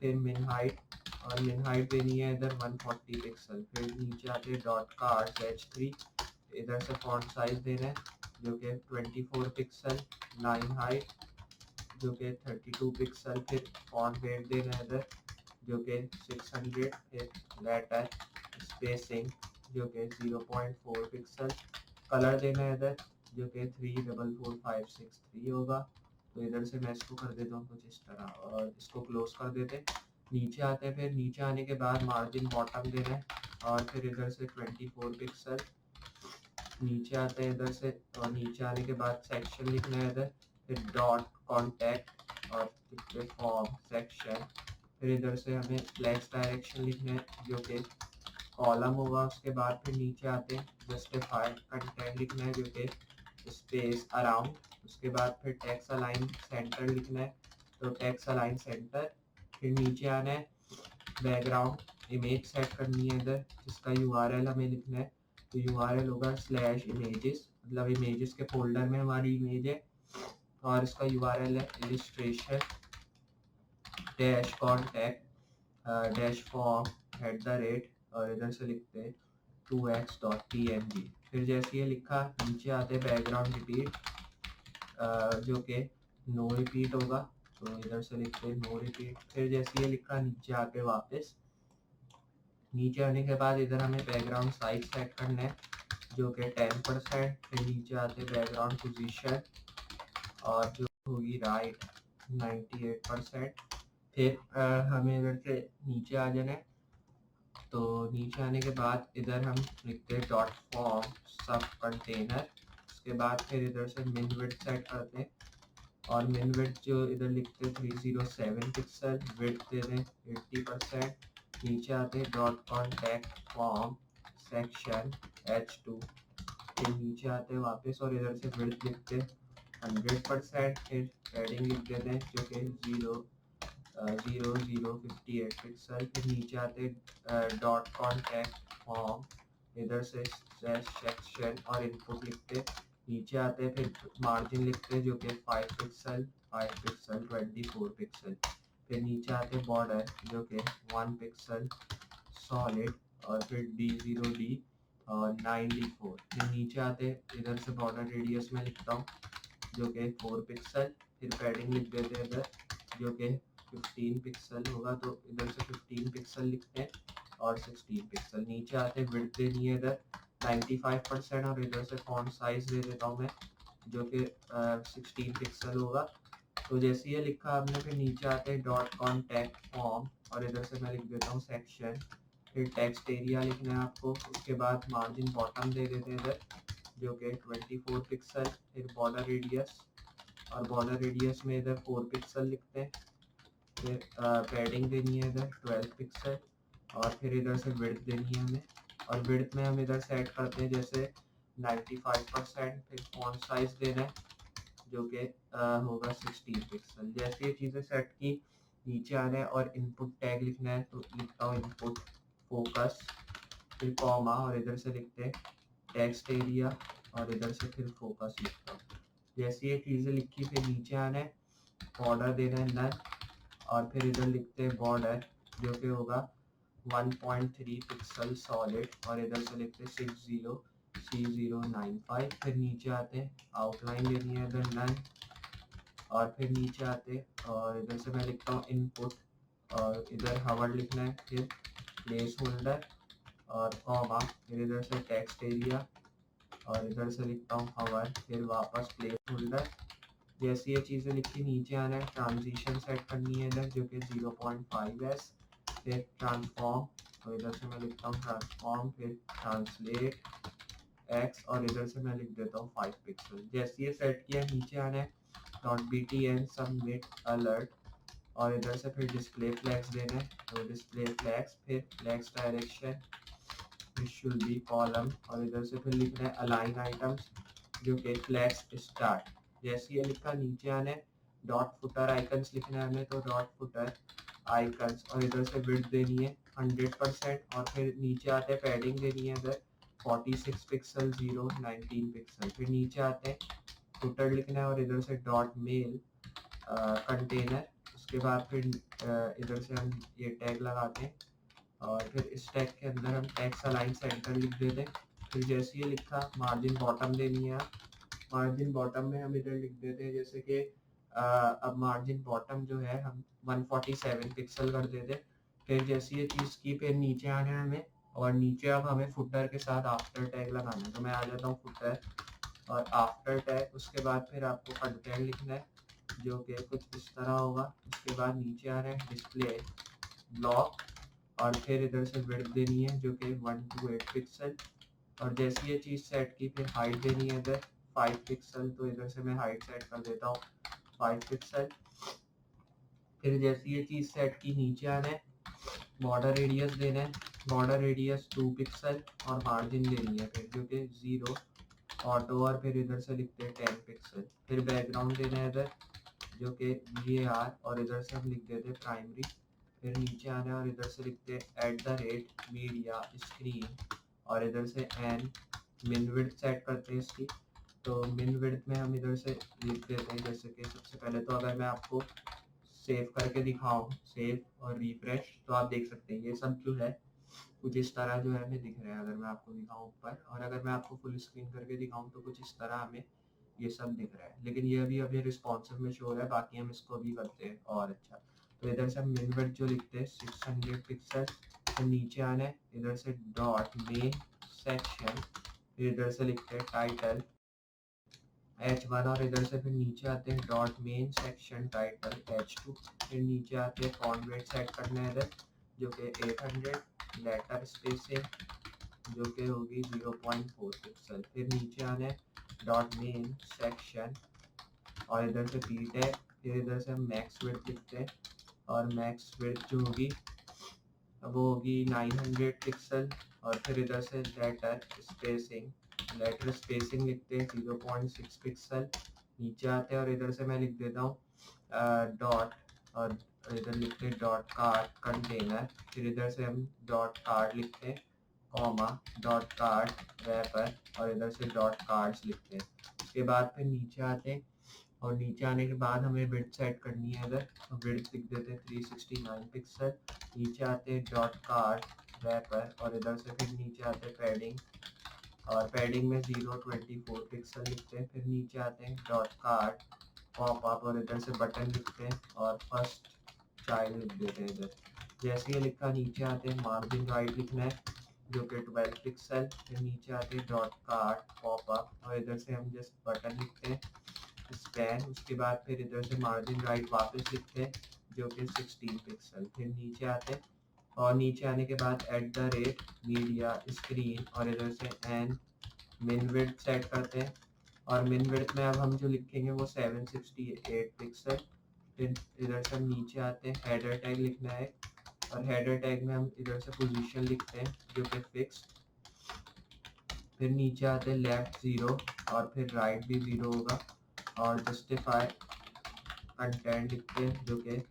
फिर मिन हाइट और मिन हाइट देनी है इधर 140 पिक्सल, फिर नीचे आते हैं डॉट कार्ड्स H3, इधर से फॉन्ट साइज देना है जो कि 24 पिक्सल, लाइन हाइट जो कि 32 पिक्सल, फिर फॉन्ट वेट देना है इधर जो कि 600, फिर लेटर स्पेसिंग जो कि 0.4 पिक्सल, कलर देना है इधर जो कि 344563 होगा। तो इधर से मैं इसको कर देता हूँ कुछ इस तरह और इसको क्लोज कर देते हैं। नीचे आते हैं, फिर नीचे आने के बाद मार्जिन बॉटम देना है और फिर इधर से 24 पिक्सल, नीचे आते हैं इधर से और नीचे आने के बाद सेक्शन लिखना है इधर, फिर डॉट कॉन्टैक्ट और फिर फॉर्म सेक्शन, फिर इधर से हमें फ्लैक्स डायरेक्शन लिखना है जो कि कॉलम होगा। उसके बाद फिर नीचे आते हैं जस्टिफाइड कंटेंट लिखना है जो कि स्पेस अराउंड, उसके बाद फिर टेक्स्ट अलाइन सेंटर लिखना है तो टेक्स्ट अलाइन सेंटर, फिर नीचे आना है बैकग्राउंड इमेज सेट करनी है इधर जिसका URL हमें लिखना है तो URL होगा स्लैश इमेजेस, मतलब इमेजेस के फोल्डर में हमारी इमेज है और इसका URL है illustration dash contact dash form @ और इधर से लिखते हैं 2x.png। फिर जैसे ये लिखा नीचे आते बैकग्राउंड रिपीट जो कि नो रिपीट होगा तो इधर से लिखते हैं नो रिपीट। फिर जैसे ये लिखा नीचे आके वापस नीचे आने के बाद इधर हमें बैकग्राउंड साइज सेट करना है जो कि 10%, फिर नीचे आते बैकग्राउंड पोजीशन और जो होगी राइट 98%, फिर हमें इधर से नीचे आ जाना है तो नीचे आने के बाद इधर हम लिखते हैं डॉट फॉर्म सब कंटेनर, उसके बाद फिर इधर से मिन विड्थ सेट करते हैं और मिन विड्थ जो इधर लिखते हैं 307 पिक्सल, विड्थ दे दें 80%, नीचे आते हैं dot contact form section H2, फिर नीचे आते हैं वापस और इधर से विड्थ लिखते हैं 100%, फिर पैडिंग लिख देते हैं जो कि 0058 पिक्सल, फिर नीचे आते डॉट कॉन्टैक्ट फॉर्म इधर से सेक्शन और इनपुट लिखते, नीचे आते फिर मार्जिन लिखते जो कि 5 पिक्सल 24 पिक्सल, फिर नीचे आते बॉर्डर जो कि 1 पिक्सल सॉलिड और फिर D0D और 9D4, फिर नीचे आते इधर से बॉर्डर रेडियस में लिखता हूँ जो कि 4 पिक्सल, फिर पैडिंग लिख देते हैं इधर जो कि 15 पिक्सल होगा तो इधर से 15 पिक्सल लिखते हैं और 16 पिक्सल, नीचे आते विड्थ देनी है इधर 95% और इधर से फॉन्ट साइज दे देता हूँ मैं जो कि 16 पिक्सल होगा। तो जैसे ये लिखा हमने फिर नीचे आते हैं डॉट कॉन्टैक्ट फॉर्म और इधर से मैं लिख देता हूँ सेक्शन, फिर टेक्स्ट एरिया लिखना है आपको, उसके बाद मार्जिन बॉटम दे देते हैं इधर जो कि 24 पिक्सल, फिर बॉर्डर रेडियस और बॉर्डर रेडियस में इधर 4 पिक्सल लिखते हैं, फिर पैडिंग देनी है इधर 12 पिक्सल और फिर इधर से विड्थ देनी है हमें और विड्थ में हम इधर सेट करते हैं जैसे 95%, फिर फॉन्ट साइज देना है जो कि होगा 16 पिक्सल। जैसे ये चीज़ें सेट की नीचे आना है और इनपुट टैग लिखना है तो लिखता हूँ इनपुट फोकस, फिर कॉमा और इधर से लिखते हैं टेक्स्ट एरिया और इधर से फिर फोकस लिखता हूँ। जैसे ये चीज़ें लिखी फिर नीचे आना है बॉर्डर देना है नन और फिर इधर लिखते हैं बॉर्डर जो कि होगा 1.3 पिक्सल सॉलिड और इधर से लिखते हैं 60C095, फिर नीचे आते हैं आउटलाइन लेनी है इधर नन और फिर नीचे आते और इधर से मैं लिखता हूँ इनपुट और इधर हवर लिखना है, फिर प्लेस होल्डर और कॉमा, फिर इधर से टेक्स्ट एरिया और इधर से लिखता हूँ हवर, फिर वापस प्लेस होल्डर। जैसे ये चीज़ें लिखी नीचे आना है ट्रांजिशन सेट करनी है इधर जो कि 0.5s, फिर ट्रांसफॉर्म तो इधर से मैं लिखता हूँ ट्रांसफॉर्म, फिर ट्रांसलेट एक्स, और इधर से मैं लिख देता हूँ 5 पिक्सल। जैसे ये सेट किया, नीचे आना है .btn सबमिट अलर्ट, और इधर से फिर डिस्प्ले फ्लैग्स देना है, तो डिस्प्ले फ्लैग्स, फिर flags direction should be column, और इधर से फिर लिखना है अलाइन आइटम्स जो कि फ्लैग्स स्टार्ट। जैसे ये लिखा, नीचे आना है डॉट फुटर आइकन्स लिखना है हमें, तो डॉट फुटर आइकन्स, और इधर से विड्थ देनी है 100%, और फिर नीचे आते हैं पैडिंग देनी है इधर 46 पिक्सल 0 19 पिक्सल। फिर नीचे आते हैं फुटर लिखना है, और इधर से डॉट मेल कंटेनर, उसके बाद फिर इधर से हम ये टैग लगाते हैं, और फिर इस टैग के अंदर हम टेक्स्ट अलाइन सेंटर लिख देते हैं। फिर जैसे ये लिखा, मार्जिन बॉटम देनी है, मार्जिन बॉटम में हम इधर लिख देते हैं जैसे कि अब मार्जिन बॉटम जो है हम 147 पिक्सल कर देते हैं। फिर जैसे ये चीज़ की, फिर नीचे आना है हमें, और नीचे अब हमें फुटर के साथ आफ्टर टैग लगाना है, तो मैं आ जाता हूँ फुटर और आफ्टर टैग। उसके बाद फिर आपको कंटेंट लिखना है जो कि कुछ इस तरह होगा। उसके बाद नीचे आ रहा है डिस्प्ले ब्लॉक, और फिर इधर से विड्थ देनी है जो कि 128 पिक्सल, और जैसे ये चीज़ सेट की, फिर हाइट देनी है इधर 5 पिक्सल, तो इधर से मैं हाइट सेट कर देता हूँ 5 पिक्सल। फिर जैसे ये चीज़ सेट की, नीचे आना है, बॉर्डर रेडियस देना है, बॉर्डर रेडियस 2 पिक्सल, और मार्जिन देनी है फिर जो कि 0 ऑटो, और फिर इधर से लिखते हैं 10 पिक्सल। फिर बैकग्राउंड देना है इधर जो कि VAR, और इधर से हम लिख देते हैं प्राइमरी। फिर नीचे आना है, और इधर से लिखते हैं @मीडिया स्क्रीन, और इधर से एन मिन विड्थ सेट करते हैं इसकी। तो मिन विड्थ में हम इधर से लिख देते हैं जैसे कि सबसे पहले, तो अगर मैं आपको सेव करके दिखाऊं, सेव और रिफ्रेश, तो आप देख सकते हैं ये सब जो है कुछ इस तरह जो है हमें दिख रहा है अगर मैं आपको दिखाऊं ऊपर, और अगर मैं आपको फुल स्क्रीन करके दिखाऊं तो कुछ इस तरह हमें ये सब दिख रहा है। लेकिन ये अभी रिस्पॉन्सिव में शो हो रहा है, बाकी हम इसको भी करते हैं और अच्छा। तो इधर से हम मिन विड्थ जो लिखते हैं 600 पिक्सल, तो नीचे आना है, इधर से डॉट मेन सेक्शन, फिर इधर से लिखते हैं टाइटल H1, और इधर से फिर नीचे आते हैं dot main section title H2, फिर नीचे आते हैं फॉन्ट वेट सेट करना है इधर जो कि 800, लेटर स्पेसिंग जो कि होगी 0.4 पिक्सल। फिर नीचे आना है डॉट मेन सेक्शन, और इधर से पी टैग, फिर इधर से हम मैक्स विड्थ लिखते हैं, और मैक्स विड्थ जो होगी वो होगी 900 पिक्सल, और फिर इधर से लेटर स्पेसिंग लिखते हैं 0.6 पिक्सल। नीचे आते हैं, और इधर से मैं लिख देता हूँ डॉट, और इधर लिखते हैं डॉट कार्ड कंटेनर, फिर इधर से हम डॉट कार्ड लिखते हैं कॉमा डॉट कार्ड रैपर, और इधर से डॉट कार्ड्स लिखते हैं। उसके बाद फिर नीचे आते हैं, और नीचे आने के बाद हमें विड्थ सेट करनी है इधर, तो विड्थ लिख देते हैं 369 पिक्सल। नीचे आते हैं डॉट कार्ड रैपर, और इधर से फिर नीचे आते हैं पैडिंग, और पैडिंग में 0.24 पिक्सल लिखते हैं। फिर नीचे आते हैं डॉट कार्ड पॉप अप, और इधर से बटन लिखते हैं, और फर्स्ट चाइल्ड लिख देते हैं इधर। जैसे ये लिखा, नीचे आते हैं मार्जिन राइट लिखना है जो कि 12 पिक्सल। फिर नीचे आते हैं डॉट कार्ड पॉप अप, और इधर से हम जस्ट बटन लिखते हैं स्पैन। उसके बाद फिर इधर से मार्जिन राइट वापस लिखते हैं जो कि 16 पिक्सल। फिर नीचे आते हैं, और नीचे आने के बाद @मीडिया स्क्रीन, और इधर से एन मिन विड्थ सेट करते हैं, और मिन विड्थ में अब हम जो लिखेंगे वो 768 पिक्सल। फिर इधर से हम नीचे आते हैं, हेडर टैग लिखना है, और हेडर टैग में हम इधर से पोजीशन लिखते हैं जो कि फिक्स। फिर नीचे आते हैं लेफ्ट 0, और फिर राइट भी 0 होगा, और जस्टिफाई कंटेंट लिखते हैं जो कि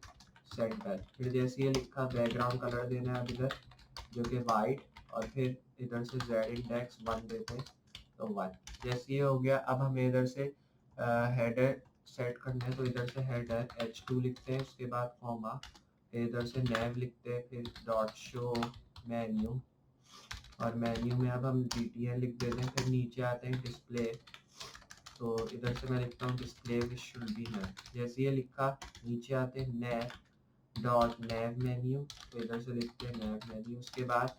सेंटर। फिर जैसे ये लिखा, बैकग्राउंड कलर देना है इधर जो कि वाइट, और फिर इधर से z इंडेक्स 1 देते हैं तो 1। जैसे ये हो गया, अब हमें इधर से हेडर सेट करना है, तो इधर से हेडर H2 लिखते हैं, उसके बाद कॉमा, फिर इधर से नेव लिखते हैं, फिर डॉट शो मेन्यू, और मेन्यू में अब हम DTN लिख देते हैं। फिर नीचे आते हैं डिस्प्ले, तो इधर से मैं लिखता हूँ display which should be none. जैसे ये लिखा, नीचे आते हैं नेव डॉट नेव मेन्यू, तो इधर से लिखते हैं नेव मेन्यू। उसके बाद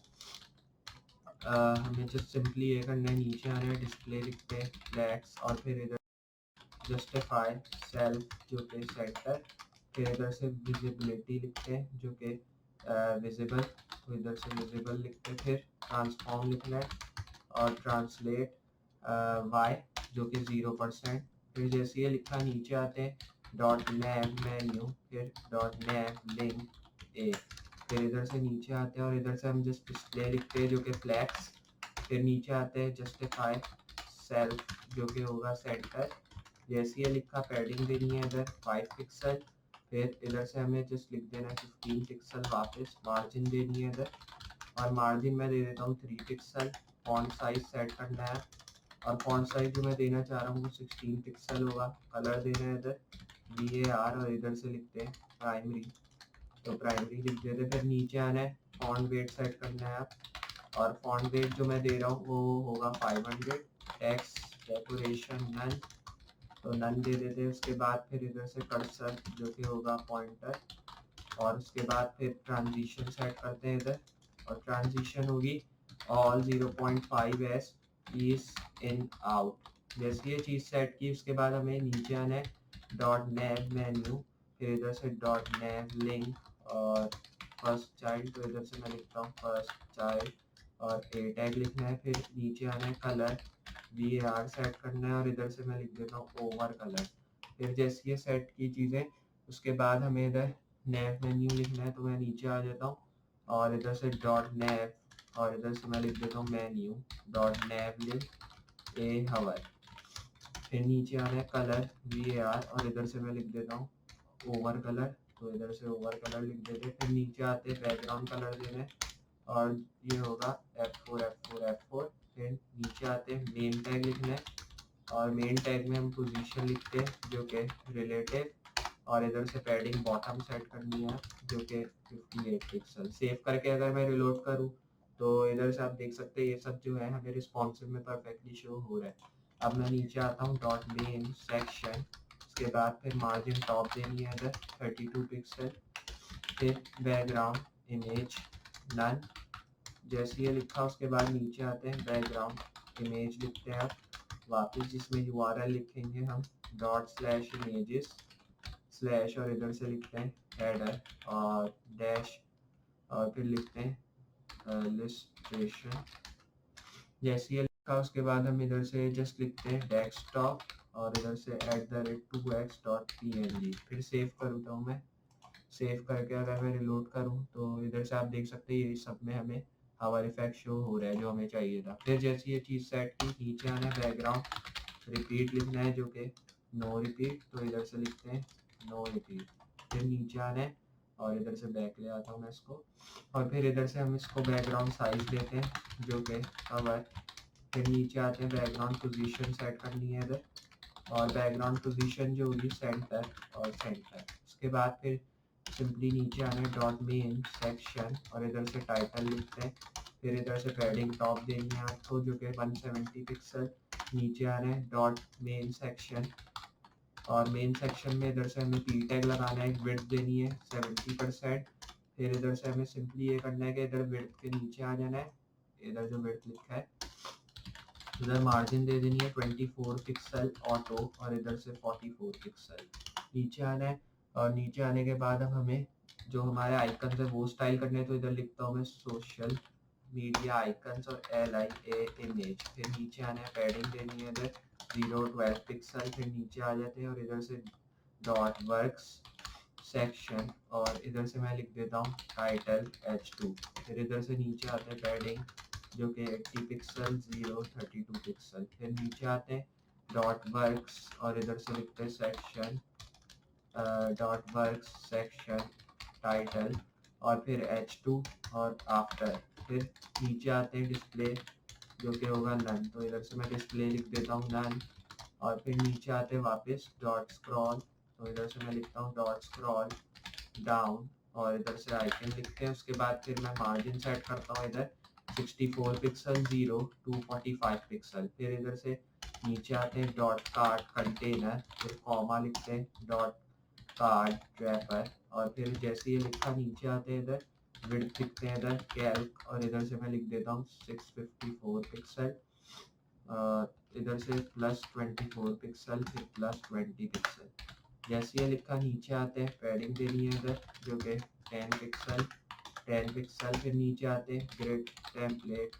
हमें जस्ट सिंपली ये करना है, नीचे आना है, डिस्प्ले लिखते हैं फ्लैट्स, और फिर इधर जस्टिफाई सेल्फ जो कि सेंटर, फिर इधर से विजिबिलिटी लिखते हैं जो कि विजिबल, तो इधर से विजिबल लिखते हैं, फिर ट्रांसफॉर्म लिखना है और ट्रांसलेट वाई जो कि 0%। फिर जैसे ये लिखा नीचे आते हैं डॉट नैव मेन्यू, फिर डॉट नैव लिंक ए। फिर इधर से नीचे आते हैं और इधर से हम जस्ट डिस्प्ले लिखते हैं जो कि फ्लैक्स। फिर नीचे आते हैं जस्टिफाई सेल्फ जो कि होगा सेंटर। जैसे ये लिखा पैडिंग देनी है इधर 5 पिक्सल। फिर इधर से हमें जस्ट लिख देना है 15 पिक्सल वापस। मार्जिन देनी है इधर और मार्जिन मैं दे देता हूँ 3 पिक्सल। फॉन्ट साइज सेट करना है और फॉन्ट साइज जो मैं देना चाह रहा हूँ वो 16 पिक्सल होगा। कलर देना है इधर VAR और इधर से लिखते हैं प्राइमरी, तो प्राइमरी लिख देते हैं। फिर नीचे आना है फॉन्ट वेट सेट करना है आप, और फॉन्ट वेट जो मैं दे रहा हूँ वो होगा 500। टेक्स्ट डेकोरेशन नन, तो नन दे देते हैं। उसके बाद फिर इधर से कर्सर जो कि होगा पॉइंटर, और उसके बाद फिर ट्रांजिशन सेट करते हैं इधर, और ट्रांजिशन होगी all 0.5s is in out. जैसे ये चीज़ सेट की उसके बाद हमें नीचे आना है डॉट नैव मेन्यू, फिर इधर से डॉट नैव लिंक और फर्स्ट चाइल्ड, तो इधर से मैं लिखता हूँ फर्स्ट चाइल्ड और ए टैग लिखना है। फिर नीचे आना है कलर VAR सेट करना है और इधर से मैं लिख देता हूँ ओवर कलर। फिर जैसे ये सेट की चीज़ें उसके बाद हमें इधर नैव मेन्यू लिखना है, तो मैं नीचे आ जाता हूँ और इधर से डॉट नैव और इधर से मैं लिख देता हूँ मेन्यू डॉट नैव लिंक ए हवर। फिर नीचे आ रहा है कलर VAR और इधर से मैं लिख देता हूँ ओवर कलर, तो इधर से ओवर कलर लिख देते। फिर नीचे आते हैं बैकग्राउंड कलर देने और ये होगा F4। फिर नीचे आते हैं मेन टैग लिखना है और मेन टैग में हम पोजीशन लिखते हैं जो कि रिलेटिव, और इधर से पैडिंग बॉटम सेट करनी है जो कि 58 पिक्सल। सेव करके अगर मैं रिलोड करूँ तो इधर से आप देख सकते हैं ये सब जो है हमें रिस्पॉन्सिव में परफेक्टली शो हो रहा है। अब मैं नीचे आता हूँ डॉट मेन सेक्शन, उसके बाद फिर मार्जिन टॉप देनी है इधर 32 पिक्सल। फिर बैकग्राउंड इमेज नन, जैसे ये लिखा उसके बाद नीचे आते हैं बैकग्राउंड इमेज लिखते हैं आप वापस, जिसमें URL लिखेंगे हम डॉट स्लैश इमेजेस स्लैश और इधर से लिखते हैं हेडर और डैश और फिर लिखते हैं लिस्ट्रेशन। जैसे ये लिखा उसके बाद हम इधर से जस्ट लिखते हैं डेस्कटॉप और इधर से @2x.png। फिर सेव करता हूँ मैं, सेव करके अगर मैं रिलोड करूँ तो इधर से आप देख सकते हैं ये सब में हमें हवर इफेक्ट शो हो रहा है जो हमें चाहिए था। फिर जैसे ये चीज़ सेट की नीचे आना है बैकग्राउंड रिपीट लिखना है जो कि नो रिपीट, तो इधर से लिखते हैं नो रिपीट। फिर नीचे आना है और इधर से बैक ले आता हूँ मैं इसको, और फिर इधर से हम इसको बैकग्राउंड साइज देते हैं जो कि हवर। फिर नीचे आते हैं बैकग्राउंड पोजीशन सेट करनी है इधर, और बैकग्राउंड पोजीशन जो होगी सेंटर और सेंटर। उसके बाद फिर सिंपली नीचे आना है डॉट मेन सेक्शन और इधर से टाइटल लिखते हैं। फिर इधर से पैडिंग टॉप देनी है आपको जो कि 170 पिक्सल। नीचे आना है डॉट मेन सेक्शन और मेन सेक्शन में इधर से हमें पी टैग लगाना है, विड्थ देनी है 70%। फिर इधर से हमें सिंपली ये करना है कि इधर विड्थ के नीचे आ जाना है, इधर जो विड्थ लिखा है इधर मार्जिन दे देनी है 24 पिक्सल ऑटो और इधर से 44 पिक्सल। नीचे आना है और नीचे आने के बाद अब हमें जो हमारे आइकन है वो स्टाइल करने हैं, तो इधर लिखता हूँ मैं सोशल मीडिया आइकन्स और LIA इमेज। फिर नीचे आना है पैडिंग देनी है इधर 012 पिक्सल। फिर नीचे आ जाते हैं और इधर से डॉट वर्क्स सेक्शन और इधर से मैं लिख देता हूँ टाइटल H2। फिर इधर से नीचे आते हैं पैडिंग जो कि 80 पिक्सल 32 पिक्सल। फिर नीचे आते हैं डॉट वर्क्स और इधर से लिखते हैं section dot works section title और फिर H2 और आफ्टर। फिर नीचे आते हैं डिस्प्ले जो कि होगा नन, तो इधर से मैं डिस्प्ले लिख देता हूँ नन। और फिर नीचे आते हैं वापस डॉट स्क्रॉल, तो इधर से मैं लिखता हूँ डॉट स्क्रॉल डाउन और इधर से आइकन लिखते हैं। उसके बाद फिर मैं मार्जिन सेट करता हूँ इधर 64 पिक्सल 0 to 45 पिक्सल। फिर इधर से नीचे आते हैं डॉट कार्ड कंटेनर, फिर कॉमा लिखते हैं डॉट कार्ड रैपर और फिर जैसे ये लिखा नीचे आते हैं इधर विड्थ लिखते हैं इधर कैल्क और इधर से मैं लिख देता हूँ 654 पिक्सल, इधर से +24 पिक्सल फिर +20 पिक्सल। जैसे ये लिखा नीचे आते हैं पैडिंग देनी है इधर जो कि 10 पिक्सल 10 पिक्सल। फिर नीचे आते हैं ग्रिड टेम्पलेट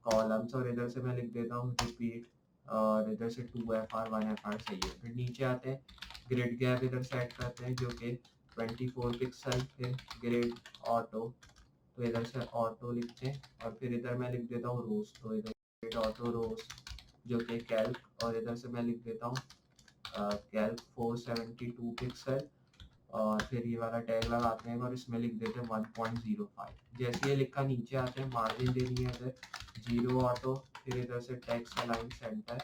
कॉलम्स और इधर से मैं लिख देता हूँ रिपीट और इधर से 2FR 1FR सही है। फिर नीचे आते हैं ग्रिड गैप इधर सेट करते हैं जो कि 24 पिक्सल। फिर ग्रिड ऑटो तो इधर से ऑटो लिखते हैं और फिर इधर मैं लिख देता हूँ रोज तो इधर ग्रिड ऑटो रोज जो कि कैल्क और इधर से मैं लिख देता हूँ कैल्क 472 पिक्सल और फिर ये वाला टैग लगाते हैं और इसमें लिख देते हैं 1.05। जैसे ये लिखा नीचे आते हैं मार्जिन देनी है इधर 0 ऑटो। फिर इधर से टेक्स्ट अलाइन सेंटर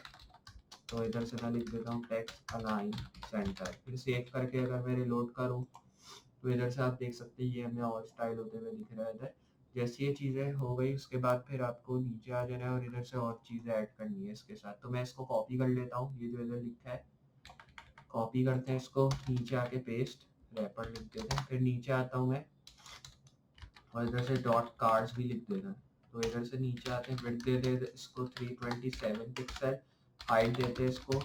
तो इधर से मैं लिख देता हूँ टेक्स्ट अलाइन सेंटर। फिर सेव करके अगर मैं रिलोड करूँ तो इधर से आप देख सकते हैं ये हमें और स्टाइल होते हुए दिख रहा है इधर। जैसे ये चीज़ें हो गई उसके बाद फिर आपको नीचे आ जाना है और इधर से और चीज़ें ऐड करनी है इसके साथ। तो मैं इसको कॉपी कर लेता हूँ, ये जो इधर लिखा है कॉपी करते हैं इसको, नीचे आके पेस्ट रैपर लिख देते हैं। फिर नीचे आता हूँ मैं और इधर से डॉट कार्ड्स भी लिख देना है। तो इधर से नीचे आते हैं विड्थ दे देते इसको 327 पिक्सल, हाइट देते हैं इसको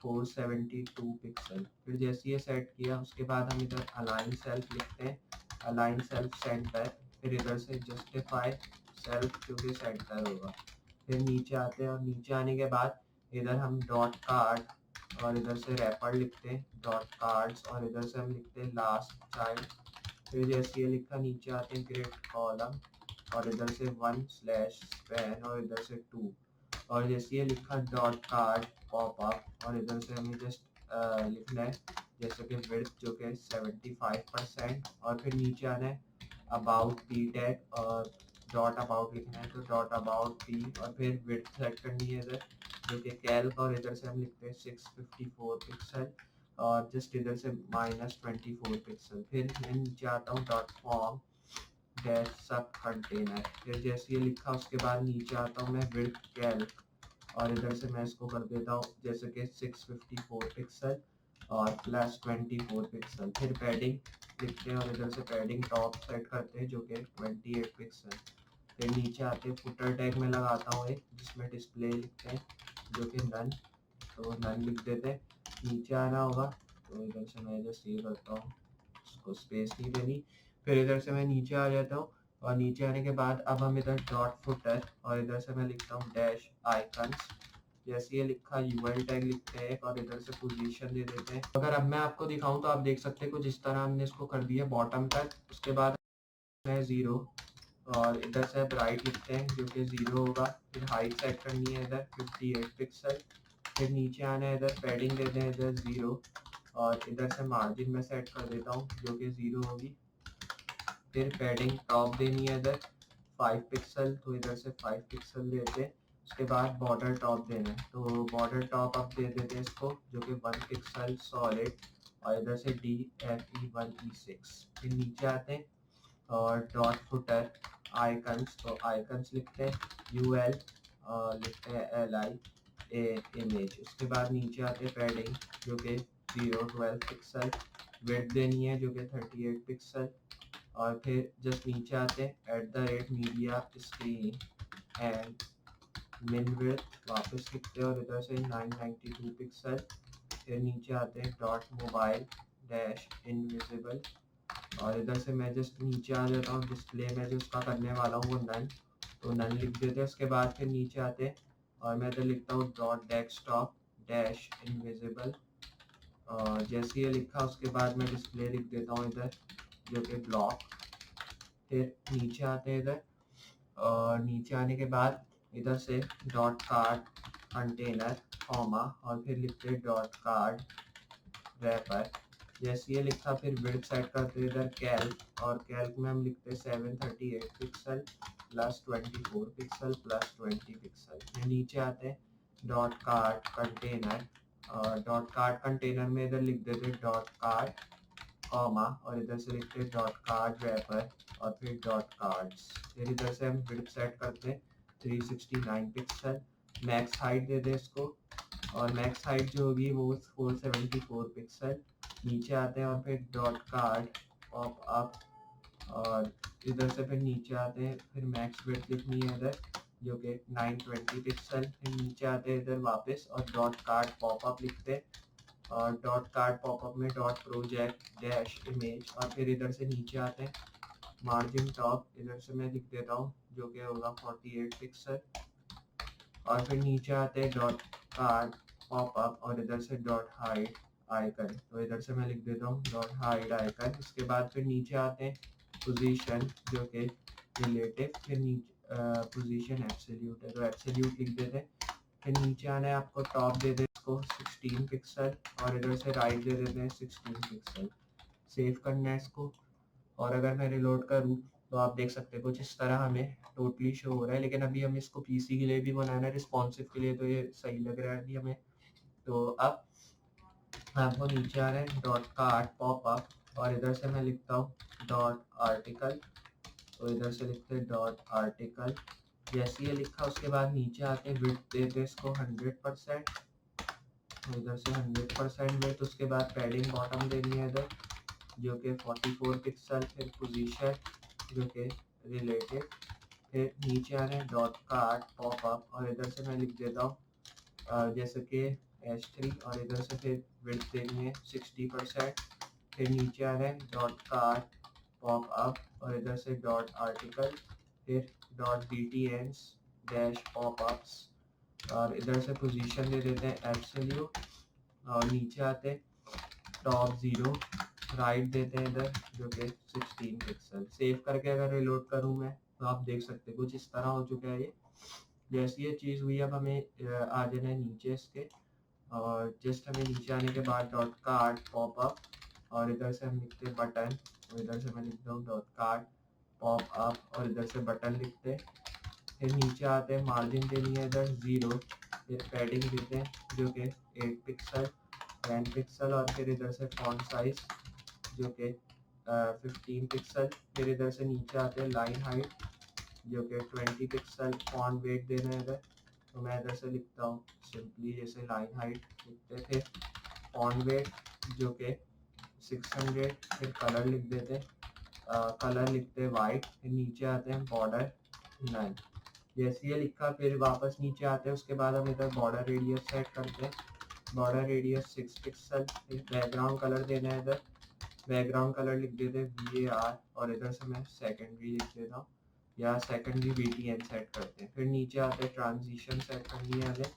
472 पिक्सल। फिर जैसे ये सेट किया उसके बाद हम इधर अलाइन सेल्फ लिखते हैं, अलाइन सेल्फ सेंटर। फिर इधर से जस्टिफाई सेल्फ जो कि सेंटर होगा। फिर नीचे आते हैं और नीचे आने के बाद इधर हम डॉट कार्ड और इधर से रैपर लिखते हैं डॉट कार्ड्स और इधर से हम लिखते हैं लास्ट चाइल्ड। फिर जैसे ये लिखा नीचे आते हैं ग्रेड कॉलम और इधर से 1/span और इधर से 2 और जैसे ये लिखा डॉट कार्ड पॉप अप और इधर से हमें जस्ट लिखना है जैसे कि विड्थ जो कि 75% और फिर नीचे आना है अबाउट पी टैग और डॉट अबाउट लिखना है तो डॉट अबाउट पी और फिर विड्थ सेट करनी है इधर जो कि कैल्क और इधर से हम लिखते हैं 654 पिक्सल और जस्ट इधर से -24 पिक्सल। फिर मैं नीचे आता हूँ डॉट फॉर्म डैश सब कंटेनर। फिर जैसे ये लिखा उसके बाद नीचे आता हूँ मैं विड्थ कैल्क और इधर से मैं इसको कर देता हूँ जैसे कि 654 पिक्सल और +24 पिक्सल। फिर पैडिंग लिखते हैं और इधर से पैडिंग टॉप सेट करते हैं जो कि 28 पिक्सल। फिर नीचे आते हैं फुटर टैग में लगाता हूँ एक जिसमें डिस्प्ले लिखते हैं जो कि नन तो नन लिख देते हैं। नीचे आना होगा तो इधर से मैं जस्ट ये करता हूँ, उसको स्पेस नहीं देनी। फिर इधर से मैं नीचे आ जाता हूँ और नीचे आने के बाद अब हम इधर डॉट फुटर और इधर से मैं लिखता हूँ डैश आइकन्स। जैसे ये लिखा यूएल टैग लिखते हैं और इधर से पोजीशन दे देते हैं। अगर अब मैं आपको दिखाऊं तो आप देख सकते हैं कुछ इस तरह हमने इसको कर दिया बॉटम तक। उसके बाद है 0 और इधर से राइट लिखते हैं जो कि 0 होगा। फिर हाइट सेट करनी है इधर 58 पिक्सल। फिर नीचे आना है इधर पैडिंग दे दें इधर 0 और इधर से मार्जिन में सेट कर देता हूँ जो कि 0 होगी। फिर पैडिंग टॉप देनी है इधर 5 पिक्सल तो इधर से 5 पिक्सल देते हैं। उसके बाद बॉर्डर टॉप देना है तो बॉर्डर टॉप अप दे देते हैं इसको जो कि 1 पिक्सल सॉलिड और इधर से DFE1E6। फिर नीचे आते हैं और डॉट फुटर आइकन्स तो आइकन्स लिखते हैं UL और लिखते हैं LI इमेज। उसके बाद नीचे आते हैं पैडिंग जो कि 012 पिक्सल, विड्थ देनी है जो कि 38 पिक्सल और फिर जस्ट नीचे आते हैं @मीडिया स्क्रीन एंड मिन विड्थ वापस लिखते हैं और इधर से 992 पिक्सल। फिर नीचे आते हैं डॉट मोबाइल डैश इनविजिबल और इधर से मैं जस्ट नीचे आ जाता हूँ डिस्प्ले में जो उसका करने वाला हूँ वो नन तो नन लिख देते हैं। उसके बाद फिर नीचे आते हैं और मैं इधर लिखता हूँ डॉट डेस्कटॉप डैश इनविजिबल और जैसे ये लिखा उसके बाद मैं डिस्प्ले लिख देता हूँ इधर जो कि ब्लॉक। फिर नीचे आते हैं इधर और नीचे आने के बाद इधर से डॉट कार्ड कंटेनर कॉमा और फिर लिखते हैं डॉट कार्ड रैपर। जैसे ये लिखा फिर विड्थ सेट करते हैं इधर कैल्क और कैल्क में हम लिखते हैं 738 पिक्सल +24 पिक्सल +20 पिक्सल। फिर नीचे आते हैं डॉट कार्ड कंटेनर और डॉट कार्ड कंटेनर में इधर लिख देते हैं डॉट कार्ड कॉमा और इधर से लिखते हैं डॉट कार्ड रैपर और फिर डॉट कार्ड्स। फिर इधर से हम विड्थ सेट करते हैं 369 पिक्सल, मैक्स हाइट दे दें इसको और मैक्स हाइट जो होगी वो 474 पिक्सल। नीचे आते हैं और फिर डॉट कार्ड पॉप अप और इधर से फिर नीचे आते हैं फिर मैक्स विड्थ लिखनी है इधर जो कि 920 पिक्सल। फिर नीचे आते हैं इधर वापस और डॉट कार्ड पॉप अप लिखते हैं और डॉट कार्ड पॉपअप में डॉट प्रोजेक्ट डैश इमेज और फिर इधर से नीचे आते हैं मार्जिन टॉप इधर से मैं लिख देता हूँ जो कि होगा 48 पिक्सल, और फिर नीचे आते हैं डॉट कार्ड पॉप अप और इधर से डॉट हाइड आइकन, तो इधर से मैं लिख देता हूँ डॉट हाइड आइकन। इसके बाद फिर नीचे आते हैं पोजीशन जो कि रिलेटिव, फिर नीचे पोजीशन एब्सोल्यूट है तो एब्सोल्यूट लिख देते हैं। फिर नीचे आना है आपको टॉप दे दे इसको 16 पिक्सल और इधर से राइट दे देते हैं 16 पिक्सल। सेव करना है इसको, और अगर मैं रिलोड करूँ तो आप देख सकते हैं कुछ इस तरह हमें टोटली शो हो रहा है। लेकिन अभी हम इसको पीसी के लिए भी बनाना है, रिस्पॉन्सिव के लिए, तो ये सही लग रहा है अभी हमें। तो अब आपको नीचे आ रहा है डॉट कार्ड पॉप अप और इधर से मैं लिखता हूँ डॉट आर्टिकल, तो इधर से लिखते हैं डॉट आर्टिकल। जैसे ये लिखा उसके बाद नीचे आते हैं विड्थ देते हैं इसको 100%, तो इधर से 100% विड्थ। उसके बाद पैडिंग बॉटम देनी है इधर जो कि 44 पिक्सल, फिर पोजीशन जो कि रिलेटेड, फिर नीचे आ रहे हैं डॉट कार्ड पॉप अप और इधर से मैं लिख देता हूँ जैसे कि H3 और इधर से फिर विड्थ देनी है 60%। फिर नीचे आ रहे हैं डॉट कार्ड पॉप अप और इधर से डॉट आर्टिकल, फिर dot DTNs dash pop ups और इधर से पोजीशन दे देते हैं एब्सोल्यूट, और नीचे आते हैं टॉप 0 राइट देते हैं इधर जो कि 16 पिक्सल। सेव करके अगर रिलोड करूँ मैं तो आप देख सकते हैं कुछ इस तरह हो चुका है ये। जैसी ये चीज़ हुई अब हमें आ जाना है नीचे इसके, और जस्ट हमें नीचे आने के बाद डॉट कार्ड पॉप अप और इधर से हम लिखते हैं बटन, और इधर से मैं लिखता हूँ डॉट कार्ड पॉप अप और इधर से बटन लिखते हैं। फिर नीचे आते हैं मार्जिन देनी है इधर 0, फिर पैडिंग देते हैं जो कि 8 पिक्सल 10 पिक्सल, और फिर इधर से फॉन्ट साइज जो कि 15 पिक्सल। फिर इधर से नीचे आते हैं लाइन हाइट जो कि 20 पिक्सल। फॉन्ट वेट देना है इधर, तो मैं इधर से लिखता हूँ सिंपली जैसे लाइन हाइट लिखते थे, फॉन्ट वेट जो कि 600। फिर कलर लिख देते हैं, कलर लिखते हैं वाइट। फिर नीचे आते हैं बॉर्डर 9, जैसे ये लिखा फिर वापस नीचे आते हैं। उसके बाद हम इधर बॉर्डर रेडियस सेट करते हैं, बॉर्डर रेडियस 6 पिक्सल। फिर बैकग्राउंड कलर देना है इधर, बैकग्राउंड कलर लिख देते हैं VAR और इधर से मैं सेकेंडरी लिख देता हूँ या सेकेंडरी BTN सेट करते हैं। फिर नीचे आते हैं ट्रांजिशन सेट करनी है हमें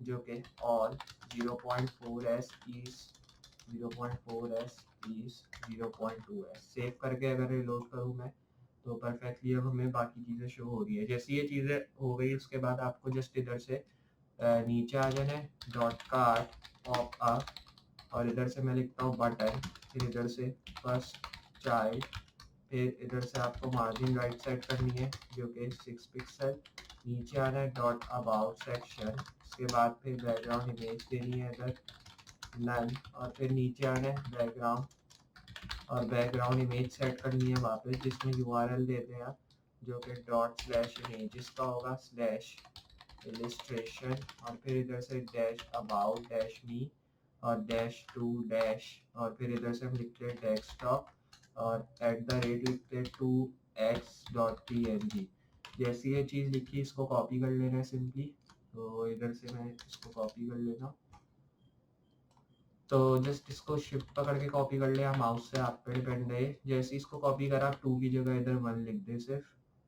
जो कि all 0.4s east 0.4s east 0.2s। Save करके अगर रिलोड करूँ मैं तो परफेक्टली अब हमें बाकी चीज़ें शो हो रही है। जैसे ये चीज़ें हो गई उसके बाद आपको जस्ट इधर से नीचे आ जाना है डॉट कार्ड पॉप अप और इधर से मैं लिखता हूँ बटन, फिर इधर से फर्स्ट चाइल्ड, फिर इधर से आपको मार्जिन राइट सेट करनी है जो कि 6 पिक्सल। नीचे आना है डॉट अबाउट सेक्शन, उसके बाद फिर बैकग्राउंड इमेज देनी है इधर नन, और फिर नीचे आना है बैकग्राउंड और बैकग्राउंड इमेज सेट करनी है वापस जिसमें URL देते हैं आप जो कि डॉट स्लैश इमेजेस का होगा स्लैश इलिस्ट्रेशन, और फिर इधर से डैश अबाउट डैश मी और डैश टू डैश, और फिर इधर से हम लिखते हैं डेस्कटॉप और @ लिखते हैं 2x.png। जैसी ये चीज़ लिखी इसको कॉपी कर लेना है सिंपली, तो इधर से मैं इसको कॉपी कर लेता हूँ। तो जस्ट इसको शिफ्ट पकड़ के कॉपी कर ले, या माउस से आप पे डिपेंड है। जैसे इसको कॉपी करा आप 2 की जगह इधर 1 लिख दे सिर्फ,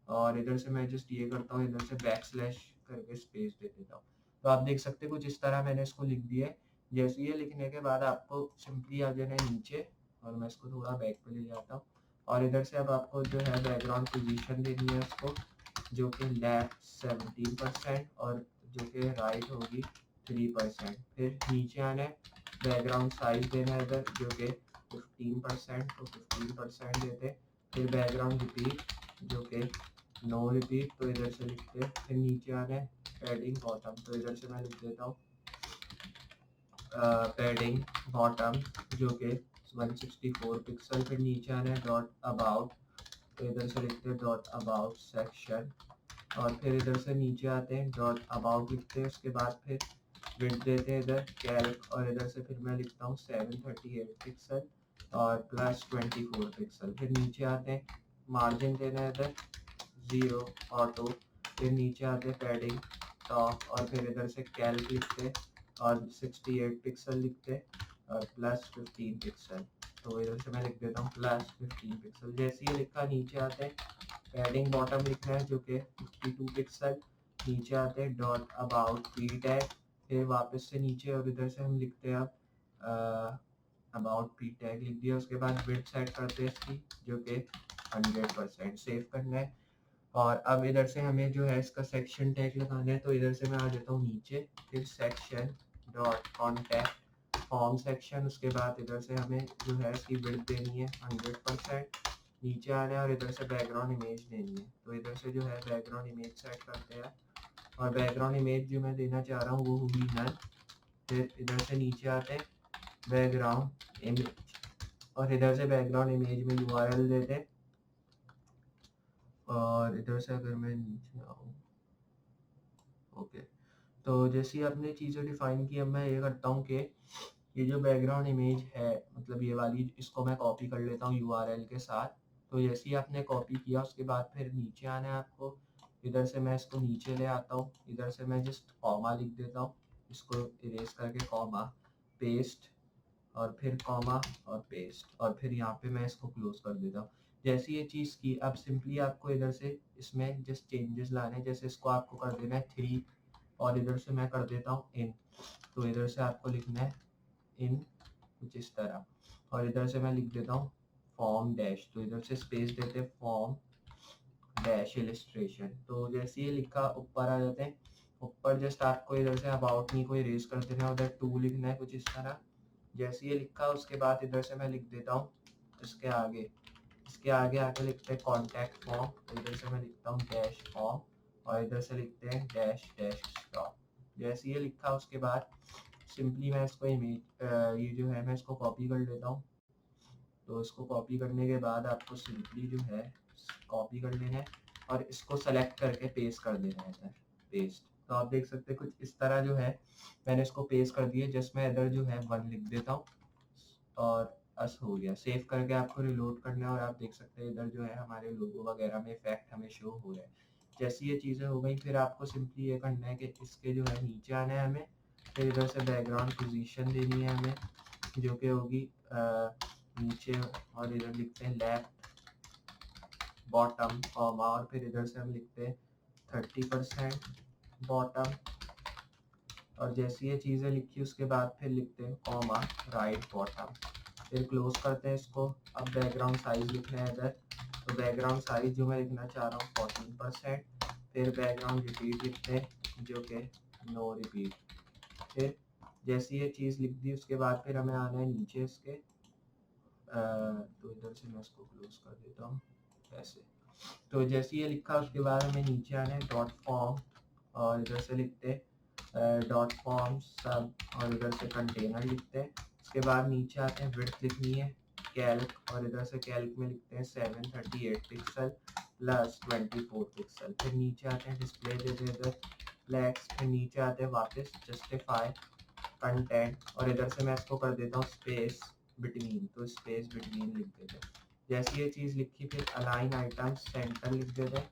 और इधर से मैं जस्ट ये करता हूँ इधर से बैकस्लैश करके स्पेस दे देता हूँ। तो आप देख सकते हैं कुछ इस तरह मैंने इसको लिख दिया है। जैसे ये लिखने के बाद आपको सिंपली आ जाना है नीचे, और मैं इसको थोड़ा बैक पे ले जाता हूँ, और इधर से अब आपको जो है बैकग्राउंड पोजीशन देनी है उसको जो कि लेफ्ट 17% और जो कि राइट होगी 3%। फिर नीचे आना है बैकग्राउंड साइज देना है इधर जो कि 15%, तो 15% देते। फिर बैकग्राउंड रिपीट जो कि नो रिपीट, तो इधर से लिखते। फिर नीचे आना है पैडिंग बॉटम, तो इधर से मैं लिख देता हूँ पैडिंग बॉटम जो कि 164 पिक्सल। फिर नीचे आना है डॉट अबाउट, तो इधर से लिखते हैं डॉट अबाउट सेक्शन, और फिर इधर से नीचे आते हैं डॉट अबाउट लिखते हैं। उसके बाद फिर विड्थ देते हैं इधर कैल्क, और इधर से फिर मैं लिखता हूँ 738 पिक्सल और प्लस 24 पिक्सल। फिर नीचे आते हैं मार्जिन देना है इधर 0 ऑटो, फिर नीचे आते हैं पैडिंग टॉप, और फिर इधर से कैल्क लिखते और 68 पिक्सल लिखते और प्लस 15 पिक्सल। तो इधर से मैं लिख देता हूँ +15 पिक्सल। जैसे ये लिखा नीचे आते हैं पैडिंग बॉटम लिखना है जो कि 52 पिक्सल। नीचे आते हैं डॉट अबाउट पी टैग, फिर वापस से नीचे और इधर से हम लिखते हैं अब अबाउट पी टैग लिख दिया। उसके बाद विड्थ सेट करते हैं इसकी जो कि 100%। सेव करना है और अब इधर से हमें जो है इसका सेक्शन टैग लगाना है। तो इधर से मैं आ जाता हूँ नीचे, फिर section dot contact form section. उसके बाद इधर से हमें जो है इसकी विड्थ देनी है 100%। नीचे आना है और इधर से बैकग्राउंड इमेज देनी है। तो इधर से जो है बैकग्राउंड इमेज सेट करते हैं और बैकग्राउंड इमेज जो मैं देना चाह रहा हूँ वो होगी नल। फिर इधर से नीचे आते हैं बैकग्राउंड इमेज और इधर से बैकग्राउंड इमेज में URL देते हैं। और इधर से अगर मैं नीचे आऊँ, ओके, तो जैसे ही आपने चीज़ें डिफाइन की, अब मैं ये करता हूँ कि ये जो बैकग्राउंड इमेज है मतलब ये वाली, इसको मैं कॉपी कर लेता हूँ URL के साथ। तो जैसे ही आपने कॉपी किया उसके बाद फिर नीचे आना है आपको। इधर से मैं इसको नीचे ले आता हूँ, इधर से मैं जस्ट कॉमा लिख देता हूँ, इसको इरेज करके कॉमा पेस्ट और फिर कॉमा और पेस्ट और फिर यहाँ पे मैं इसको क्लोज कर देता हूँ। जैसे ये चीज़ की, अब सिंपली आपको इधर से इसमें जस्ट चेंजेस लाने, जैसे इसको आपको कर देना है 3 और इधर से मैं कर देता हूँ इन। तो इधर से आपको लिखना है इन कुछ इस तरह और इधर से मैं लिख देता हूँ फॉर्म डैश। तो इधर से स्पेस देते हैं फॉर्म डैश इलिस्ट्रेशन। तो जैसे ये लिखा ऊपर आ जाते हैं, ऊपर जस्ट आपको इधर से अबाउट मी को इरेज कर देना है, उधर 2 लिखना है कुछ इस तरह। जैसे ये लिखा उसके बाद इधर से मैं लिख देता हूँ इसके आगे आके लिखते हैं कॉन्टैक्ट फॉर्म। तो इधर से मैं लिखता हूँ डैश फॉर्म और इधर से लिखते हैं डैश डैश स्टॉप। जैसे ये लिखा उसके बाद सिंपली मैं इसको इमेज ये जो है मैं इसको कॉपी कर लेता हूँ। तो इसको कॉपी करने के बाद आपको सिंपली जो है कॉपी कर लेना है और इसको सेलेक्ट करके पेस्ट कर देना है इधर पेस्ट। तो आप देख सकते हैं कुछ इस तरह जो है मैंने इसको पेस्ट कर दिया। जस्ट मैं इधर जो है 1 लिख देता हूँ और बस हो गया। सेव करके आपको रिलोड करना है और आप देख सकते हैं इधर जो है हमारे लोगो वगैरह में इफेक्ट हमें शो हो रहा है। जैसी ये चीज़ें हो गई फिर आपको सिंपली ये करना है कि इसके जो है नीचे आना है हमें, फिर इधर से बैकग्राउंड पोजीशन देनी है हमें जो कि होगी नीचे और इधर लिखते हैं लेफ्ट बॉटम कॉमा और फिर इधर से हम लिखते हैं 30% बॉटम। और जैसी ये चीज़ें लिखी उसके बाद फिर लिखते हैं कॉमा राइट बॉटम, फिर क्लोज करते हैं इसको। अब बैकग्राउंड साइज लिखना है इधर। तो बैकग्राउंड साइज जो मैं लिखना चाह रहा हूँ 14%। फिर बैकग्राउंड रिपीट लिखते हैं जो कि नो रिपीट। फिर जैसी ये चीज़ लिख दी उसके बाद फिर हमें आना है नीचे इसके तो इधर से मैं इसको क्लोज कर देता हूँ ऐसे। तो जैसे ये लिखा उसके बाद हमें नीचे आना है डॉट फॉर्म और इधर से लिखते हैं डॉट फॉर्म सब और इधर से कंटेनर लिखते हैं। उसके बाद नीचे आते हैं विड्थ लिखनी है कैल्क और इधर से कैल्क में लिखते हैं 738 पिक्सल प्लस 24 पिक्सल। फिर नीचे आते हैं डिस्प्ले दे दे इधर फ्लैक्स। फिर नीचे आते हैं वापस जस्टिफाई कंटेंट और इधर से मैं इसको कर देता हूँ स्पेस बिटवीन। तो स्पेस बिटवीन लिख देते हैं। जैसी ये चीज़ लिखी फिर अलाइन आइटम सेंटर लिख देते हैं।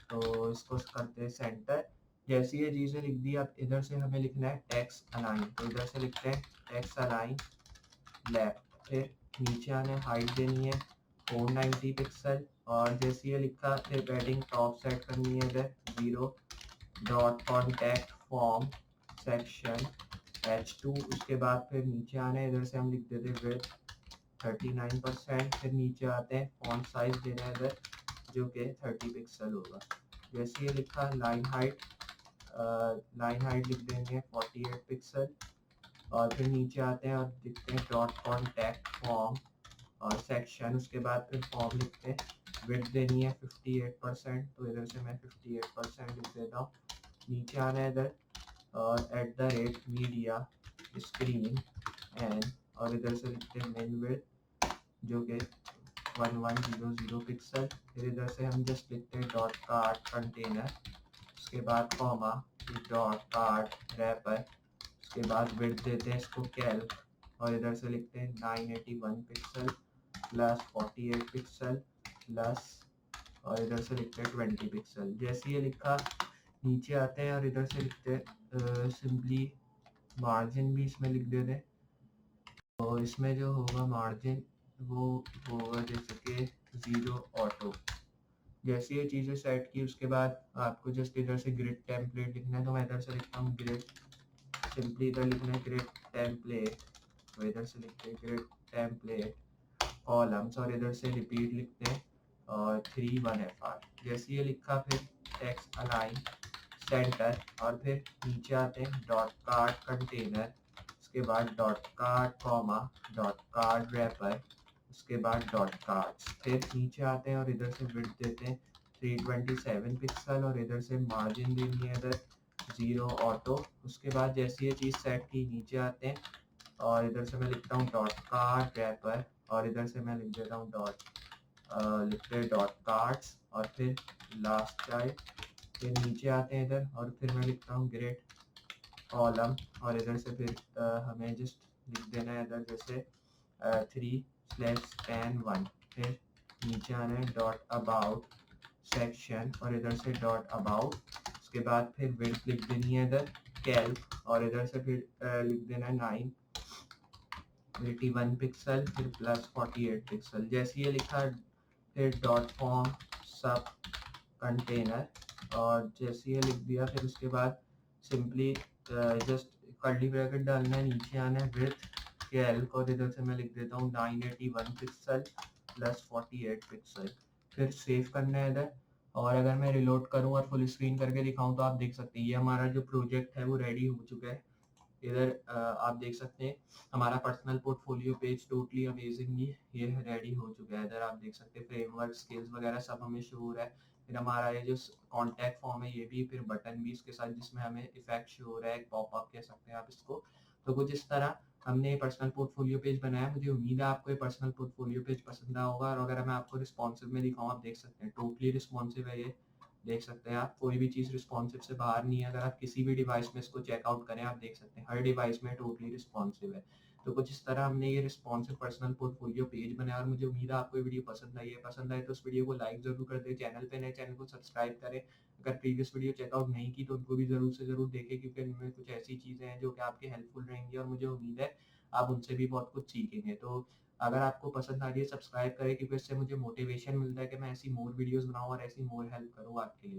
तो इसको करते हैं सेंटर। जैसी ये चीज़ें लिख दी अब इधर से हमें लिखना है टेक्स्ट अलाइन। तो इधर से लिखते हैं टेक्स्ट अलाइन लेफ्ट। फिर नीचे आने हाइट देनी है 490 पिक्सल और जैसे ये लिखा फिर पैडिंग टॉप सेट करनी है इधर 0 dot contact form section H2। उसके बाद फिर नीचे आना है, इधर से हम लिख देते हैं विड्थ 39%। फिर नीचे आते हैं फॉन्ट साइज देना है इधर जो कि 30 पिक्सल होगा। जैसे ये लिखा लाइन हाइट लिख देंगे 48 पिक्सल और फिर नीचे आते हैं और लिखते हैं डॉट कॉन्टैक्ट फॉर्म और सेक्शन। उसके बाद फिर फॉर्म लिखते हैं विड्थ देनी है 58%। तो इधर से मैं 58% लिख देता हूँ। नीचे आना है इधर और @media स्क्रीन एंड और इधर से लिखते हैं मेन विड्थ जो कि 1100 पिक्सल। फिर इधर से हम जस्ट लिखते हैं डॉट कार्ट कंटेनर उसके बाद कॉमा डॉट कार्ट रैपर। उसके बाद विड्थ देते हैं इसको कैल्क और इधर से लिखते हैं 981 पिक्सल प्लस 48 पिक्सल प्लस और इधर से लिखते हैं 20 पिक्सल। जैसे ये लिखा नीचे आते हैं और इधर से लिखते हैं सिंपली मार्जिन भी इसमें लिख देते हैं। तो इसमें जो होगा मार्जिन वो होगा जैसे कि 0 ऑटो। जैसे ये चीज़ें सेट की उसके बाद आपको जस्ट इधर से ग्रिड टेम्पलेट लिखना है, तो मैं इधर से लिखता हूँ ग्रिड, सिंपली इधर लिखना है ग्रिड टेम्पलेट, तो इधर से लिखते हैं ग्रिड टेम्पलेट कॉलम्स और इधर से रिपीट लिखते हैं और 3 1 FR। जैसे ये लिखा फिर टेक्स्ट अलाइन सेंटर और फिर नीचे आते हैं डॉट कार्ड कंटेनर, उसके बाद dot card comma dot card wrapper, उसके बाद डॉट कार्ड्स, फिर नीचे आते हैं और इधर से विड्थ देते हैं 327 पिक्सल और इधर से मार्जिन देनी है इधर 0 ऑटो। उसके बाद जैसे ये चीज़ सेट की नीचे आते हैं और इधर से मैं लिखता हूँ डॉट कार्ड रैपर और इधर से मैं लिख देता हूँ लिखते हैं डॉट कार्ड्स और फिर लास्ट चाइल्ड, फिर नीचे आते हैं इधर और फिर मैं लिखता हूँ ग्रेड कॉलम और इधर से फिर हमें जस्ट लिख देना है इधर जैसे 3/10 1, फिर नीचे आना है डॉट अबाउट सेक्शन और इधर से डॉट अबाउट, उसके बाद फिर विड्थ लिख देनी है इधर कैल्क और इधर से फिर लिख देना है 981 पिक्सल फिर प्लस 48 पिक्सल। जैसे ये लिखा फिर डॉट फॉर्म सब कंटेनर और जैसे ये लिख दिया फिर उसके बाद सिंपली जस्ट कर्ली ब्रैकेट डालना है, नीचे आना है विड्थ कैल्क और इधर से मैं लिख देता हूँ 981 पिक्सल प्लस 48 पिक्सल, फिर सेव करना है इधर। और अगर मैं रिलोड करूँ और फुल स्क्रीन करके दिखाऊँ तो आप देख सकते हैं ये हमारा जो प्रोजेक्ट है वो रेडी हो चुका है। इधर आप देख सकते हैं हमारा personal portfolio page totally amazingly ये रेडी हो चुका है। इधर आप देख सकते हैं फ्रेमवर्क स्किल्स वगैरह सब हमें शो हो रहा है। फिर हमारा ये जो कॉन्टैक्ट फॉर्म है ये भी, फिर बटन भी इसके साथ जिसमें हमें इफेक्ट शो हो रहा है, एक पॉपअप कह सकते हैं आप इसको। तो कुछ इस तरह हमने पर्सनल पोर्टफोलियो पेज बनाया। मुझे उम्मीद है आपको ये पर्सनल पोर्टफोलियो पेज पसंद आया होगा और अगर मैं आपको रिस्पॉन्सिव में दिखाऊँ, आप देख सकते हैं टोटली रिस्पॉन्सिव है ये। देख सकते हैं आप कोई भी चीज़ रिस्पॉन्सिव से बाहर नहीं है। अगर आप किसी भी डिवाइस में इसको चेकआउट करें आप देख सकते हैं हर डिवाइस में टोटली रिस्पॉन्सिव है। तो कुछ इस तरह हमने ये रिस्पॉन्सिव पर्सनल पोर्टफोलियो पेज बनाया और मुझे उम्मीद है आपको ये वीडियो पसंद आई है। पसंद आए तो उस वीडियो को लाइक जरूर कर दें, चैनल पे नए चैनल को सब्सक्राइब करें। अगर प्रीवियस वीडियो चेकआउट नहीं की तो उनको भी जरूर से जरूर देखें क्योंकि इनमें कुछ ऐसी चीज़ें हैं जो कि आपके हेल्पफुल रहेंगी और मुझे उम्मीद है आप उनसे भी बहुत कुछ सीखेंगे। तो अगर आपको पसंद आ रही है सब्सक्राइब करें क्योंकि इससे मुझे मोटिवेशन मिलता है कि मैं ऐसी मोर वीडियोस बनाऊं और ऐसी मोर हेल्प करूं आपके लिए।